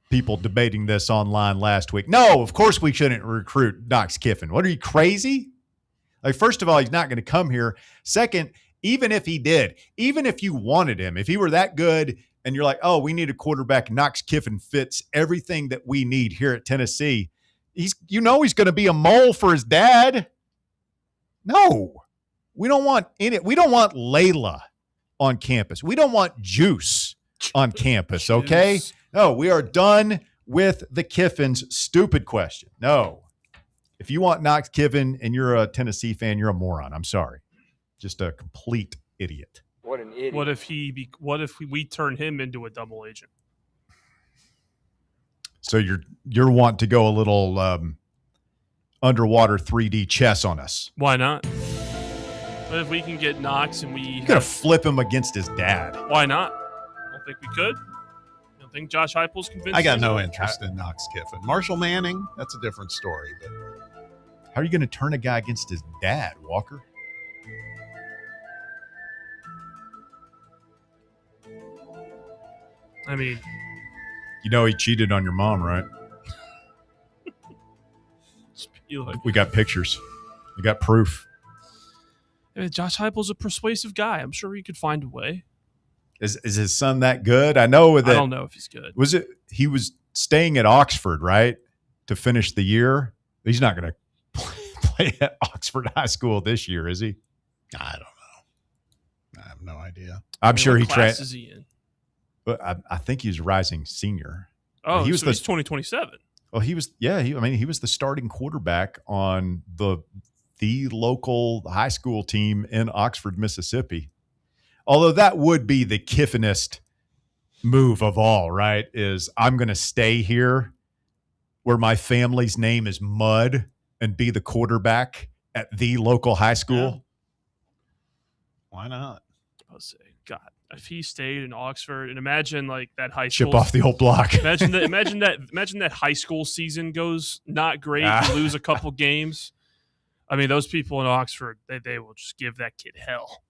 people debating this online last week. No, of course we shouldn't recruit Knox Kiffin. What, are you crazy? Like, first of all, he's not going to come here. Second, even if he did, even if you wanted him, if he were that good and you're like, oh, we need a quarterback, Knox Kiffin fits everything that we need here at Tennessee. He's going to be a mole for his dad. No, we don't want we don't want Layla on campus. We don't want Juice on campus. Okay. No, we are done with the Kiffin's stupid question. No, if you want Knox Kiffin and you're a Tennessee fan, you're a moron. I'm sorry. Just a complete idiot. What an idiot. What if we turn him into a double agent? So you're wanting to go a little underwater 3D chess on us. Why not? But if we can get Knox and You're going to flip him against his dad. Why not? I don't think we could. I don't think Josh Heupel's convinced. I got no interest in Knox Kiffin. Marshall Manning, that's a different story. But how are you going to turn a guy against his dad, Walker? I mean, You know he cheated on your mom, right? We got pictures. We got proof. I mean, Josh Heupel's a persuasive guy. I'm sure he could find a way. Is his son that good? I know that. I don't know if he's good. He was staying at Oxford, right, to finish the year? He's not going to play at Oxford High School this year, is he? I don't know. I have no idea. I'm sure what he class is he in? But I think he's rising senior. Oh, he was he's 2027. Well, he was. Yeah, he was the starting quarterback on the local high school team in Oxford, Mississippi. Although that would be the Kiffinest move of all, right? Is I'm going to stay here where my family's name is Mud and be the quarterback at the local high school. Yeah. Why not? I'll say, God, if he stayed in Oxford, and imagine like that high school Chip off the old block. Imagine that high school season goes not great. You lose a couple games. I mean, those people in Oxford, they will just give that kid hell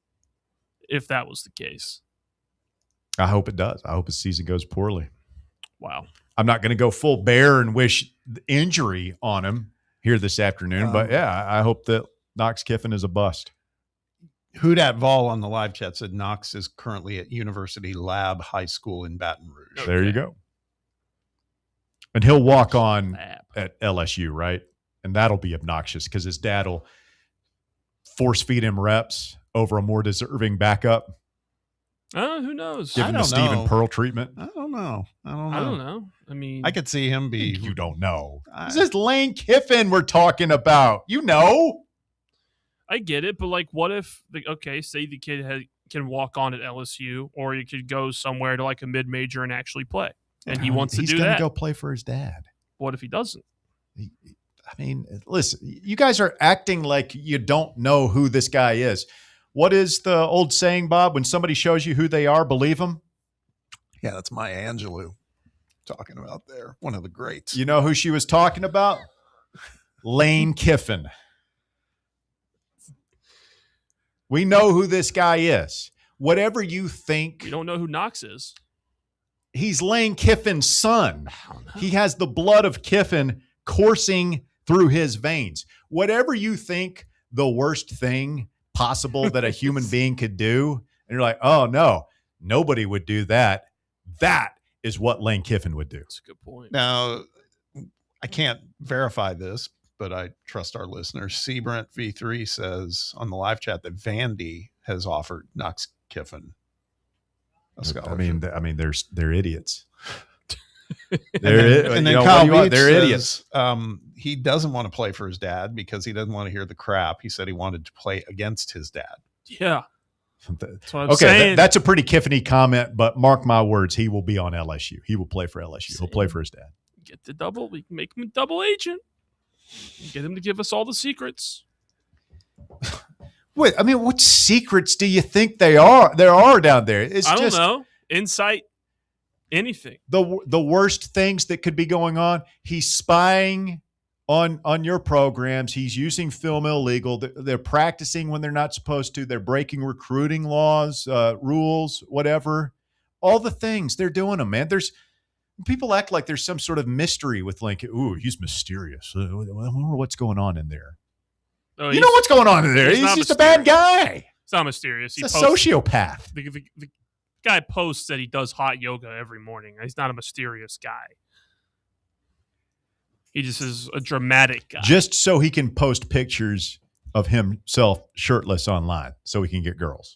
if that was the case. I hope it does. I hope his season goes poorly. Wow. I'm not going to go full bear and wish the injury on him here this afternoon, but yeah, I hope that Knox Kiffin is a bust. Houdat Vol on the live chat said Knox is currently at University Lab High School in Baton Rouge. Okay. There you go. And he'll walk on at LSU, right? And that'll be obnoxious because his dad will force feed him reps over a more deserving backup. Who knows? Give him the Stephen Pearl treatment. I don't know. I don't know. I mean, I could see him be. You don't know. This is Lane Kiffin we're talking about. You know. I get it, but like, what if? Say the kid can walk on at LSU, or he could go somewhere to like a mid-major and actually play, and he wants to do that. He's going to go play for his dad. What if he doesn't? I mean, listen, you guys are acting like you don't know who this guy is. What is the old saying, Bob? When somebody shows you who they are, believe them? Yeah, that's Maya Angelou talking about there. One of the greats. You know who she was talking about? Lane Kiffin. We know who this guy is. Whatever you think. We don't know who Knox is. He's Lane Kiffin's son. He has the blood of Kiffin coursing through his veins. Whatever you think the worst thing possible that a human being could do, and you're like, oh, no, nobody would do that. That is what Lane Kiffin would do. That's a good point. Now, I can't verify this, but I trust our listeners. Seabrent V3 says on the live chat that Vandy has offered Knox Kiffin a scholarship. I mean, they're idiots. And then Kyle Beach they're says, idiots. He doesn't want to play for his dad because he doesn't want to hear the crap. He said he wanted to play against his dad. Yeah. That's what I'm saying. Okay, that's a pretty Kiffin-y comment, but mark my words, he will be on LSU. He will play for LSU. He'll play for his dad. Get the double. We can make him a double agent. Get him to give us all the secrets. Wait, I mean, what secrets do you think there are down there? I don't know. Insight, anything. The worst things that could be going on. He's spying on your programs. He's using film illegal. They're practicing when they're not supposed to. They're breaking recruiting laws, rules, whatever. All the things they're doing them, man. People act like there's some sort of mystery with Lincoln. Ooh, he's mysterious. I wonder what's going on in there. Oh, you know what's going on in there. He's just a bad guy. It's not mysterious. He's a sociopath. The guy posts that he does hot yoga every morning. He's not a mysterious guy. He just is a dramatic guy. Just so he can post pictures of himself shirtless online so he can get girls.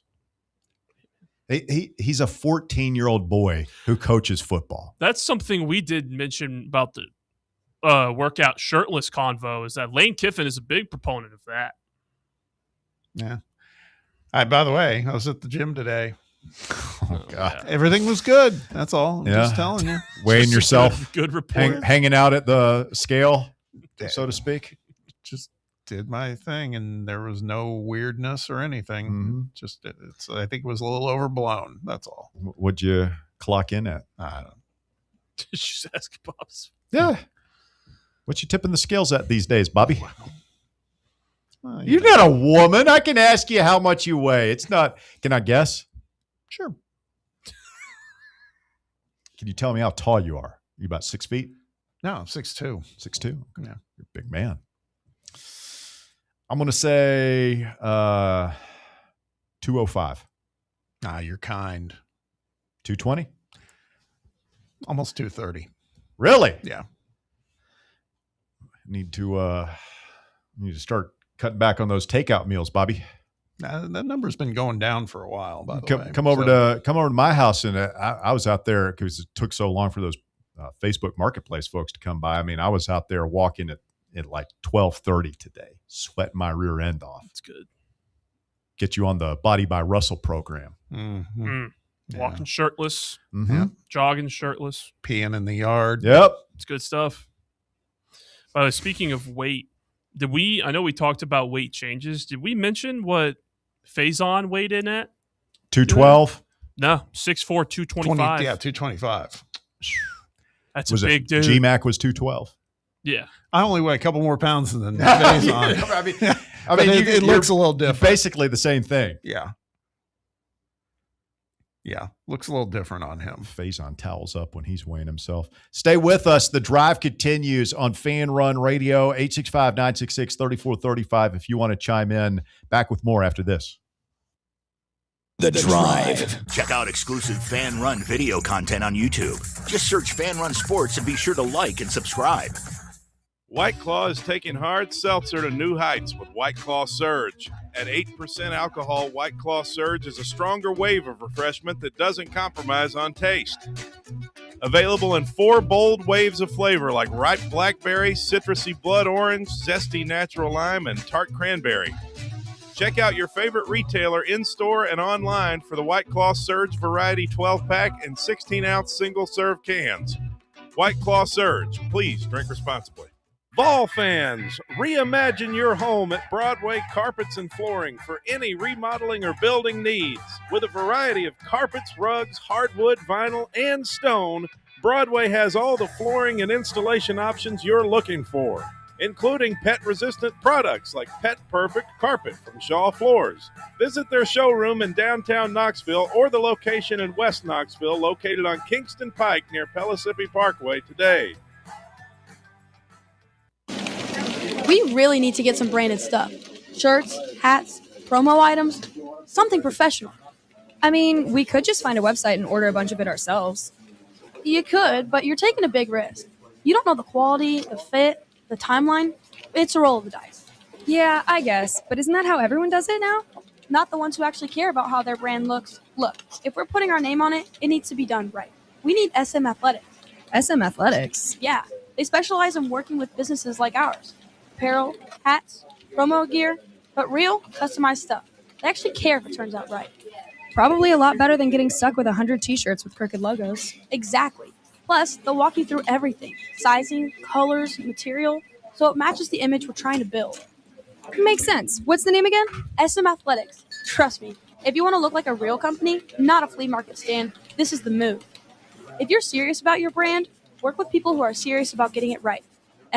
He's a 14-year-old boy who coaches football. That's something we did mention about the workout shirtless convo, is that Lane Kiffin is a big proponent of that. Yeah. By the way, I was at the gym today. Oh, God. Everything was good. That's all. I'm just telling you. Weighing yourself. Good report. Hanging out at the scale, so to speak. Just did my thing, and there was no weirdness or anything. Mm-hmm. Just I think it was a little overblown. That's all. What'd you clock in at? I don't know. Just ask Bob's. Yeah. What you tipping the scales at these days, Bobby? You're not a woman. I can ask you how much you weigh. It's not. Can I guess? Sure. Can you tell me how tall you are? You about 6 feet? No, 6'2". 6'2"? Okay. Yeah. You're a big man. I'm going to say 205. Ah, you're kind. 220? Almost 230. Really? Yeah. Need to start cutting back on those takeout meals, Bobby. That number's been going down for a while, by the way. Come over to my house, and I was out there because it took so long for those Facebook Marketplace folks to come by. I mean, I was out there walking at like 12:30 today, sweating my rear end off. That's good. Get you on the Body by Russell program. Mm-hmm. Walking shirtless, Mm-hmm. jogging shirtless, peeing in the yard. Yep, it's good stuff. Speaking of weight, I know we talked about weight changes. Did we mention what Faison weighed in at? 212? No, 6'4", 225. 225. That's a big dude. GMAC was 212. Yeah. I only weigh a couple more pounds than Faison. I mean, it looks a little different. Basically the same thing. Yeah. Yeah, looks a little different on him. Faison towels up when he's weighing himself. Stay with us. The drive continues on Fan Run Radio, 865-966-3435 if you want to chime in. Back with more after this. The Drive. Check out exclusive Fan Run video content on YouTube. Just search Fan Run Sports and be sure to like and subscribe. White Claw is taking hard seltzer to new heights with White Claw Surge. At 8% alcohol, White Claw Surge is a stronger wave of refreshment that doesn't compromise on taste. Available in 4 bold waves of flavor like ripe blackberry, citrusy blood orange, zesty natural lime, and tart cranberry. Check out your favorite retailer in-store and online for the White Claw Surge Variety 12-pack and 16-ounce single-serve cans. White Claw Surge. Please drink responsibly. Vol fans, reimagine your home at Broadway Carpets and Flooring for any remodeling or building needs. With a variety of carpets, rugs, hardwood, vinyl, and stone, Broadway has all the flooring and installation options you're looking for, including pet-resistant products like Pet Perfect Carpet from Shaw Floors. Visit their showroom in downtown Knoxville or the location in West Knoxville located on Kingston Pike near Pellissippi Parkway today. We really need to get some branded stuff. Shirts, hats, promo items, something professional. I mean, we could just find a website and order a bunch of it ourselves. You could, but you're taking a big risk. You don't know the quality, the fit, the timeline. It's a roll of the dice. Yeah, I guess, but isn't that how everyone does it now? Not the ones who actually care about how their brand looks. Look, if we're putting our name on it, it needs to be done right. We need SM Athletics. SM Athletics? Yeah, they specialize in working with businesses like ours. Apparel, hats, promo gear, but real, customized stuff. They actually care if it turns out right. Probably a lot better than getting stuck with 100 t-shirts with crooked logos. Exactly. Plus, they'll walk you through everything. Sizing, colors, material, so it matches the image we're trying to build. Makes sense. What's the name again? SM Athletics. Trust me, if you want to look like a real company, not a flea market stand, this is the move. If you're serious about your brand, work with people who are serious about getting it right.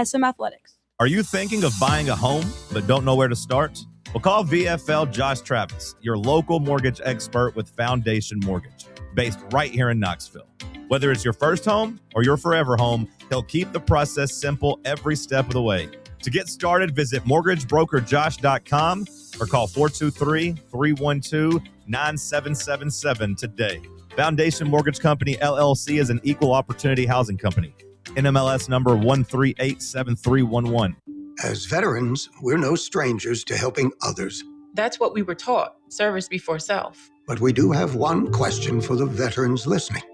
SM Athletics. Are you thinking of buying a home but don't know where to start? Well, call VFL Josh Travis, your local mortgage expert with Foundation Mortgage, based right here in Knoxville. Whether it's your first home or your forever home, he'll keep the process simple every step of the way. To get started, visit mortgagebrokerjosh.com or call 423-312-9777 today. Foundation Mortgage Company, LLC is an equal opportunity housing company. NMLS number 1387311. As veterans, we're no strangers to helping others. That's what we were taught, service before self. But we do have one question for the veterans listening.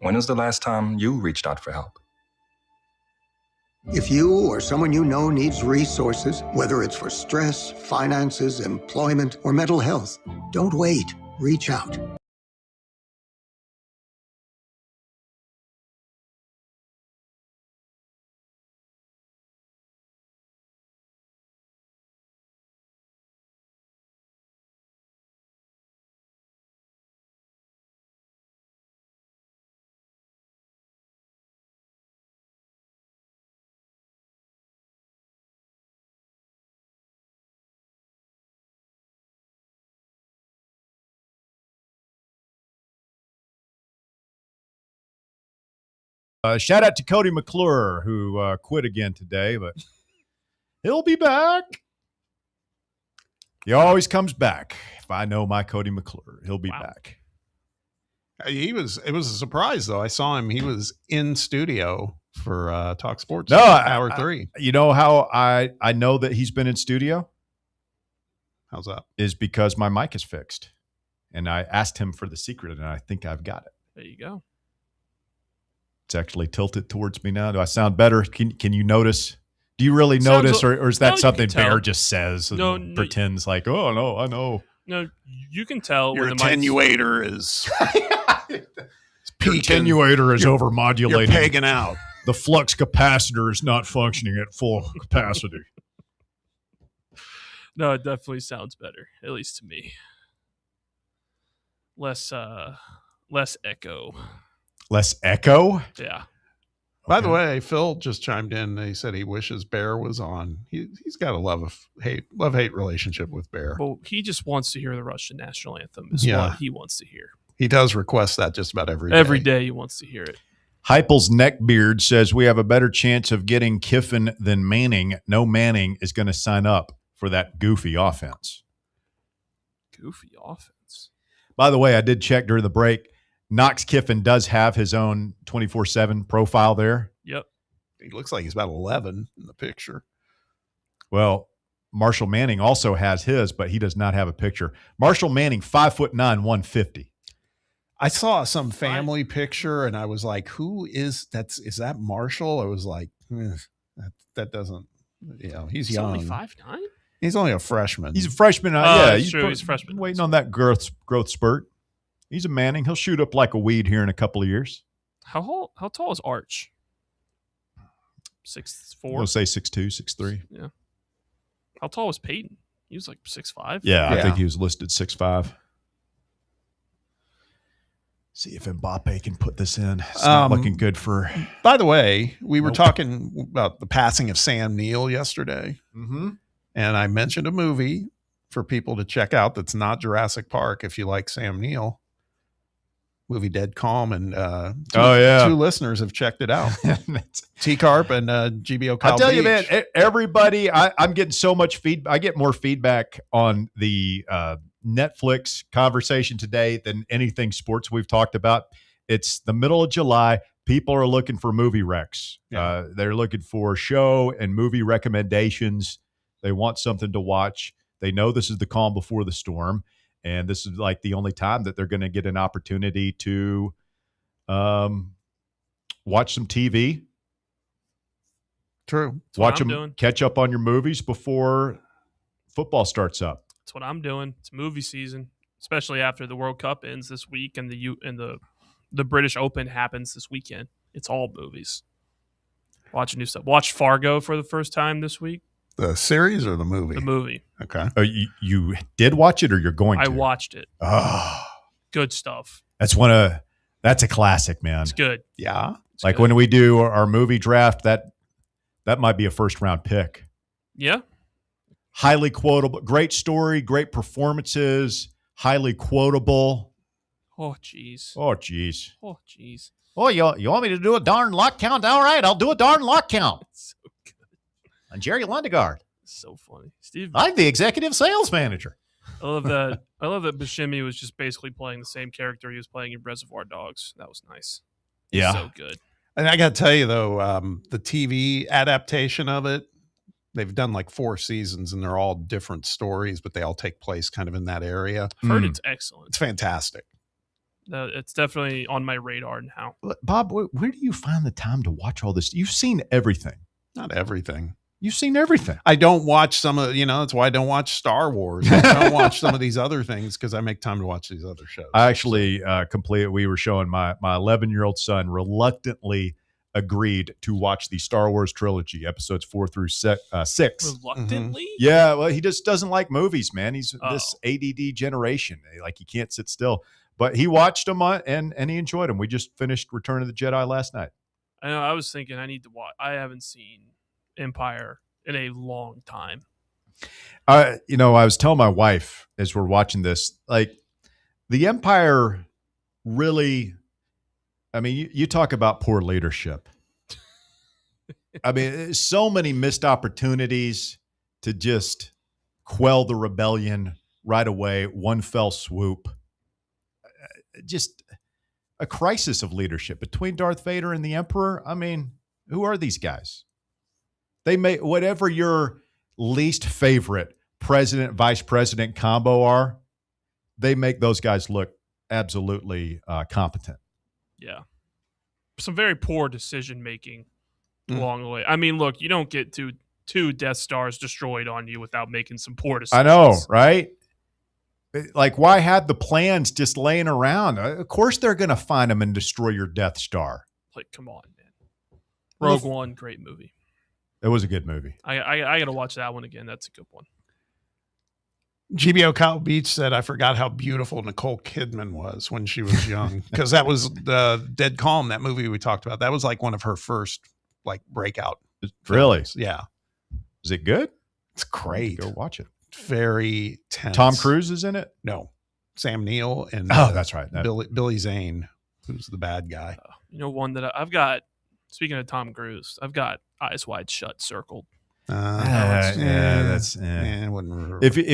When was the last time you reached out for help? If you or someone you know needs resources, whether it's for stress, finances, employment, or mental health, don't wait. Reach out. Shout out to Cody McClure, who quit again today, but he'll be back. He always comes back. If I know my Cody McClure, he'll be back. It was a surprise, though. I saw him. He was in studio for Talk Sports Hour 3. You know how I know that he's been in studio? How's that? Is because my mic is fixed. And I asked him for the secret, and I think I've got it. There you go. It's actually tilted towards me now. Do I sound better? Can you notice? Do you really notice, or is that something Bear just says and pretends like, oh, no, I know? No, you can tell. Your attenuator is Your attenuator is overmodulating. You're pegging out. The flux capacitor is not functioning at full capacity. No, it definitely sounds better, at least to me. Less echo. Less echo? Yeah. By the way, Phil just chimed in. He said he wishes Bear was on. He's got a love-hate relationship with Bear. Well, he just wants to hear the Russian national anthem is what he wants to hear. He does request that just about every day. Every day he wants to hear it. Heupel's neckbeard says we have a better chance of getting Kiffin than Manning. No Manning is going to sign up for that goofy offense. Goofy offense. By the way, I did check during the break. Knox Kiffin does have his own 24/7 profile there. Yep. He looks like he's about 11 in the picture. Well, Marshall Manning also has his, but he does not have a picture. Marshall Manning, 5'9", 150. I saw some family picture and I was like, is that Marshall? I was like, that doesn't, he's young. Only 5'9"? He's only a freshman. He's a freshman. He's true. He's a freshman. Waiting on that growth spurt. He's a Manning. He'll shoot up like a weed here in a couple of years. How tall is Arch? 6'4"? We'll say 6'2", 6'3". Yeah. How tall was Peyton? He was like 6'5". Yeah, I think he was listed 6'5". See if Mbappe can put this in. It's not looking good for... By the way, we were talking about the passing of Sam Neill yesterday. Mm-hmm. And I mentioned a movie for people to check out that's not Jurassic Park if you like Sam Neill. Movie Dead Calm, and two listeners have checked it out. T-Carp and GBO Kyle I'll tell Beach. you, man, everybody, I'm getting so much feedback. I get more feedback on the Netflix conversation today than anything sports we've talked about. It's the middle of July. People are looking for movie recs. Yeah. They're looking for show and movie recommendations. They want something to watch. They know this is the calm before the storm. And this is like the only time that they're going to get an opportunity to watch some TV. True. Watch them, catch up on your movies before football starts up. That's what I'm doing. It's movie season, especially after the World Cup ends this week and the British Open happens this weekend. It's all movies. Watch new stuff. Watch Fargo for the first time this week. The series or the movie? The movie. Okay. You did watch it, or you're going to? I watched it. Oh, good stuff. That's a classic, man. It's good. Yeah. It's like good. when we do our movie draft, that might be a first round pick. Yeah. Highly quotable. Great story, great performances, highly quotable. Oh, jeez. Oh, jeez. Oh, jeez. Oh, you want me to do a darn lock count? All right, I'll do a darn lock count. So good. And Jerry Lundegaard. So funny. Steve. I'm the executive sales manager. I love that. I love that Buscemi was just basically playing the same character he was playing in Reservoir Dogs. That was nice. Yeah. So good. And I got to tell you, though, the TV adaptation of it, they've done like 4 seasons and they're all different stories, but they all take place kind of in that area. I've heard it's excellent. It's fantastic. It's definitely on my radar now. Bob, where do you find the time to watch all this? You've seen everything. Not everything. You've seen everything. I don't watch some of, that's why I don't watch Star Wars. I don't watch some of these other things because I make time to watch these other shows. I actually we were showing my 11-year-old son reluctantly agreed to watch the Star Wars trilogy, episodes 4 through 6. Reluctantly? Mm-hmm. Yeah, well, he just doesn't like movies, man. He's this ADD generation. Like, he can't sit still. But he watched them and he enjoyed them. We just finished Return of the Jedi last night. I know. I was thinking I need to watch. I haven't seen Empire in a long time. I was telling my wife as we're watching this, like, the Empire really, I mean, you talk about poor leadership. I mean, so many missed opportunities to just quell the rebellion right away, one fell swoop. Just a crisis of leadership between Darth Vader and the Emperor. I mean, who are these guys? They may, whatever your least favorite president, vice president combo are, they make those guys look absolutely competent. Yeah. Some very poor decision making along the way. I mean, look, you don't get two Death Stars destroyed on you without making some poor decisions. I know, right? Like, why have the plans just laying around? Of course they're going to find them and destroy your Death Star. Like, come on, man. Rogue One, great movie. It was a good movie. I got to watch that one again. That's a good one. GBO Kyle Beach said, I forgot how beautiful Nicole Kidman was when she was young. Because that was the Dead Calm, that movie we talked about. That was like one of her first like breakout. Really? Films. Yeah. Is it good? It's great. Go watch it. Very tense. Tom Cruise is in it? No. Sam Neill and that's right. Billy Zane, who's the bad guy. You know, one that I've got, speaking of Tom Cruise, I've got Eyes Wide Shut circled. If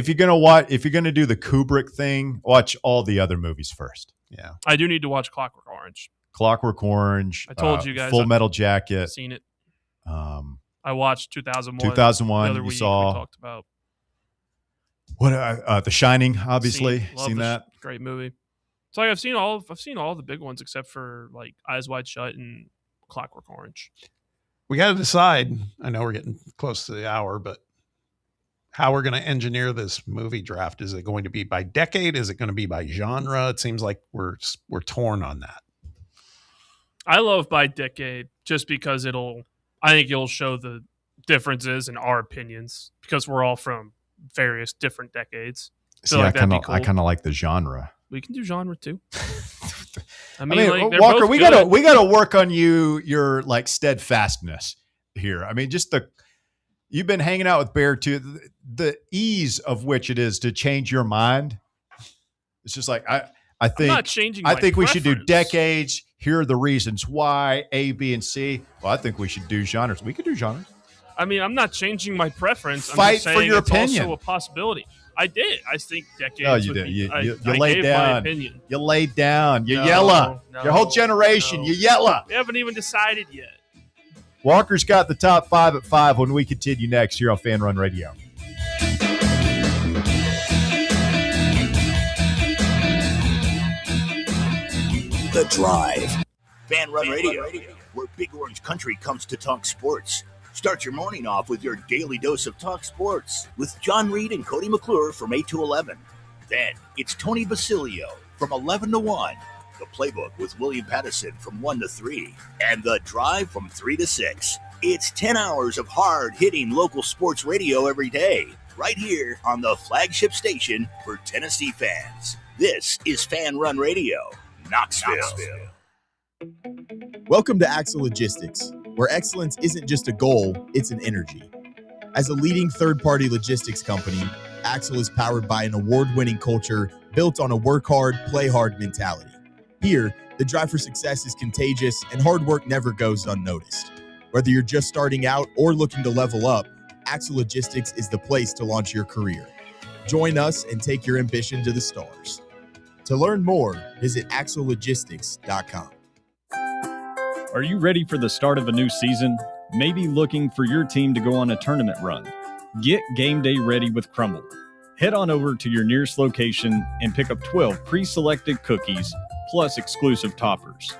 you're gonna do the Kubrick thing, watch all the other movies first. Yeah, I do need to watch Clockwork Orange. Clockwork Orange. I told you guys. Full Metal Jacket. I've seen it. I watched 2001. 2001. The other week saw. we talked about what? The Shining. Obviously, seen that. Great movie. So like, I've seen all the big ones except for like Eyes Wide Shut and Clockwork Orange. We got to decide. I know we're getting close to the hour, but how we're going to engineer this movie draft. Is it going to be by decade? Is it going to be by genre? It seems like we're torn on that. I love by decade just because I think it'll show the differences in our opinions because we're all from various different decades. See, I kind of like the genre. We can do genre too. I mean like, Walker, we gotta work on your like steadfastness here. I mean, just you've been hanging out with Bear too. The ease of which it is to change your mind. It's just like I think I'm not changing. I think we should do preference. decades. Here are the reasons why A, B, and C. Well, I think we should do genres. We could do genres. I mean, I'm not changing my preference. I'm Fight just saying for your it's opinion. Also a possibility. I did. I think decades. No, you did. You laid gave down. my opinion. You laid down. You yella. Your whole generation. You yella. We haven't even decided yet. Walker's got the top 5 at 5 when we continue next here on Fan Run Radio. The Drive. Fan Run Radio, where Big Orange Country comes to talk sports. Start your morning off with your daily dose of talk sports with John Reed and Cody McClure from 8 to 11. Then it's Tony Basilio from 11 to 1. The Playbook with William Pattison from 1 to 3. And The Drive from 3 to 6. It's 10 hours of hard-hitting local sports radio every day, right here on the flagship station for Tennessee fans. This is Fan Run Radio, Knoxville. Welcome to Axle Logistics, where excellence isn't just a goal, it's an energy. As a leading third-party logistics company, Axle is powered by an award-winning culture built on a work hard, play hard mentality. Here, the drive for success is contagious and hard work never goes unnoticed. Whether you're just starting out or looking to level up, Axle Logistics is the place to launch your career. Join us and take your ambition to the stars. To learn more, visit axlelogistics.com. Are you ready for the start of a new season? Maybe looking for your team to go on a tournament run? Get game day ready with Crumble. Head on over to your nearest location and pick up 12 pre-selected cookies plus exclusive toppers.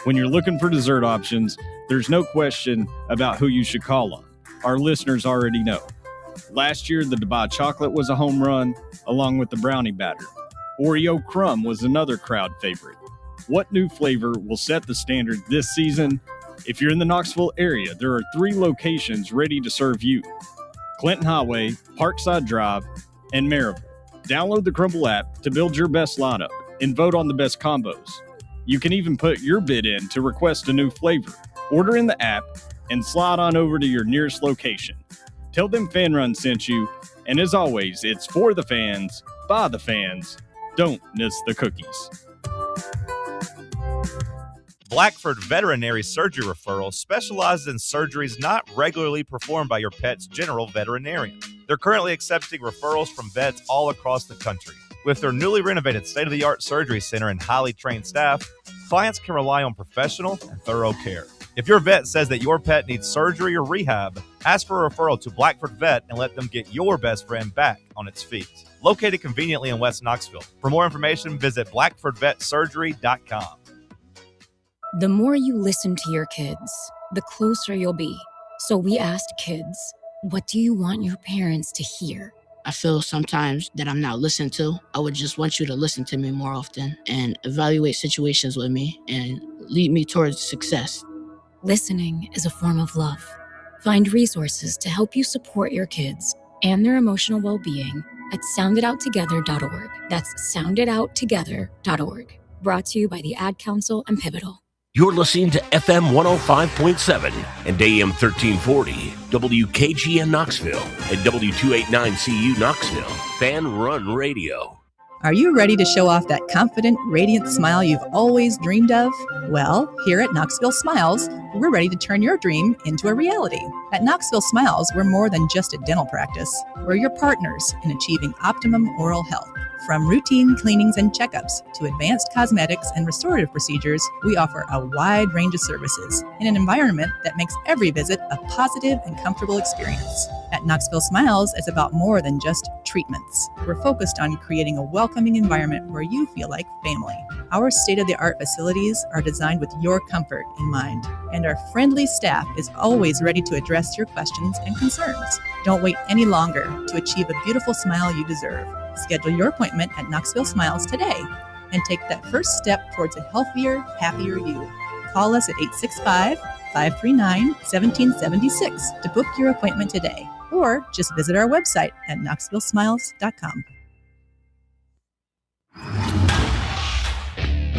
When you're looking for dessert options, there's no question about who you should call on. Our listeners already know. Last year, the Dubai chocolate was a home run, along with the brownie batter. Oreo crumb was another crowd favorite. What new flavor will set the standard this season? If you're in the Knoxville area, there are 3 locations ready to serve you: Clinton Highway, Parkside Drive, and Maryville. Download the Crumble app to build your best lineup and vote on the best combos. You can even put your bid in to request a new flavor. Order in the app and slide on over to your nearest location. Tell them Fan Run sent you, and as always, it's for the fans, by the fans. Don't miss the cookies. Blackford Veterinary Surgery Referral specializes in surgeries not regularly performed by your pet's general veterinarian. They're currently accepting referrals from vets all across the country. With their newly renovated state-of-the-art surgery center and highly trained staff, clients can rely on professional and thorough care. If your vet says that your pet needs surgery or rehab, ask for a referral to Blackford Vet and let them get your best friend back on its feet. Located conveniently in West Knoxville. For more information, visit blackfordvetsurgery.com. The more you listen to your kids, the closer you'll be. So we asked kids, what do you want your parents to hear? I feel sometimes that I'm not listened to. I would just want you to listen to me more often and evaluate situations with me and lead me towards success. Listening is a form of love. Find resources to help you support your kids and their emotional well-being at sounditouttogether.org. That's sounditouttogether.org. Brought to you by the Ad Council and Pivotal. You're listening to FM 105.7 and AM 1340, WKGN Knoxville, and W289CU Knoxville, Fan Run Radio. Are you ready to show off that confident, radiant smile you've always dreamed of? Well, here at Knoxville Smiles, we're ready to turn your dream into a reality. At Knoxville Smiles, we're more than just a dental practice. We're your partners in achieving optimum oral health. From routine cleanings and checkups to advanced cosmetics and restorative procedures, we offer a wide range of services in an environment that makes every visit a positive and comfortable experience. At Knoxville Smiles, it's about more than just treatments. We're focused on creating a welcoming environment where you feel like family. Our state-of-the-art facilities are designed with your comfort in mind, and our friendly staff is always ready to address your questions and concerns. Don't wait any longer to achieve a beautiful smile you deserve. Schedule your appointment at Knoxville Smiles today and take that first step towards a healthier, happier you. Call us at 865-539-1776 to book your appointment today, or just visit our website at knoxvillesmiles.com.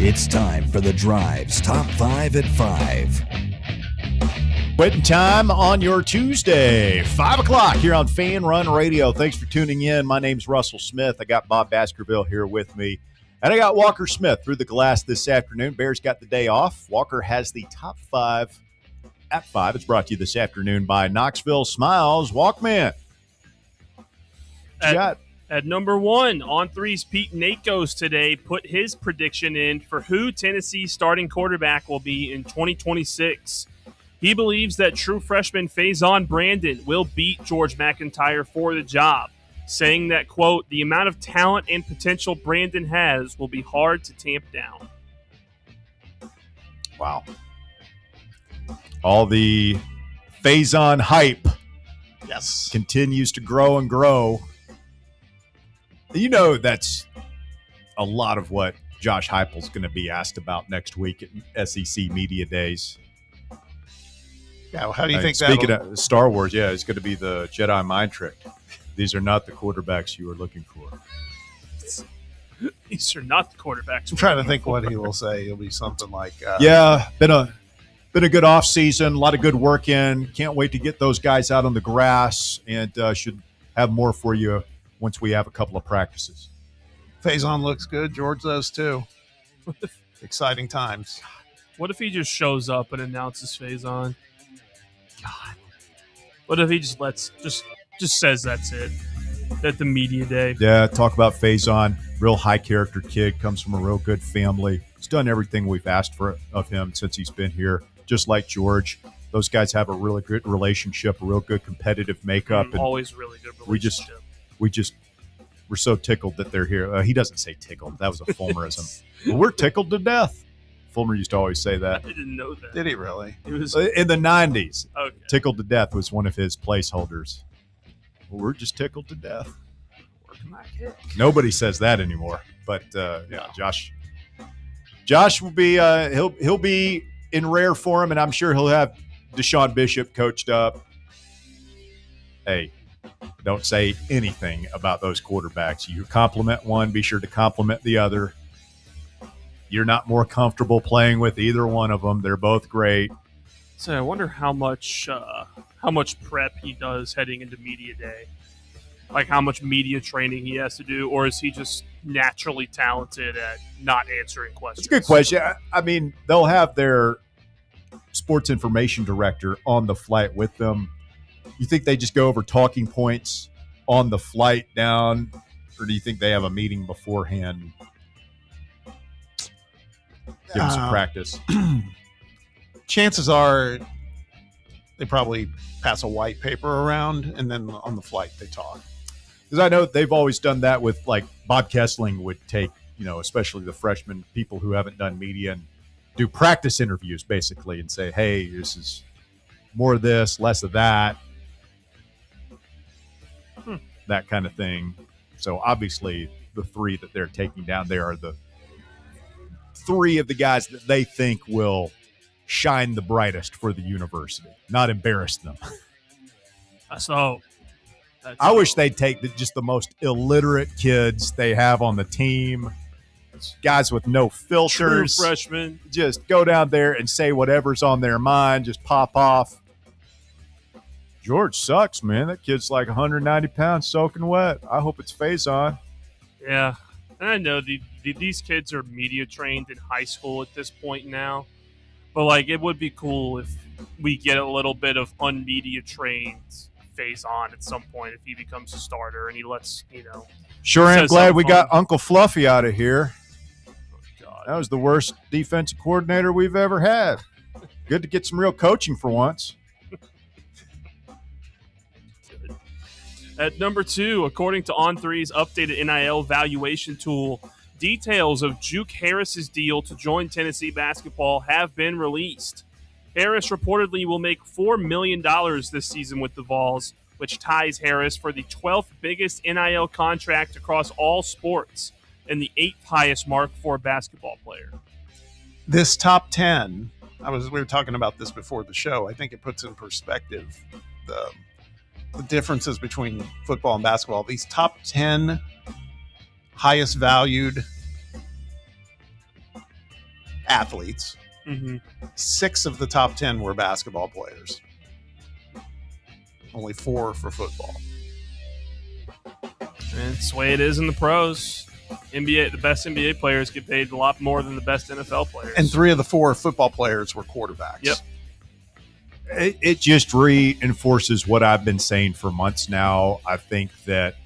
It's time for The Drive's Top 5 at 5. Quitting time on your Tuesday, 5 o'clock here on Fan Run Radio. Thanks for tuning in. My name's Russell Smith. I got Bob Baskerville here with me. And I got Walker Smith through the glass this afternoon. Bears got the day off. Walker has the top 5 at 5. It's brought to you this afternoon by Knoxville Smiles. Walkman. At number 1, On Three's Pete Nakos today put his prediction in for who Tennessee's starting quarterback will be in 2026. He believes that true freshman Faison Brandon will beat George McIntyre for the job, saying that, quote, the amount of talent and potential Brandon has will be hard to tamp down. Wow. All the Faison hype continues to grow and grow. You know that's a lot of what Josh Heupel's going to be asked about next week at SEC Media Days. Yeah, how do you think that? Speaking of Star Wars, it's going to be the Jedi mind trick. These are not the quarterbacks you are looking for. These are not the quarterbacks. I'm trying to think what he will say. It'll be something like, been a good off season, a lot of good work in. Can't wait to get those guys out on the grass, and should have more for you once we have a couple of practices. Faison looks good. George does too. Exciting times. What if he just shows up and announces Faison? God. What if he just says that's it at the media day? Yeah, talk about Faison. Real high character kid, comes from a real good family. He's done everything we've asked for of him since he's been here, just like George. Those guys have a really good relationship, a real good competitive makeup. And always really good relationship. We're so tickled that they're here. He doesn't say tickled. That was a Fulmerism. Well, we're tickled to death. Fulmer used to always say that. I didn't know that. Did he really? It was in the 90s. Okay. Tickled to death was one of his placeholders. Well, we're just tickled to death. Working my kick. Nobody says that anymore. But Josh will be he'll be in rare form, and I'm sure he'll have Deshaun Bishop coached up. Hey, don't say anything about those quarterbacks. You compliment one, be sure to compliment the other. You're not more comfortable playing with either one of them. They're both great. So I wonder how much prep he does heading into media day. like how much media training he has to do, or is he just naturally talented at not answering questions? It's a good question. I mean, they'll have their sports information director on the flight with them. You think they just go over talking points on the flight down, or do you think they have a meeting beforehand? Give them some practice. Chances are they probably pass a white paper around, and then on the flight they talk. Because I know they've always done that with, like, Bob Kessling would take, especially the freshmen, people who haven't done media, and do practice interviews basically and say, hey, this is more of this, less of that, that kind of thing. So obviously the three that they're taking down there are the three of the guys that they think will shine the brightest for the university, not embarrass them. So I wish they'd take just the most illiterate kids they have on the team, guys with no filters. True freshmen. Just go down there and say whatever's on their mind, just pop off. George sucks, man. That kid's like 190 pounds soaking wet. I hope it's Faison. Yeah. And I know these kids are media trained in high school at this point now. But, like, it would be cool if we get a little bit of unmedia trained Faison at some point if he becomes a starter and he lets, Sure am glad we fun. got Uncle Fluffy out of here. That was the worst defensive coordinator we've ever had. Good to get some real coaching for once. At number 2, according to On3's updated NIL valuation tool, details of Juke Harris's deal to join Tennessee basketball have been released. Harris reportedly will make $4 million this season with the Vols, which ties Harris for the 12th biggest NIL contract across all sports and the 8th highest mark for a basketball player. This top 10, we were talking about this before the show. I think it puts in perspective the differences between football and basketball. These top 10 highest valued athletes, 6 of the top 10 were basketball players. Only 4 for football. And it's the way it is in the pros. The best NBA players get paid a lot more than the best NFL players. And 3 of the 4 football players were quarterbacks. Yep. It just reinforces what I've been saying for months now. I think that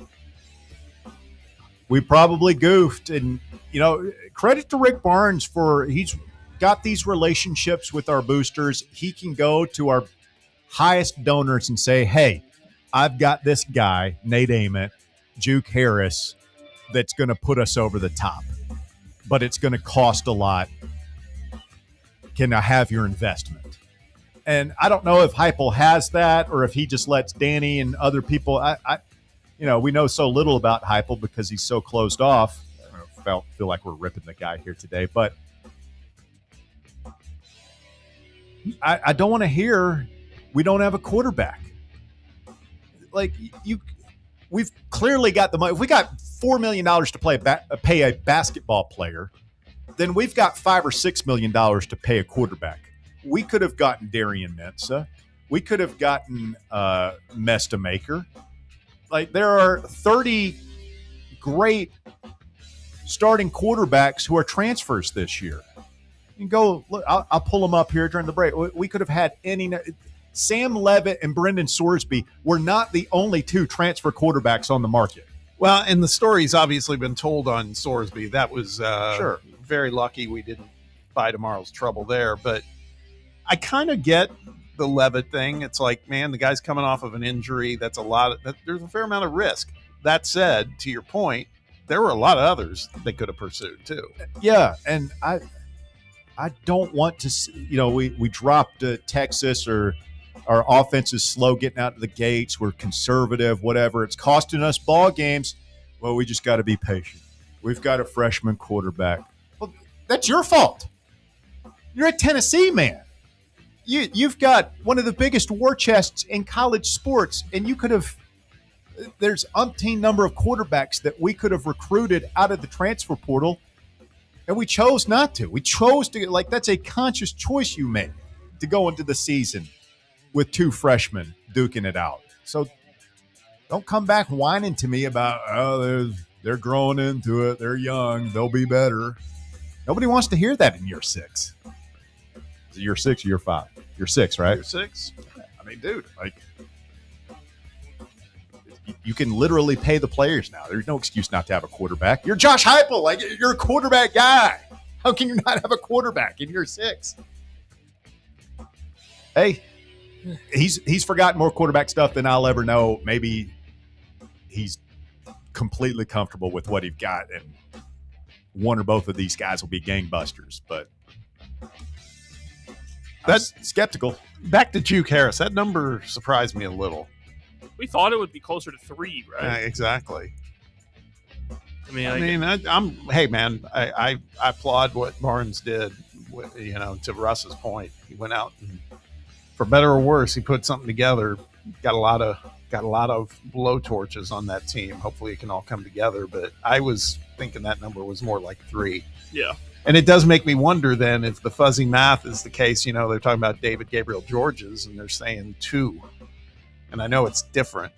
we probably goofed, and credit to Rick Barnes for he's got these relationships with our boosters. He can go to our highest donors and say, hey, I've got this guy, Nate Ament, Juke Harris, that's going to put us over the top, but it's going to cost a lot. Can I have your investment? And I don't know if Heupel has that or if he just lets Danny and other people. We know so little about Heupel because he's so closed off. I feel like we're ripping the guy here today, but I don't want to hear we don't have a quarterback. Like we've clearly got the money. If we got $4 million to pay a basketball player, then we've got $5 or $6 million to pay a quarterback. We could have gotten Darian Mensah. We could have gotten Mestamaker. Like, there are 30 great starting quarterbacks who are transfers this year. You can go look. I'll pull them up here during the break. We could have had Sam Levitt and Brendan Sorsby were not the only 2 transfer quarterbacks on the market. Well, and the story's obviously been told on Sorsby. That was sure. Very lucky we didn't buy tomorrow's trouble there. But I kind of get the Levitt thing. It's like, man, the guy's coming off of an injury. There's a fair amount of risk. That said, to your point, there were a lot of others they could have pursued too. Yeah, and I don't want to. We dropped Texas, or our offense is slow getting out of the gates. We're conservative, whatever. It's costing us ball games. Well, we just got to be patient. We've got a freshman quarterback. Well, that's your fault. You're at Tennessee, man. You've got one of the biggest war chests in college sports, and you could have – there's umpteen number of quarterbacks that we could have recruited out of the transfer portal, and we chose not to. We chose to – that's a conscious choice you made to go into the season with 2 freshmen duking it out. So Don't come back whining to me about, they're growing into it. They're young. They'll be better. Nobody wants to hear that in year 6. Is it year 6 or year 5? Year 6, right? Year 6. I mean, dude, like, you can literally pay the players now. There's no excuse not to have a quarterback. You're Josh Heupel. Like, you're a quarterback guy. How can you not have a quarterback in year 6? Hey, he's forgotten more quarterback stuff than I'll ever know. Maybe he's completely comfortable with what he's got, and one or both of these guys will be gangbusters. But that's skeptical. Back to Juke Harris. That number surprised me a little. We thought it would be closer to 3, right? Yeah, exactly. I'm hey man, I applaud what Barnes did. To Russ's point, he went out and, for better or worse, he put something together. Got a lot of blowtorches on that team. Hopefully, it can all come together. But I was thinking that number was more like 3. Yeah. And it does make me wonder then if the fuzzy math is the case. They're talking about David Gabriel Georges and they're saying 2. And I know it's different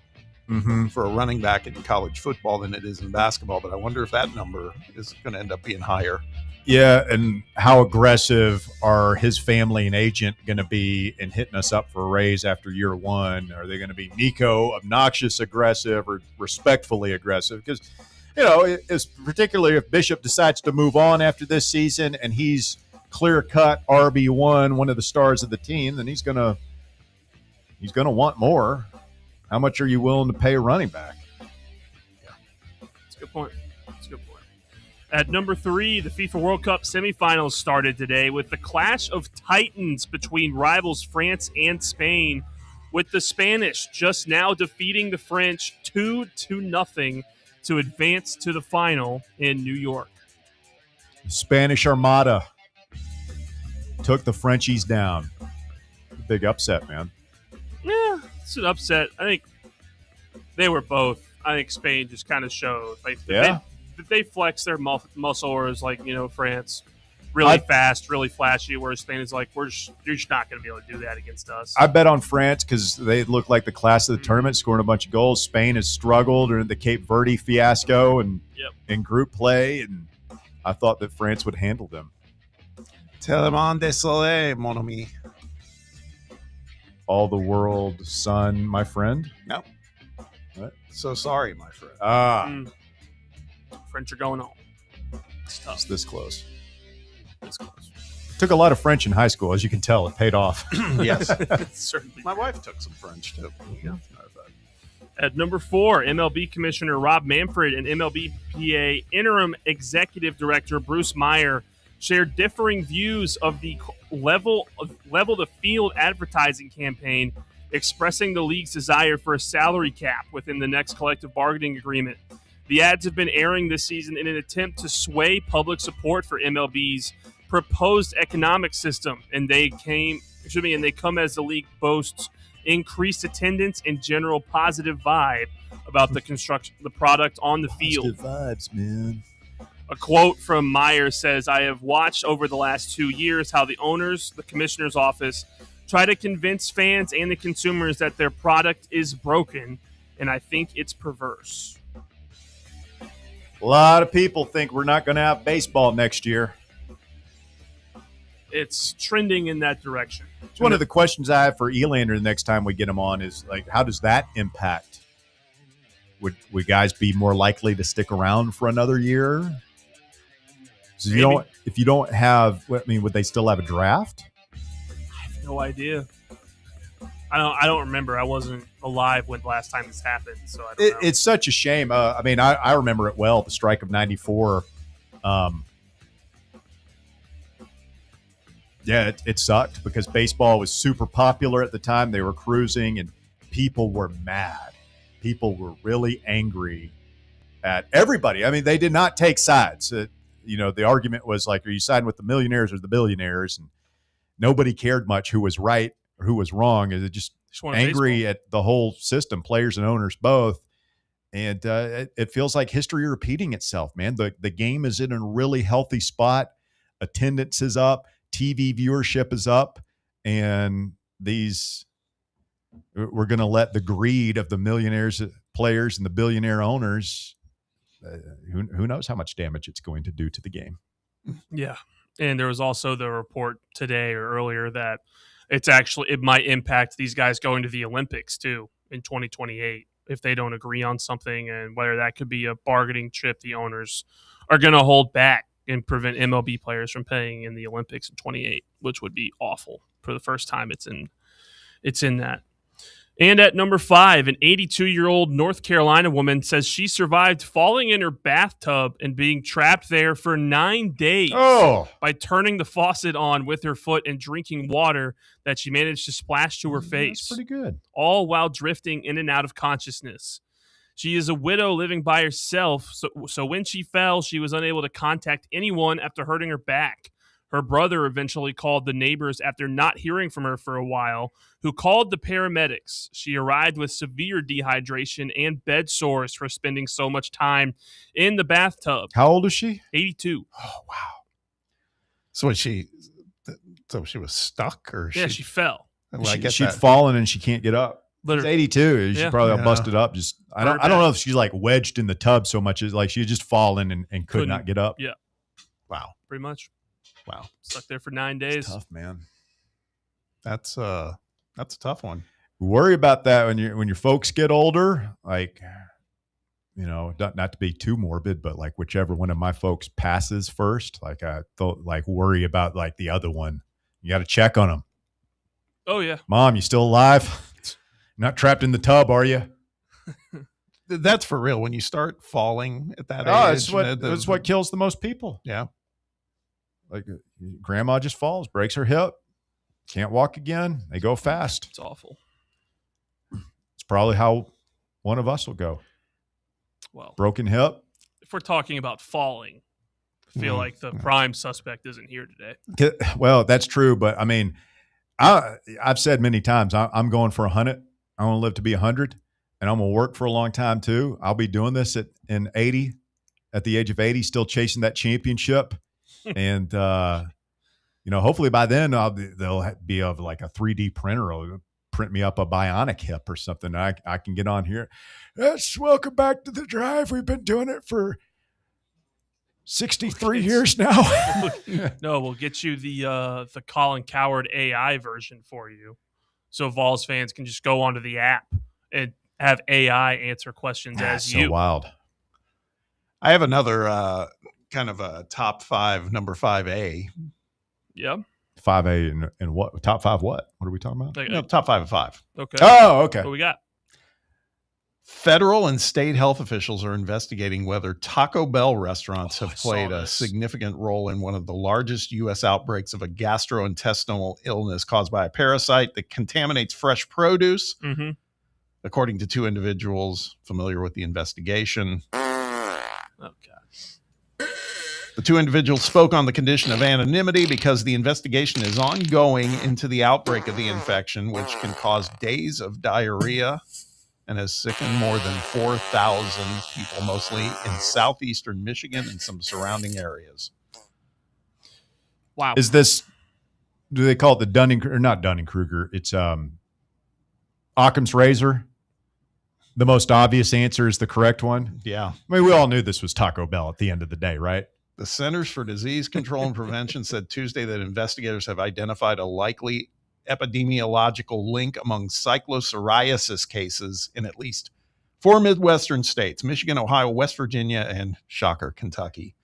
for a running back in college football than it is in basketball, but I wonder if that number is going to end up being higher. Yeah, and how aggressive are his family and agent going to be in hitting us up for a raise after year 1? Are they going to be Nico, obnoxious aggressive, or respectfully aggressive? Because, it's particularly if Bishop decides to move on after this season and he's clear-cut RB1, one of the stars of the team, then he's going to want more. How much are you willing to pay a running back? Yeah, that's a good point. At number 3, the FIFA World Cup semifinals started today with the clash of titans between rivals France and Spain, with the Spanish just now defeating the French 2-0 to advance to the final in New York. The Spanish Armada took the Frenchies down. Big upset, man. Yeah, it's an upset. I think they were both. I think Spain just kind of showed. They flex their muscles like, France. Really fast, really flashy, whereas Spain is like, you're just not going to be able to do that against us. I bet on France because they look like the class of the tournament, scoring a bunch of goals. Spain has struggled during the Cape Verde fiasco and in group play, and I thought that France would handle them. Tellement désolé, mon ami. All the world, son, my friend? No. What? So sorry, my friend. French are going on. It's tough. It's this close. This close. Took a lot of French in high school. As you can tell, it paid off. Yes. Certainly. My wife took some French, too. Yeah. At number 4, MLB Commissioner Rob Manfred and MLBPA Interim Executive Director Bruce Meyer shared differing views of the level the field advertising campaign, expressing the league's desire for a salary cap within the next collective bargaining agreement. The ads have been airing this season in an attempt to sway public support for MLB's proposed economic system, and they come as the league boasts increased attendance and general positive vibe about the product on the field. Positive vibes, man. A quote from Meyer says, "I have watched over the last 2 years how the owners, the commissioner's office, try to convince fans and the consumers that their product is broken, and I think it's perverse." A lot of people think we're not going to have baseball next year. It's trending in that direction. It's one of the questions I have for Elander the next time we get him on is, like, how does that impact? Would guys be more likely to stick around for another year? So if you don't have, would they still have a draft? I have no idea. I don't remember. I wasn't alive when the last time this happened, so I don't know. It's such a shame. I remember it well, the strike of 94. It sucked because baseball was super popular at the time. They were cruising, and people were mad. People were really angry at everybody. I mean, they did not take sides. The argument was like, are you siding with the millionaires or the billionaires? And nobody cared much who was right or who was wrong. Is it just angry baseball at the whole system, players and owners both. And it feels like history repeating itself, man. The game is in a really healthy spot. Attendance is up. TV viewership is up. And we're going to let the greed of the millionaires players and the billionaire owners, who knows how much damage it's going to do to the game. Yeah. And there was also the report today or earlier that it might impact these guys going to the Olympics too in 2028 if they don't agree on something, and whether that could be a bargaining chip the owners are going to hold back and prevent MLB players from playing in the Olympics in 28, which would be awful for the first time it's in that. And at number 5, an 82-year-old North Carolina woman says she survived falling in her bathtub and being trapped there for 9 days by turning the faucet on with her foot and drinking water that she managed to splash to her face. That's pretty good. All while drifting in and out of consciousness. She is a widow living by herself, so when she fell, she was unable to contact anyone after hurting her back. Her brother eventually called the neighbors after not hearing from her for a while, who called the paramedics. She arrived with severe dehydration and bed sores for spending so much time in the bathtub. How old is she? 82. Oh, wow. So she was stuck, or she fell. Well, she'd fallen and she can't get up. She's 82. She's Yeah. probably all busted up. I don't know if she's like wedged in the tub so much as like she had just fallen and could not get up. Yeah. Wow. Pretty much. Wow. Stuck there for 9 days. That's tough, man. That's a tough one. Worry about that when your folks get older, like, you know, not to be too morbid, but like whichever one of my folks passes first, like I thought, like worry about like the other one. You got to check on them. Oh yeah. Mom, you still alive? Not trapped in the tub, are you? That's for real. When you start falling at that age, that's what kills the most people. Yeah. Like grandma just falls, breaks her hip, can't walk again. They go fast. It's awful. It's probably how one of us will go. Well, broken hip. If we're talking about falling, I feel like the prime suspect isn't here today. Well, that's true. But I mean, I've said many times, I'm going for 100. I want to live to be 100, and I'm going to work for a long time too. I'll be doing this at the age of 80, still chasing that championship. And, you know, hopefully by then they'll be of like a 3D printer or print me up a bionic hip or something. I can get on here. Yes, welcome back to the drive. We've been doing it for 63 years now. No, we'll get you the Colin Cowherd AI version for you. So Vols fans can just go onto the app and have AI answer questions as so you. Wild. I have another kind of a top 5, number 5A. Yeah. 5A and what? Top 5 what? What are we talking about? No, top 5 of 5. Okay. Oh, okay. What we got? Federal and state health officials are investigating whether Taco Bell restaurants have played a significant role in one of the largest U.S. outbreaks of a gastrointestinal illness caused by a parasite that contaminates fresh produce. Mm-hmm. According to 2 individuals familiar with the investigation. The 2 individuals spoke on the condition of anonymity because the investigation is ongoing into the outbreak of the infection, which can cause days of diarrhea and has sickened more than 4,000 people, mostly in southeastern Michigan and some surrounding areas. Wow. Is this, do they call it the not Dunning-Kruger? It's Occam's razor. The most obvious answer is the correct one. Yeah. I mean, we all knew this was Taco Bell at the end of the day, right? The Centers for Disease Control and Prevention said Tuesday that investigators have identified a likely epidemiological link among cyclopsoriasis cases in at least 4 Midwestern states, Michigan, Ohio, West Virginia, and, shocker, Kentucky.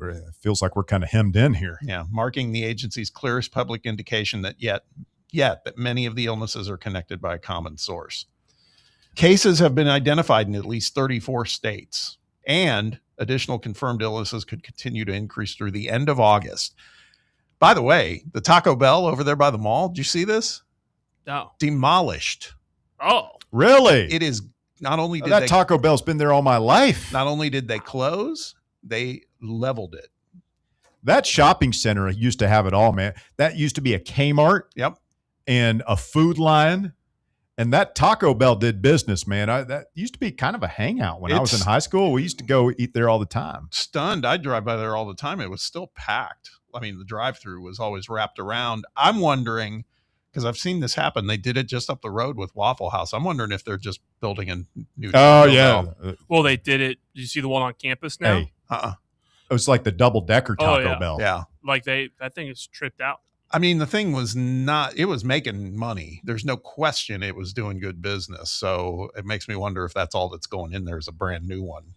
It feels like we're kind of hemmed in here. Yeah, marking the agency's clearest public indication that that many of the illnesses are connected by a common source. Cases have been identified in at least 34 states, and additional confirmed illnesses could continue to increase through the end of August. By the way, the Taco Bell over there by the mall, did you see this? No. Demolished. Oh. Really? It is not only did that Taco Bell's been there all my life. Not only did they close, they leveled it. That shopping center used to have it all, man. That used to be a Kmart. Yep. And a Food Lion. And that Taco Bell did business, man. That used to be kind of a hangout when I was in high school. We used to go eat there all the time. Stunned. I drive by there all the time. It was still packed. I mean, the drive-through was always wrapped around. I'm wondering, Because I've seen this happen. They did it just up the road with Waffle House. I'm wondering if they're just building a new. Oh, yeah. Well, they did it. Did you see the one on campus now? Hey, it was like the double-decker Taco Bell. Yeah. Like that thing is tripped out. I mean, the thing was it was making money. There's no question it was doing good business. So it makes me wonder if that's all that's going in there is a brand new one.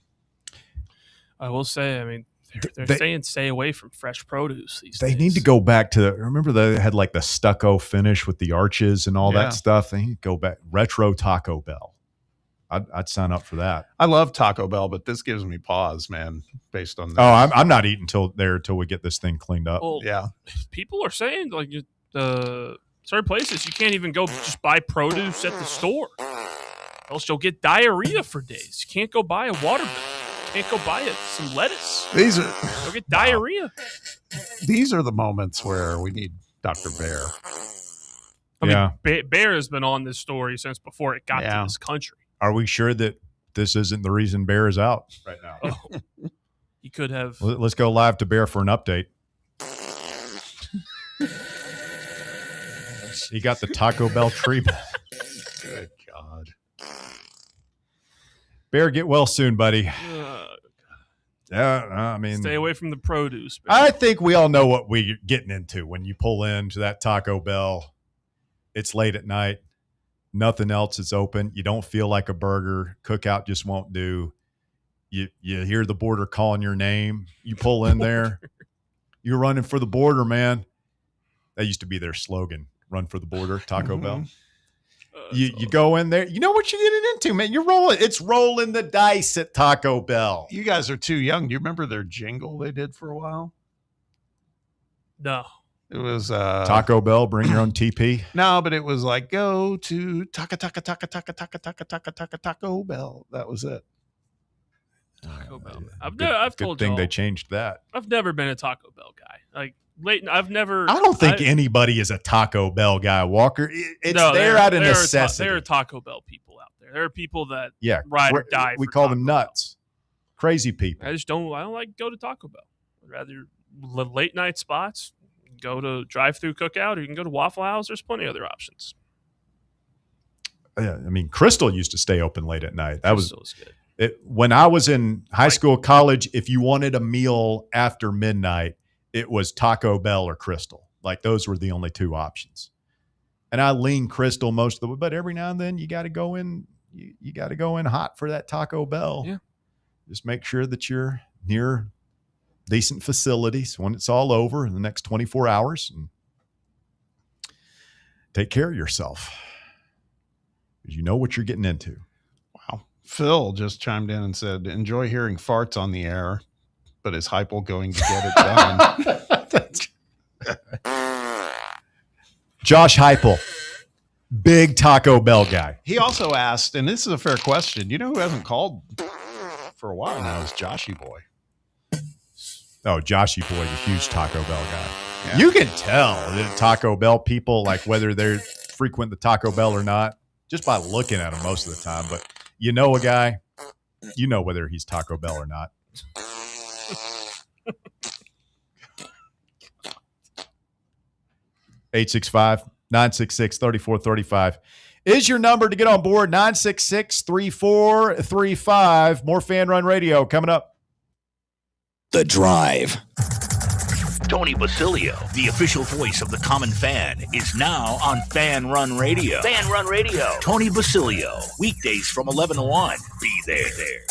I will say, I mean, they're saying stay away from fresh produce these days. They need to go back to, remember they had like the stucco finish with the arches and all that stuff? They need to go back. Retro Taco Bell. I'd sign up for that. I love Taco Bell, but this gives me pause, man, based on that. Oh, I'm not eating till we get this thing cleaned up. Well, yeah. People are saying, like, certain places, you can't even go just buy produce at the store. Else you'll get diarrhea for days. You can't go buy a watermelon. You can't go buy some lettuce. You'll get diarrhea. These are the moments where we need Dr. Bear. I mean, Bear has been on this story since before it got to this country. Are we sure that this isn't the reason Bear is out right now? Oh, he could have. Let's go live to Bear for an update. He got the Taco Bell treatment. Good God. Bear, get well soon, buddy. I mean, stay away from the produce. Bear. I think we all know what we're getting into when you pull into that Taco Bell. It's late at night. Nothing else is open. You don't feel like a burger. Cookout just won't do. You hear the border calling your name. You pull in there. You're running for the border, man. That used to be their slogan. Run for the border, Taco Bell. You go in there. You know what you're getting into, man. You're rolling. It's rolling the dice at Taco Bell. You guys are too young. Do you remember their jingle they did for a while? No. It was Taco Bell, bring your own TP. No, but it was like, go to Taco Bell. That was it. Taco Bell. I've told you. They changed that. I've never been a Taco Bell guy. Like I don't think anybody is a Taco Bell guy, Walker. It's out of necessity. There are Taco Bell people out there. There are people that ride or die. We call them nuts. Crazy people. I don't like to go to Taco Bell. I'd rather late night spots. Go to drive-through cookout, or you can go to Waffle House. There's plenty of other options. Yeah, I mean, Crystal used to stay open late at night. That was good. When I was in high school, college, if you wanted a meal after midnight, it was Taco Bell or Crystal. Like those were the only two options. And I lean Crystal most of the way, but every now and then you got to go in. You got to go in hot for that Taco Bell. Yeah. Just make sure that you're near decent facilities when it's all over in the next 24 hours, and take care of yourself because you know what you're getting into. Wow. Phil just chimed in and said, enjoy hearing farts on the air, but is Heupel going to get it done? Josh Heupel, big Taco Bell guy. He also asked, and this is a fair question, you know who hasn't called for a while now is Joshy Boy. Oh, Joshy Boy's a huge Taco Bell guy. Yeah. You can tell that Taco Bell people, like whether they're frequent the Taco Bell or not, just by looking at them most of the time. But you know a guy, you know whether he's Taco Bell or not. 865-966-3435 is your number to get on board. 966-3435. More Fan Run Radio coming up. The Drive. Tony Basilio, the official voice of the common fan, is now on Fan Run Radio. Fan Run Radio. Tony Basilio, weekdays from 11 to 1. Be there.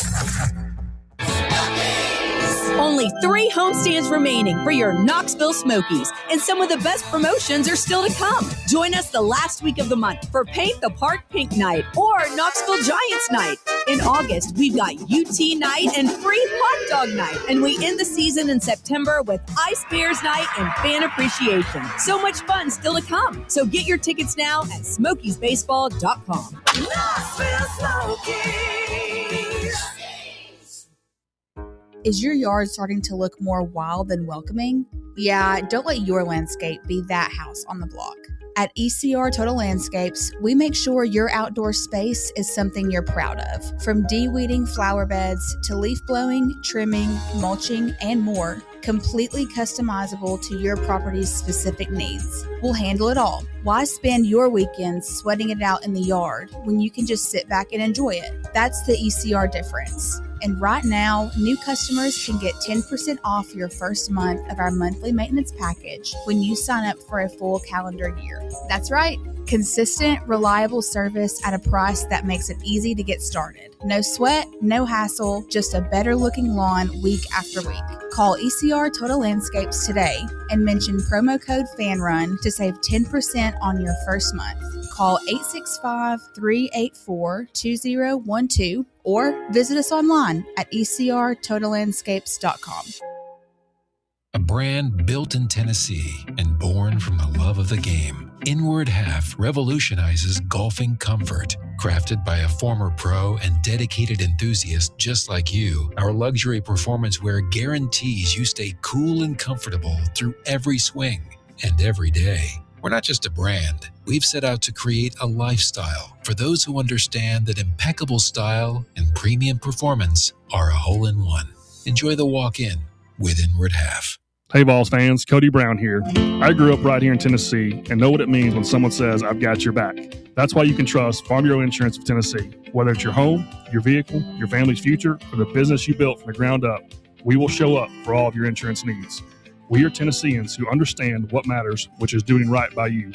Only 3 homestands remaining for your Knoxville Smokies, and some of the best promotions are still to come. Join us the last week of the month for Paint the Park Pink Night or Knoxville Giants Night. In August, we've got UT Night and free hot dog night, and we end the season in September with Ice Bears Night and Fan Appreciation. So much fun still to come. So get your tickets now at SmokiesBaseball.com. Knoxville Smokies. Is your yard starting to look more wild than welcoming? Yeah, don't let your landscape be that house on the block. At ECR Total Landscapes, we make sure your outdoor space is something you're proud of. From de-weeding flower beds to leaf blowing, trimming, mulching, and more, completely customizable to your property's specific needs. We'll handle it all. Why spend your weekends sweating it out in the yard when you can just sit back and enjoy it? That's the ECR difference. And right now, new customers can get 10% off your first month of our monthly maintenance package when you sign up for a full calendar year. That's right. Consistent, reliable service at a price that makes it easy to get started. No sweat, no hassle, just a better looking lawn week after week. Call ECR Total Landscapes today and mention promo code FANRUN to save 10% on your first month. Call 865-384-2012 or visit us online at ecrtotallandscapes.com. A brand built in Tennessee and born from the love of the game, Inward Half revolutionizes golfing comfort. Crafted by a former pro and dedicated enthusiast just like you, our luxury performance wear guarantees you stay cool and comfortable through every swing and every day. We're not just a brand. We've set out to create a lifestyle for those who understand that impeccable style and premium performance are a hole-in-one. Enjoy the walk-in with Inward Half. Hey, Vols fans, Cody Brown here. I grew up right here in Tennessee and know what it means when someone says, I've got your back. That's why you can trust Farm Bureau Insurance of Tennessee. Whether it's your home, your vehicle, your family's future, or the business you built from the ground up, we will show up for all of your insurance needs. We are Tennesseans who understand what matters, which is doing right by you.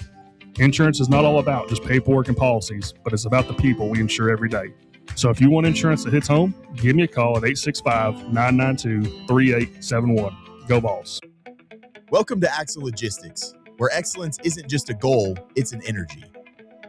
Insurance is not all about just paperwork and policies, but it's about the people we insure every day. So if you want insurance that hits home, give me a call at 865-992-3871. Go Vols. Welcome to Axle Logistics, where excellence isn't just a goal, it's an energy.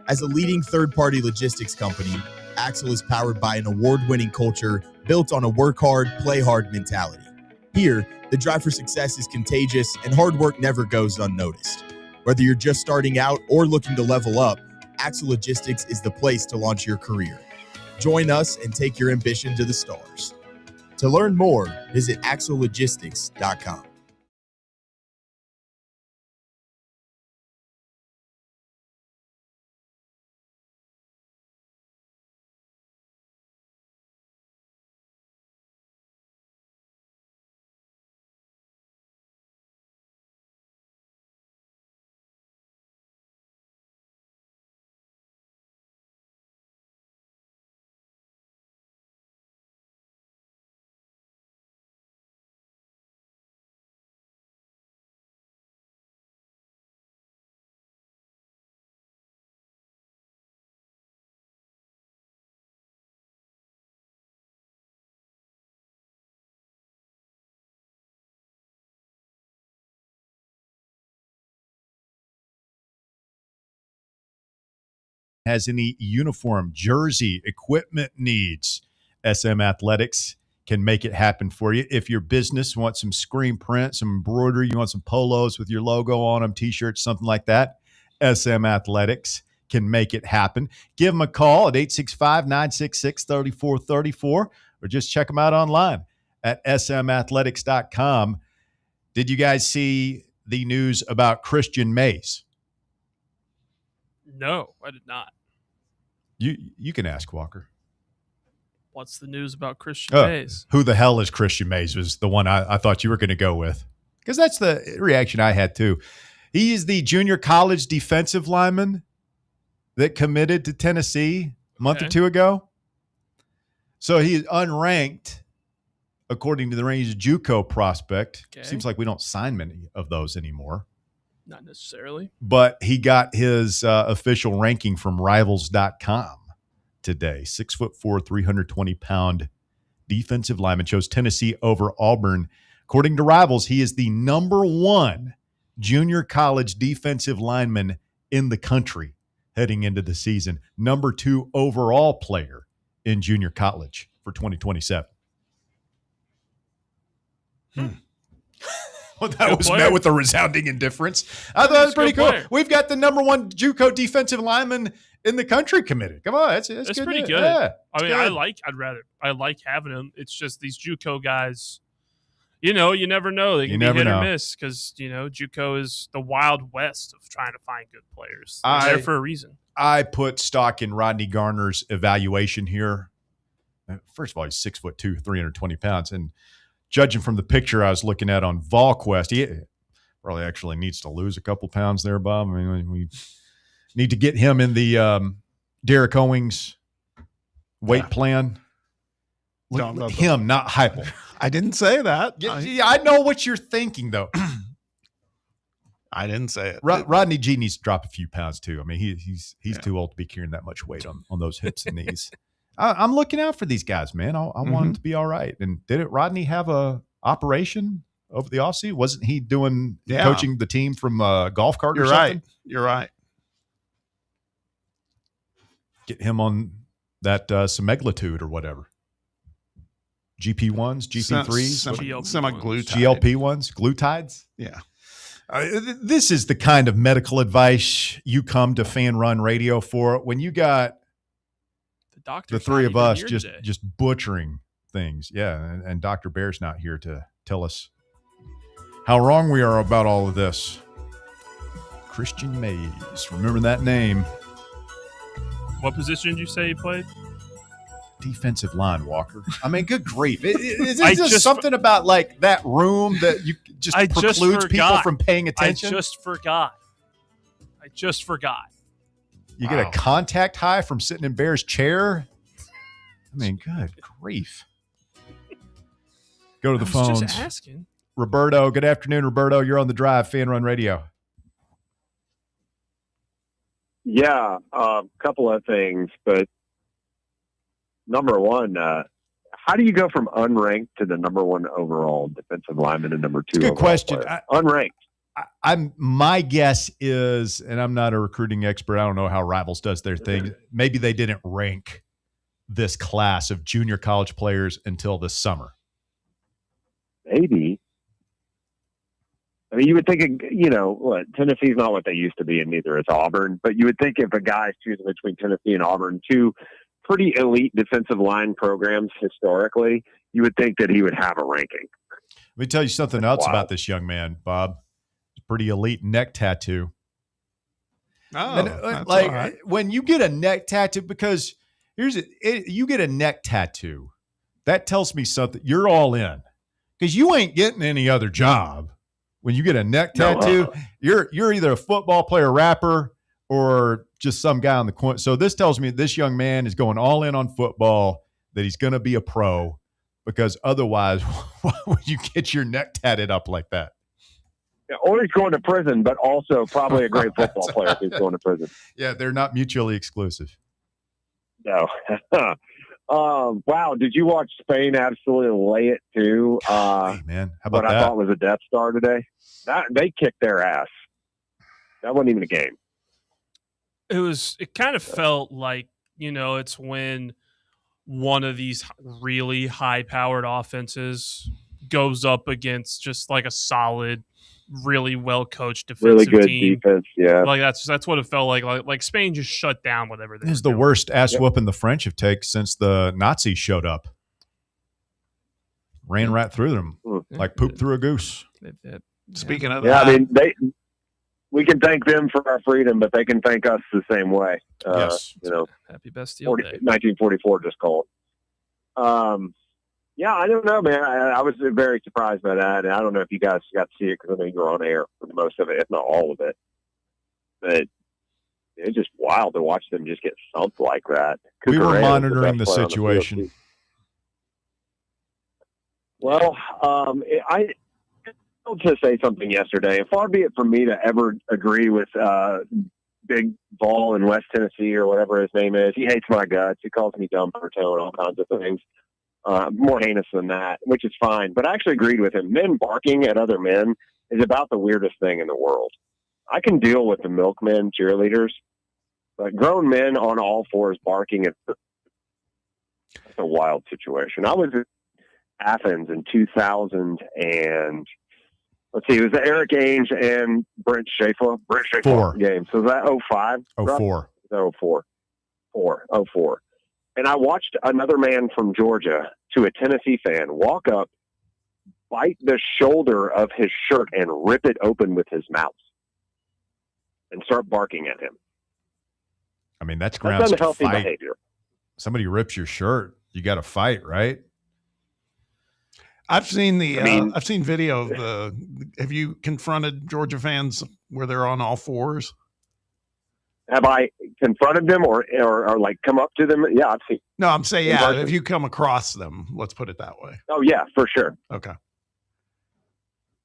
As a leading third-party logistics company, Axle is powered by an award-winning culture built on a work hard, play hard mentality. Here, the drive for success is contagious and hard work never goes unnoticed. Whether you're just starting out or looking to level up, Axle Logistics is the place to launch your career. Join us and take your ambition to the stars. To learn more, visit axlelogistics.com. Has any uniform, jersey, equipment needs, SM Athletics can make it happen for you. If your business wants some screen print, some embroidery, you want some polos with your logo on them, T-shirts, something like that, SM Athletics can make it happen. Give them a call at 865-966-3434 or just check them out online at smathletics.com. Did you guys see the news about Christian Mays? No, I did not. You can ask, Walker. What's the news about Christian Mays? Who the hell is Christian Mays was the one I thought you were going to go with, because that's the reaction I had too. He is the junior college defensive lineman that committed to Tennessee a month or two ago. So he is unranked according to the Rangers JUCO prospect. Okay. Seems like we don't sign many of those anymore. Not necessarily. But he got his official ranking from Rivals.com today. 6'4", 320-pound defensive lineman, chose Tennessee over Auburn. According to Rivals, he is the number one junior college defensive lineman in the country heading into the season. Number 2 overall player in junior college for 2027. Well, that was met with a resounding indifference. I thought it was pretty cool. We've got the number one JUCO defensive lineman in the country committed. Come on, it's good. Pretty good. Yeah, I mean, I like having him. It's just these JUCO guys. You never know. They can be hit or miss because JUCO is the Wild West of trying to find good players. They're there for a reason. I put stock in Rodney Garner's evaluation here. First of all, he's 6'2", 320 pounds, and judging from the picture I was looking at on VolQuest, he probably actually needs to lose a couple pounds there, Bob. I mean, we need to get him in the Derek Owings weight plan. Look, him, not Heupel. I didn't say that. I know what you're thinking, though. I didn't say it. Rodney G needs to drop a few pounds, too. I mean, he's too old to be carrying that much weight on those hips and knees. I'm looking out for these guys, man. I want them to be all right. And didn't Rodney have a operation over the offseason? Wasn't he doing coaching the team from a golf cart or something? You're right. Get him on that semaglutide or whatever. GP1s, GP3s, semaglutide. GLP1s, glutides. Yeah. This is the kind of medical advice you come to Fan Run Radio for when you got the three of us just butchering things. Yeah, and Dr. Bear's not here to tell us how wrong we are about all of this. Christian Mays. Remember that name. What position did you say he played? Defensive line, Walker. I mean, good grief. It's just something about like that room that you just precludes people from paying attention. I just forgot. You get a contact high from sitting in Bear's chair. I mean, good grief. Go to the phones. Just asking. Roberto, good afternoon, Roberto. You're on the drive, Fan Run Radio. Yeah, a couple of things, but number one, how do you go from unranked to the number one overall defensive lineman and number two? Good question. Unranked. My guess is, and I'm not a recruiting expert. I don't know how Rivals does their thing. Maybe they didn't rank this class of junior college players until this summer. Maybe. I mean, you would think, Tennessee's not what they used to be, and neither is Auburn. But you would think if a guy's choosing between Tennessee and Auburn, two pretty elite defensive line programs historically, you would think that he would have a ranking. Let me tell you something else about this young man, Bob. Pretty elite neck tattoo. That's like all right. When you get a neck tattoo, because you get a neck tattoo, that tells me something. You're all in because you ain't getting any other job. When you get a neck tattoo, you're either a football player, rapper, or just some guy on the corner. So this tells me this young man is going all in on football, that he's going to be a pro, because otherwise, why would you get your neck tatted up like that? Yeah, or he's going to prison, but also probably a great football player if he's going to prison. Yeah, they're not mutually exclusive. No. Wow, did you watch Spain absolutely lay it too? Hey, man, how about what that? I thought was a Death Star today. They kicked their ass. That wasn't even a game. It kind of felt like, it's when one of these really high-powered offenses goes up against just like a solid, really well-coached defensive team. Really good defense, yeah. Like that's what it felt like. Like Spain just shut down whatever they This is the worst ass whooping the French have taken since the Nazis showed up. Ran right through them like poop through a goose. Speaking of that, that, I mean, we can thank them for our freedom, but they can thank us the same way. Yes. Happy Bastille Day. 1944 just called. Yeah, I don't know, man. I was very surprised by that, and I don't know if you guys got to see it because I know you were on air for most of it, if not all of it. But it's just wild to watch them just get thumped like that. We were monitoring the situation. Well, I to say something yesterday, and far be it from me to ever agree with Big Ball in West Tennessee or whatever his name is. He hates my guts. He calls me dumb for toe and all kinds of things. More heinous than that, which is fine. But I actually agreed with him. Men barking at other men is about the weirdest thing in the world. I can deal with the milkmen cheerleaders, but grown men on all fours barking at that's a wild situation. I was in Athens in 2000 and let's see, it was the Eric Ainge and Brent Schaefer game. So was that 05? 04. 04. 04. And I watched another man from Georgia to a Tennessee fan walk up, bite the shoulder of his shirt, and rip it open with his mouth and start barking at him. I mean, that's grounds That's unhealthy to fight. behavior. Somebody rips your shirt, you got to fight, right? I've seen I've seen video of the. Have you confronted Georgia fans where they're on all fours? Have I confronted them or like come up to them? Yeah, I've seen. No, I'm saying, yeah, have you come across them? Let's put it that way. Oh yeah, for sure. Okay.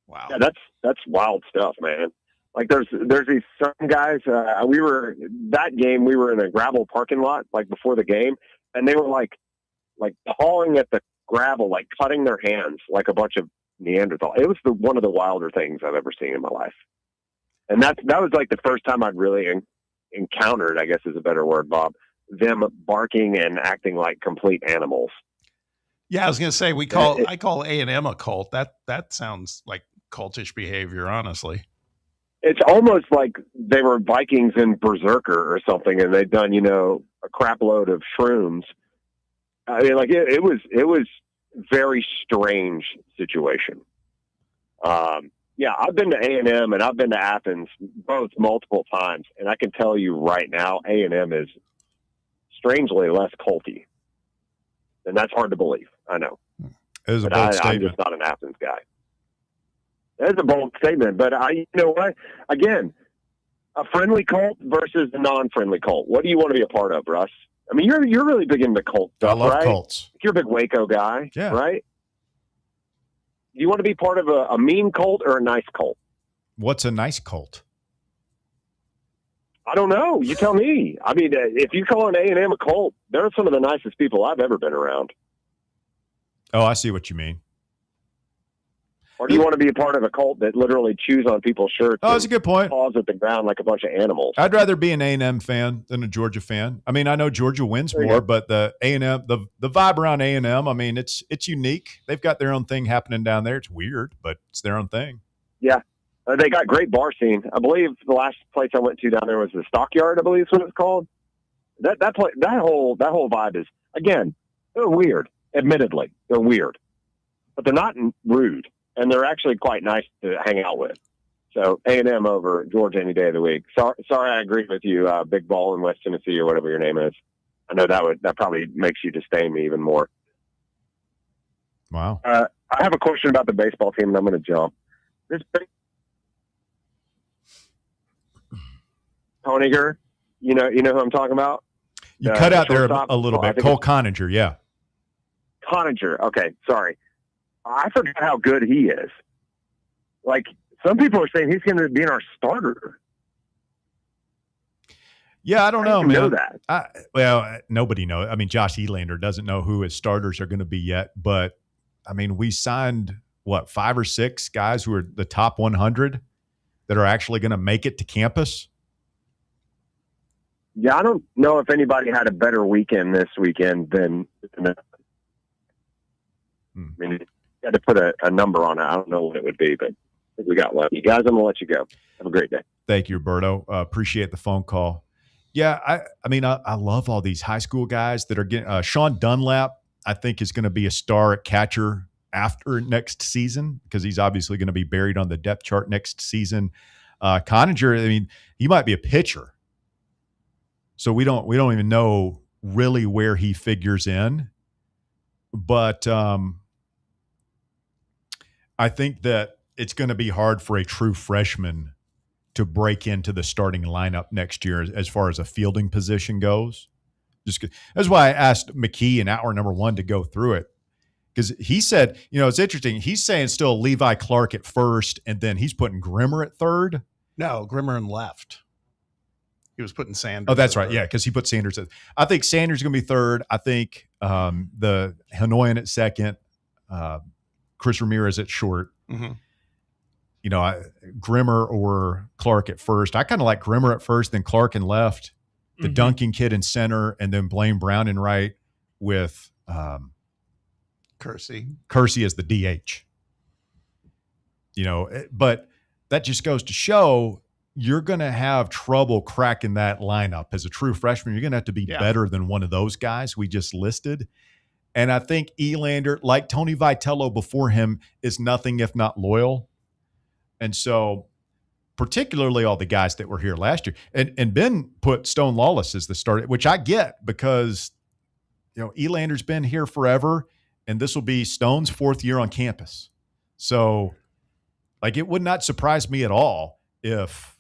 Wow. Yeah, that's wild stuff, man. Like there's these some guys. We were in a gravel parking lot like before the game, and they were like hauling at the gravel, like cutting their hands like a bunch of Neanderthal. It was one of the wilder things I've ever seen in my life, and that was like the first time I'd really encountered, I guess is a better word, Bob, them barking and acting like complete animals. Yeah, I was going to say I call A&M a cult. That sounds like cultish behavior, honestly. It's almost like they were Vikings in Berserker or something, and they'd done, a crap load of shrooms. I mean, like it was very strange situation. Yeah, I've been to A&M and I've been to Athens both multiple times, and I can tell you right now, A&M is strangely less culty, and that's hard to believe. I know. It is a bold statement. I'm just not an Athens guy. That's a bold statement, but you know what? Again, a friendly cult versus a non-friendly cult. What do you want to be a part of, Russ? I mean, you're really big into cult stuff, I love right? cults. You're a big Waco guy, yeah. Right? Do you want to be part of a mean cult or a nice cult? What's a nice cult? I don't know. You tell me. I mean, if you call an A&M a cult, they're some of the nicest people I've ever been around. Oh, I see what you mean. Or do you want to be a part of a cult that literally chews on people's shirts? Oh, that's a good point. Paws at the ground like a bunch of animals. I'd rather be an A&M fan than a Georgia fan. I mean, I know Georgia wins more, but the A&M, the vibe around A&M, I mean, it's unique. They've got their own thing happening down there. It's weird, but it's their own thing. Yeah. They got great bar scene. I believe the last place I went to down there was the Stockyard, I believe is what it's called. That whole vibe is, again, they're weird. Admittedly, they're weird. But they're not rude. And they're actually quite nice to hang out with. So A&M over Georgia any day of the week. Sorry, I agree with you, Big Ball in West Tennessee or whatever your name is. I know that probably makes you disdain me even more. Wow. I have a question about the baseball team, and I'm going to jump. This Honiger, you know who I'm talking about? You cut out there a little bit. Cole Coninger, yeah. Coninger, okay, sorry. I forgot how good he is. Like, some people are saying he's going to be in our starter. Yeah, I don't know, man. Know that. Nobody knows. I mean, Josh Elander doesn't know who his starters are going to be yet. But, I mean, we signed, 5 or 6 guys who are the top 100 that are actually going to make it to campus? Yeah, I don't know if anybody had a better weekend this weekend than I mean, you had to put a number on it. I don't know what it would be, but I think we got lucky. Guys, I'm going to let you go. Have a great day. Thank you, Roberto. Appreciate the phone call. Yeah, I mean, I love all these high school guys that are getting Sean Dunlap, I think, is going to be a star at catcher after next season because he's obviously going to be buried on the depth chart next season. Coninger, I mean, he might be a pitcher. So we don't even know really where he figures in. But I think that it's going to be hard for a true freshman to break into the starting lineup next year as far as a fielding position goes. That's why I asked McKee in hour number 1 to go through it. Because he said, it's interesting. He's saying still Levi Clark at first, and then he's putting Grimmer at third. No, Grimmer in left. He was putting Sanders. Oh, that's right. Yeah, because he put Sanders at. I think Sanders is going to be third. I think the Hanoyan at second, Chris Ramirez at short. Mm-hmm. Grimmer or Clark at first. I kind of like Grimmer at first, then Clark in left, the Duncan kid in center, and then Blaine Brown in right with Kersey as the DH. But that just goes to show you're going to have trouble cracking that lineup as a true freshman. You're going to have to be better than one of those guys we just listed. And I think Elander, like Tony Vitello before him, is nothing if not loyal. And so particularly all the guys that were here last year. And Ben put Stone Lawless as the starter, which I get because, Elander's been here forever. and this will be Stone's 4th year on campus. So, like, it would not surprise me at all if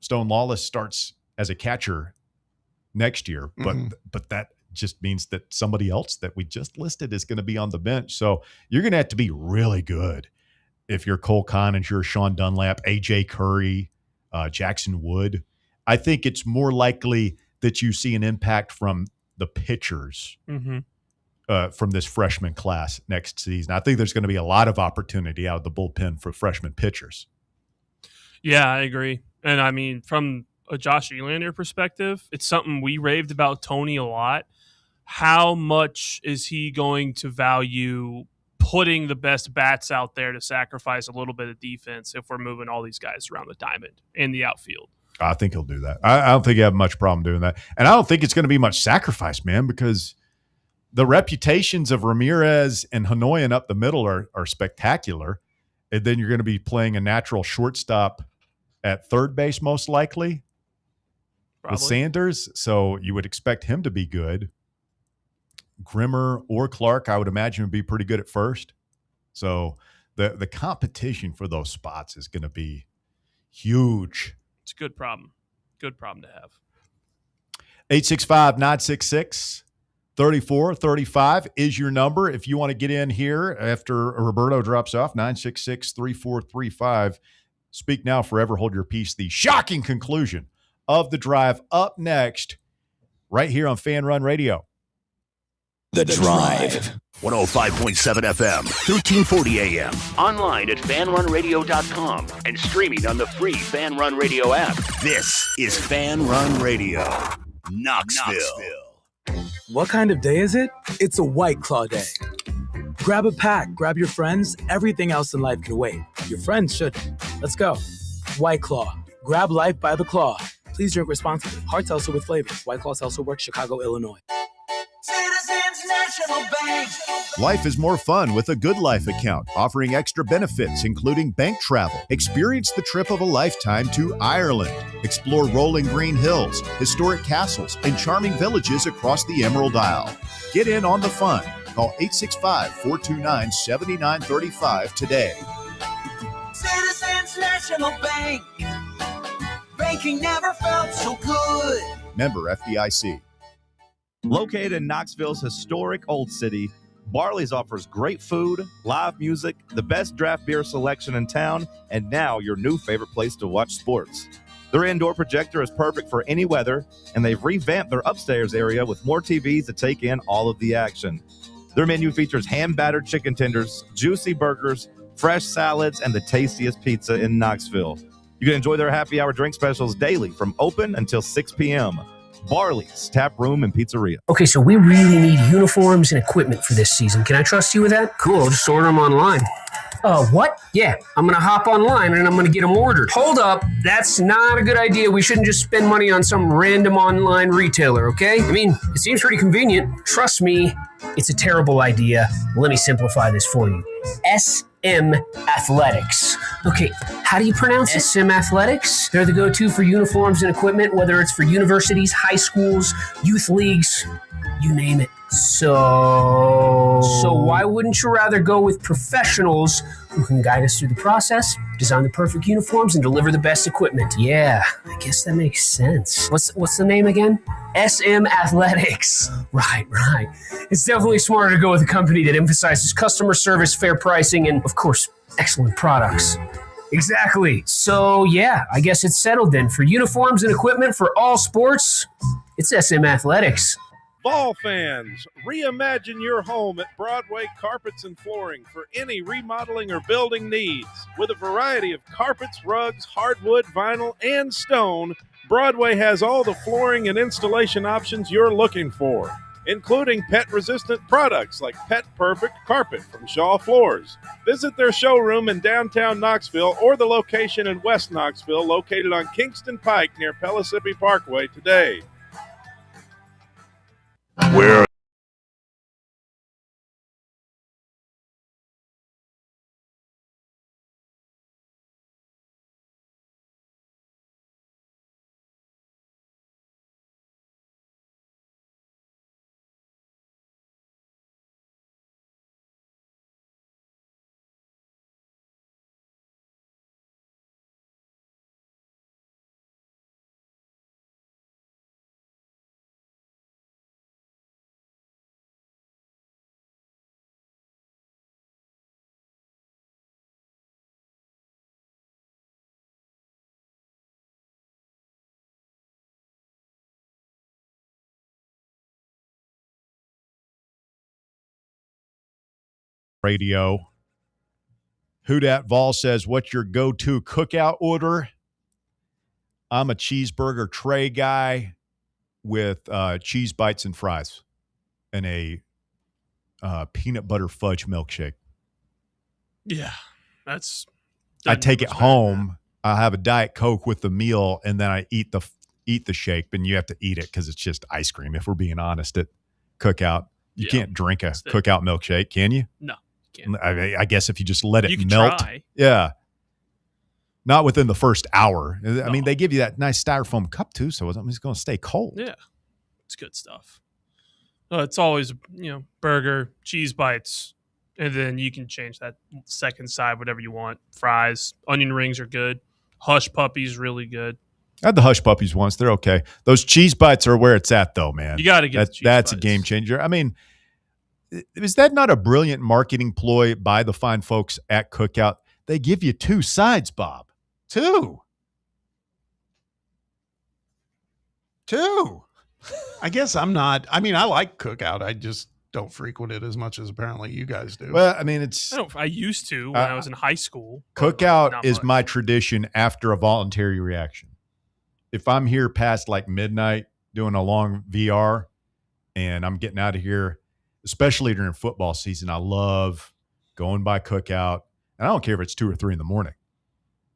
Stone Lawless starts as a catcher next year, but that just means that somebody else that we just listed is going to be on the bench. So you're going to have to be really good if you're Cole Coninger, Sean Dunlap, AJ Curry, Jackson Wood. I think it's more likely that you see an impact from the pitchers from this freshman class next season. I think there's going to be a lot of opportunity out of the bullpen for freshman pitchers. Yeah, I agree. And I mean, from a Josh Elander perspective, it's something we raved about Tony a lot. How much is he going to value putting the best bats out there to sacrifice a little bit of defense if we're moving all these guys around the diamond in the outfield? I think he'll do that. I don't think you have much problem doing that. And I don't think it's going to be much sacrifice, man, because the reputations of Ramirez and Hanoyan up the middle are spectacular. And then you're going to be playing a natural shortstop at third base, most likely, with Sanders. So you would expect him to be good. Grimmer or Clark, I would imagine, would be pretty good at first. So the competition for those spots is going to be huge. It's a good problem. Good problem to have. 865-966-3435 is your number. If you want to get in here after Roberto drops off, 966-3435. Speak now, forever hold your peace. The shocking conclusion of the drive up next right here on Fan Run Radio. The Drive. 105.7 FM, 1340 AM. Online at fanrunradio.com and streaming on the free Fan Run Radio app. This is Fan Run Radio, Knoxville. What kind of day is it? It's a White Claw day. Grab a pack, grab your friends. Everything else in life can wait. Your friends shouldn't. Let's go. White Claw. Grab life by the claw. Please drink responsibly. Hard seltzer with flavors. White Claw Seltzer Works, Chicago, Illinois. Citizens National Bank. Life is more fun with a Good Life account, offering extra benefits, including bank travel. Experience the trip of a lifetime to Ireland. Explore rolling green hills, historic castles, and charming villages across the Emerald Isle. Get in on the fun. Call 865-429-7935 today. Citizens National Bank. Banking never felt so good. Member FDIC. Located in Knoxville's historic Old City, Barley's offers great food, live music, the best draft beer selection in town, and now your new favorite place to watch sports. Their indoor projector is perfect for any weather, and they've revamped their upstairs area with more TVs to take in all of the action. Their menu features hand-battered chicken tenders, juicy burgers, fresh salads, and the tastiest pizza in Knoxville. You can enjoy their happy hour drink specials daily from open until 6 p.m. Barley's Tap Room and Pizzeria. Okay, so we really need uniforms and equipment for this season. Can I trust you with that? Cool, I'll just order them online. What? Yeah, I'm going to hop online and I'm going to get them ordered. Hold up, that's not a good idea. We shouldn't just spend money on some random online retailer, okay? I mean, it seems pretty convenient. Trust me, it's a terrible idea. Let me simplify this for you. SM Athletics. Okay, how do you pronounce it? SM Athletics? They're the go-to for uniforms and equipment, whether it's for universities, high schools, youth leagues, you name it. So why wouldn't you rather go with professionals who can guide us through the process, design the perfect uniforms, and deliver the best equipment? Yeah, I guess that makes sense. What's the name again? SM Athletics. Right. It's definitely smarter to go with a company that emphasizes customer service, fair pricing, and, of course, excellent products. Exactly. So, yeah, I guess it's settled then. For uniforms and equipment for all sports, it's SM Athletics. Fall fans, reimagine your home at Broadway Carpets and Flooring for any remodeling or building needs. With a variety of carpets, rugs, hardwood, vinyl, and stone, Broadway has all the flooring and installation options you're looking for, including pet-resistant products like Pet Perfect Carpet from Shaw Floors. Visit their showroom in downtown Knoxville or the location in West Knoxville located on Kingston Pike near Pellissippi Parkway today. Where Radio. Who Dat Vol says, what's your go-to cookout order? I'm a cheeseburger tray guy with cheese bites and fries and a peanut butter fudge milkshake. Yeah, that's. I take it home. I have a Diet Coke with the meal, and then I eat the shake. And you have to eat it because it's just ice cream. If we're being honest, at cookout, you can't drink a cookout milkshake, can you? No, you can't. I guess if you just let it can melt. try. Yeah. Not within the first hour. I mean, they give you that nice styrofoam cup too, so it's going to stay cold. Yeah, it's good stuff. It's always, burger, cheese bites, and then you can change that second side, whatever you want. Fries, onion rings are good. Hush Puppies, really good. I had the Hush Puppies once. They're okay. Those cheese bites are where it's at, though, man. You got to get the cheese That's bites. a game changer. I mean, is that not a brilliant marketing ploy by the fine folks at Cookout? They give you two sides, Bob. Two. I guess I'm not. I mean, I like Cookout. I just don't frequent it as much as apparently you guys do. Well, I mean, it's. I used to when I was in high school. Cookout is my tradition after a voluntary reaction. If I'm here past like midnight doing a long VR and I'm getting out of here, especially during football season, I love going by Cookout. And I don't care if it's 2 or 3 in the morning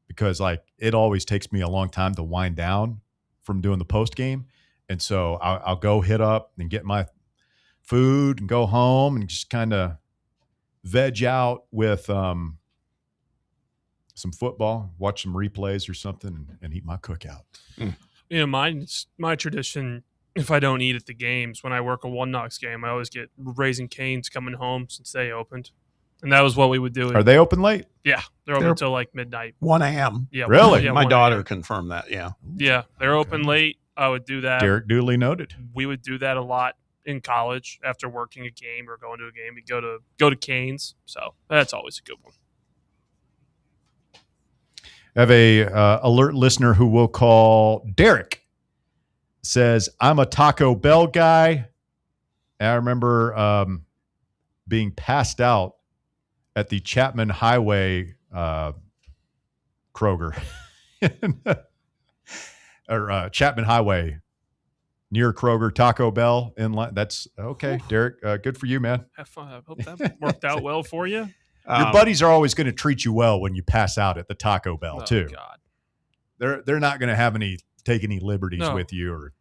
because like it always takes me a long time to wind down from doing the post game. And so I'll go hit up and get my food and go home and just kind of veg out with some football, watch some replays or something, and eat my Cookout. My tradition, if I don't eat at the games, when I work a One Knox game, I always get Raising Cane's coming home since they opened. And that was what we would do. Are they open late? Yeah. They're open until like midnight. 1 a.m. Yeah. Really? My daughter confirmed that, yeah. Yeah. They're open late. I would do that. Derek duly noted. We would do that a lot in college after working a game or going to a game. We'd go to Cane's. So that's always a good one. I have a alert listener who we'll call Derek. Says, I'm a Taco Bell guy. And I remember being passed out at the Chapman Highway Kroger. or Chapman Highway near Kroger, Taco Bell. That's okay, Derek. Good for you, man. Have fun. I hope that worked out well for you. Your buddies are always going to treat you well when you pass out at the Taco Bell too. God. They're not going to take any liberties with you or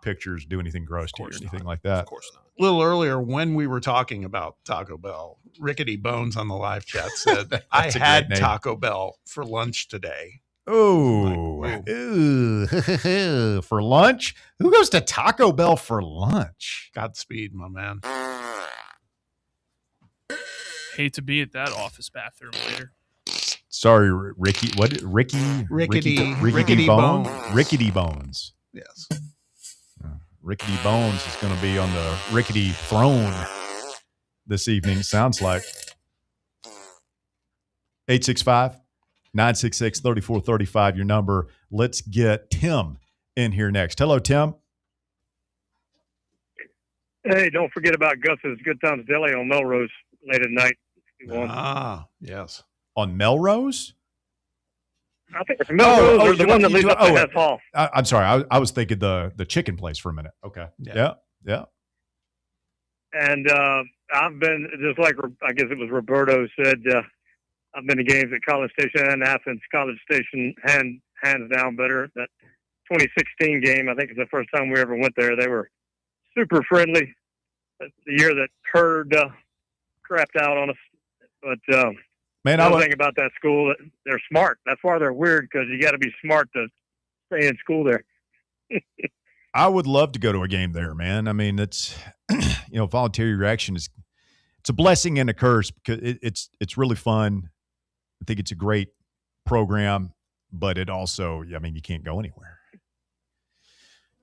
pictures, do anything gross to you or anything like that. Of course not. A little earlier when we were talking about Taco Bell, Rickety Bones on the live chat said, I had Taco Bell for lunch today. Oh, for lunch? Who goes to Taco Bell for lunch? Godspeed, my man. Hate to be at that office bathroom later. Sorry, Ricky. What? Rickety Bones. Rickety Bones. Yes. Rickety Bones is going to be on the rickety throne this evening. Sounds like 865-966-3435. Your number. Let's get Tim in here next. Hello, Tim. Hey, don't forget about Gus's Good Times Deli on Melrose late at night. Yes. On Melrose? I think it's Melrose or the one that leads up to Hess Hall. I'm sorry. I was thinking the chicken place for a minute. Okay. Yeah. And I've been, just like I guess it was Roberto said, I've been to games at College Station and Athens. College Station, hands down better. That 2016 game, I think, is the first time we ever went there. They were super friendly. That's the year that Hurd crapped out on us. But man, the thing about that school, they're smart. That's why they're weird, because you got to be smart to stay in school there. I would love to go to a game there, man. I mean, it's voluntary reaction it's a blessing and a curse because it's really fun. I think it's a great program, but it also, I mean, you can't go anywhere.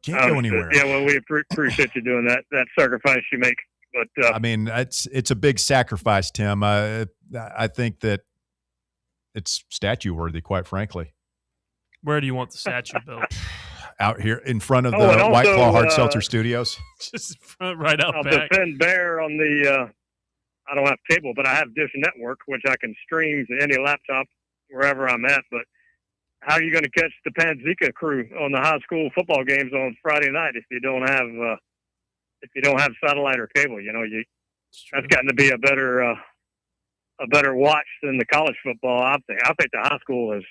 Can't go anywhere. Yeah, well, we appreciate you doing that sacrifice you make. But I mean, it's a big sacrifice, Tim. I think that it's statue worthy, quite frankly. Where do you want the statue built? Out here in front of the White Claw Hard Seltzer Studios. Just right out I'll back. defend Bear on the I don't have cable, but I have Dish Network, which I can stream to any laptop wherever I'm at. But how are you going to catch the Panzika crew on the high school football games on Friday night if you don't have satellite or cable? You know, that's gotten to be a better watch than the college football. I think the high school is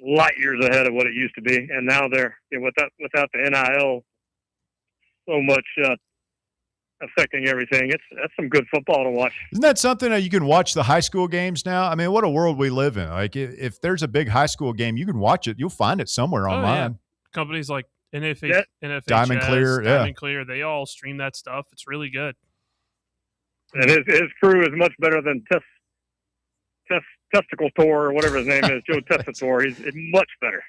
light years ahead of what it used to be, and now they're without the NIL so much affecting everything. That's some good football to watch. Isn't that something that you can watch the high school games now? I mean, what a world we live in. Like if there's a big high school game, you can watch it. You'll find it somewhere online. Yeah. Companies like NFHS, Diamond Clear, they all stream that stuff. It's really good. And his crew is much better than Testicle Tour or whatever his name is, Joe Testator. He's much better.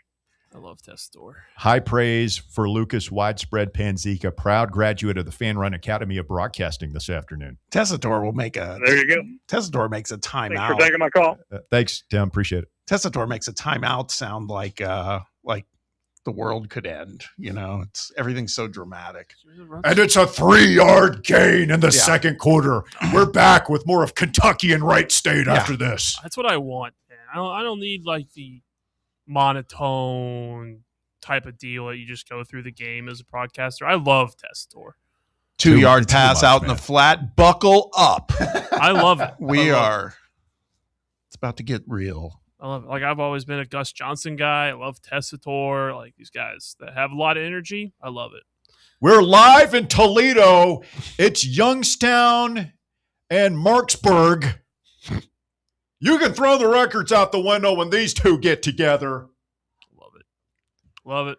I love Testator. High praise for Lucas Widespread Panzika, proud graduate of the Fan Run Academy of Broadcasting this afternoon. Testator will make There you go. Testator makes a timeout. Thanks for taking my call. Thanks, Tim. Appreciate it. Testator makes a timeout sound like the world could end. You know, everything's so dramatic. And it's a 3-yard gain in the second quarter. We're back with more of Kentucky and Wright State after this. That's what I want, man. I don't need like the monotone type of deal that you just go through the game as a broadcaster. I love Testator. 2-yard pass out in the flat. Buckle up. I love it. It's about to get real. I love it. Like, I've always been a Gus Johnson guy. I love Testator. Like, these guys that have a lot of energy. I love it. We're live in Toledo. It's Youngstown and Marksburg. You can throw the records out the window when these two get together. Love it.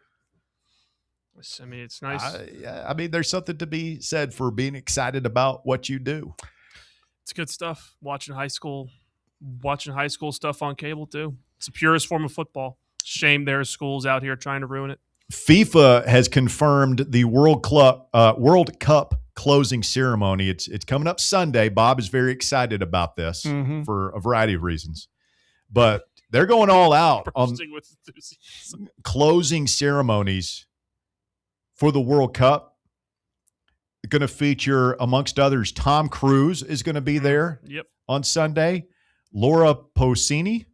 I mean, it's nice. I mean, there's something to be said for being excited about what you do. It's good stuff. Watching high school stuff on cable too. It's the purest form of football. Shame there's schools out here trying to ruin it. FIFA has confirmed the World Cup closing ceremony. It's coming up Sunday. Bob is very excited about this for a variety of reasons, but they're going all out on closing ceremonies for the World Cup. They're going to feature, amongst others, Tom Cruise is going to be there on Sunday. Laura Pausini. I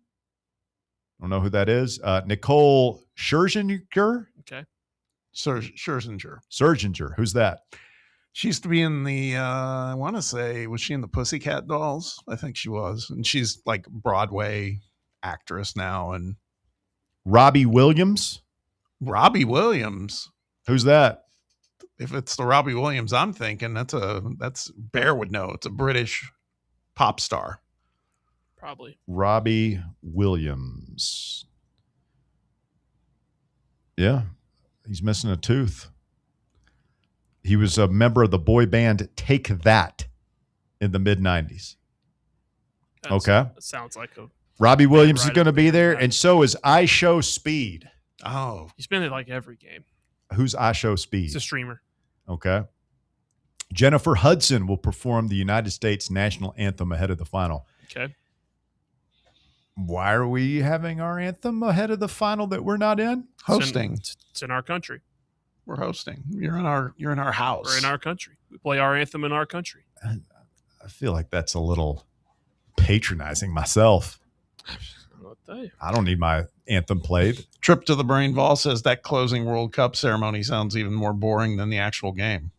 don't know who that is. Nicole Scherzinger. Okay. Scherzinger. Who's that? She used to be in the, I want to say, was she in the Pussycat Dolls? I think she was. And she's like Broadway actress now. And Robbie Williams. Who's that? If it's the Robbie Williams I'm thinking, that's Bear would know. It's a British pop star. Probably. Robbie Williams. Yeah. He's missing a tooth. He was a member of the boy band Take That in the mid-90s. Okay. That sounds like a... Robbie Williams is going to be there, and so is I Show Speed. Oh. He's been at like every game. Who's I Show Speed? He's a streamer. Okay. Jennifer Hudson will perform the United States national anthem ahead of the final. Okay. Why are we having our anthem ahead of the final that we're not in? Hosting. It's in our country. We're hosting. You're in our house. We're in our country. We play our anthem in our country. I feel like that's a little patronizing myself. I don't need my anthem played. Trip to the Brain Ball says that closing World Cup ceremony sounds even more boring than the actual game.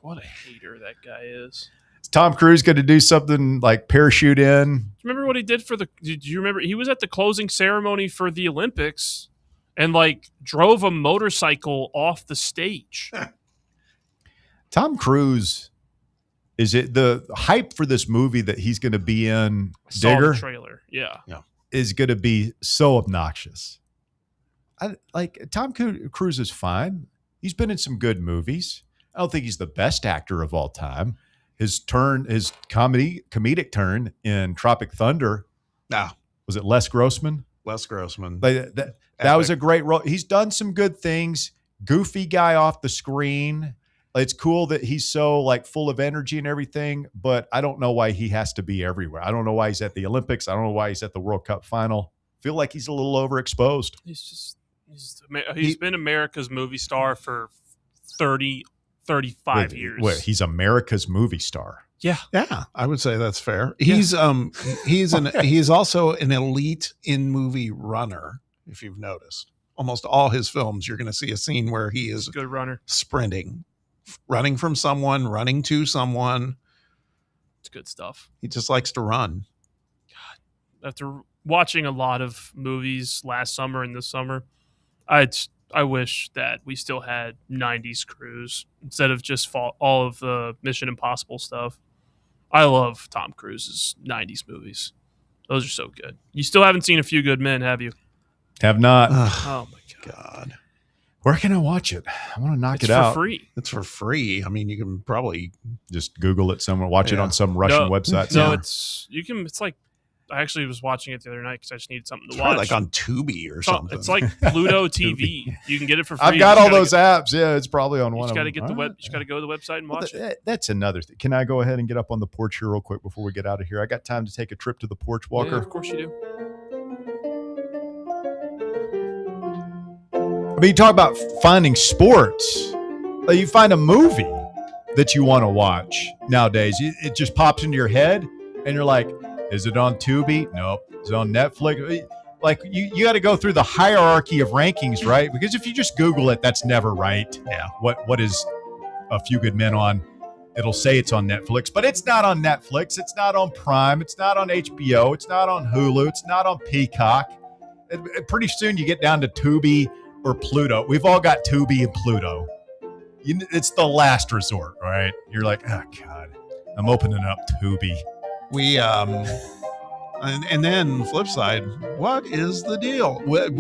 What a hater that guy is. Is Tom Cruise going to do something like parachute in? Remember what he did did you remember? He was at the closing ceremony for the Olympics and like drove a motorcycle off the stage. Tom Cruise, is it the hype for this movie that he's going to be in? Digger? The trailer. Yeah. Is going to be so obnoxious. Tom Cruise is fine. He's been in some good movies. I don't think he's the best actor of all time. His comedic turn in Tropic Thunder. Was it Les Grossman? Les Grossman. That was a great role. He's done some good things. Goofy guy off the screen. It's cool that he's so like full of energy and everything, but I don't know why he has to be everywhere. I don't know why he's at the Olympics. I don't know why he's at the World Cup final. I feel like he's a little overexposed. He's been America's movie star for 35 years. Wait, he's America's movie star. Yeah, I would say that's fair. He's he's also an elite in movie runner. If you've noticed, almost all his films, you're going to see a scene where he is a good runner, sprinting, running from someone, running to someone. It's good stuff. He just likes to run. God, after watching a lot of movies last summer and this summer, I wish that we still had 90s Cruise instead of just all of the Mission Impossible stuff. I love Tom Cruise's 90s movies. Those are so good. You still haven't seen A Few Good Men, have you? Have not. Oh, my God. Where can I watch it? I want to knock it out. It's for free. It's for free. I mean, you can probably just Google it somewhere, watch it on some Russian website. No, it's like, I actually was watching it the other night because I just needed something to watch. Like on Tubi or something. It's like Pluto TV. You can get it for free. I've got all those apps. Yeah, it's probably on one of them. You just got to go to the website and watch it. That's another thing. Can I go ahead and get up on the porch here real quick before we get out of here? I got time to take a trip to the porch, Walker? Yeah, of course you do. I mean, you talk about finding sports. You find a movie that you want to watch nowadays. It just pops into your head, and you're like, is it on Tubi? Nope. Is it on Netflix? Like, you got to go through the hierarchy of rankings, right? Because if you just Google it, that's never right. Yeah. What is A Few Good Men on? It'll say it's on Netflix, but it's not on Netflix. It's not on Prime. It's not on HBO. It's not on Hulu. It's not on Peacock. Pretty soon you get down to Tubi or Pluto. We've all got Tubi and Pluto. It's the last resort, right? You're like, oh, God, I'm opening up Tubi. We and then flip side, what is the deal with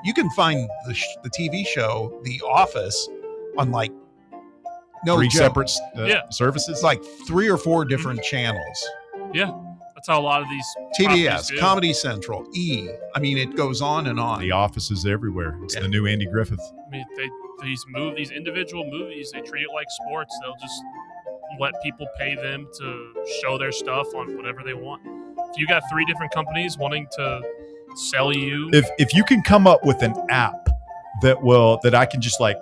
you can find the TV show The Office on like three separate services, like 3 or 4 different channels. Yeah, that's how a lot of these TBS, Comedy Central, I mean, it goes on and on. The Office is everywhere. It's the new Andy Griffith. I mean, these individual movies, they treat it like sports. They'll just let people pay them to show their stuff on whatever they want. If you got 3 different companies wanting to sell you, if you can come up with an app that I can just like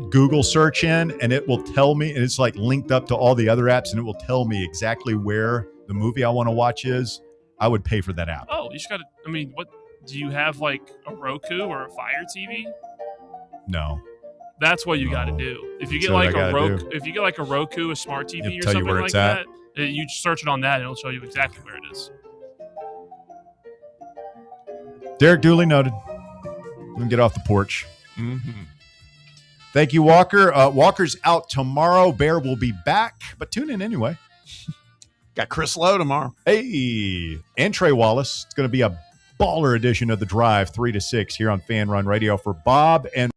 Google search in, and it will tell me, and it's like linked up to all the other apps, and it will tell me exactly where the movie I want to watch is, I would pay for that app. Oh, you just got to. I mean, what do you have, like a Roku or a Fire TV? No. That's what you got to do. If you get like a Roku, a smart TV or something like that, you search it on that and it'll show you exactly where it is. Derek, duly noted. We can get off the porch. Mm-hmm. Thank you, Walker. Walker's out tomorrow. Bear will be back, but tune in anyway. Got Chris Lowe tomorrow. Hey, and Trey Wallace. It's going to be a baller edition of The Drive, 3 to 6 here on Fan Run Radio for Bob and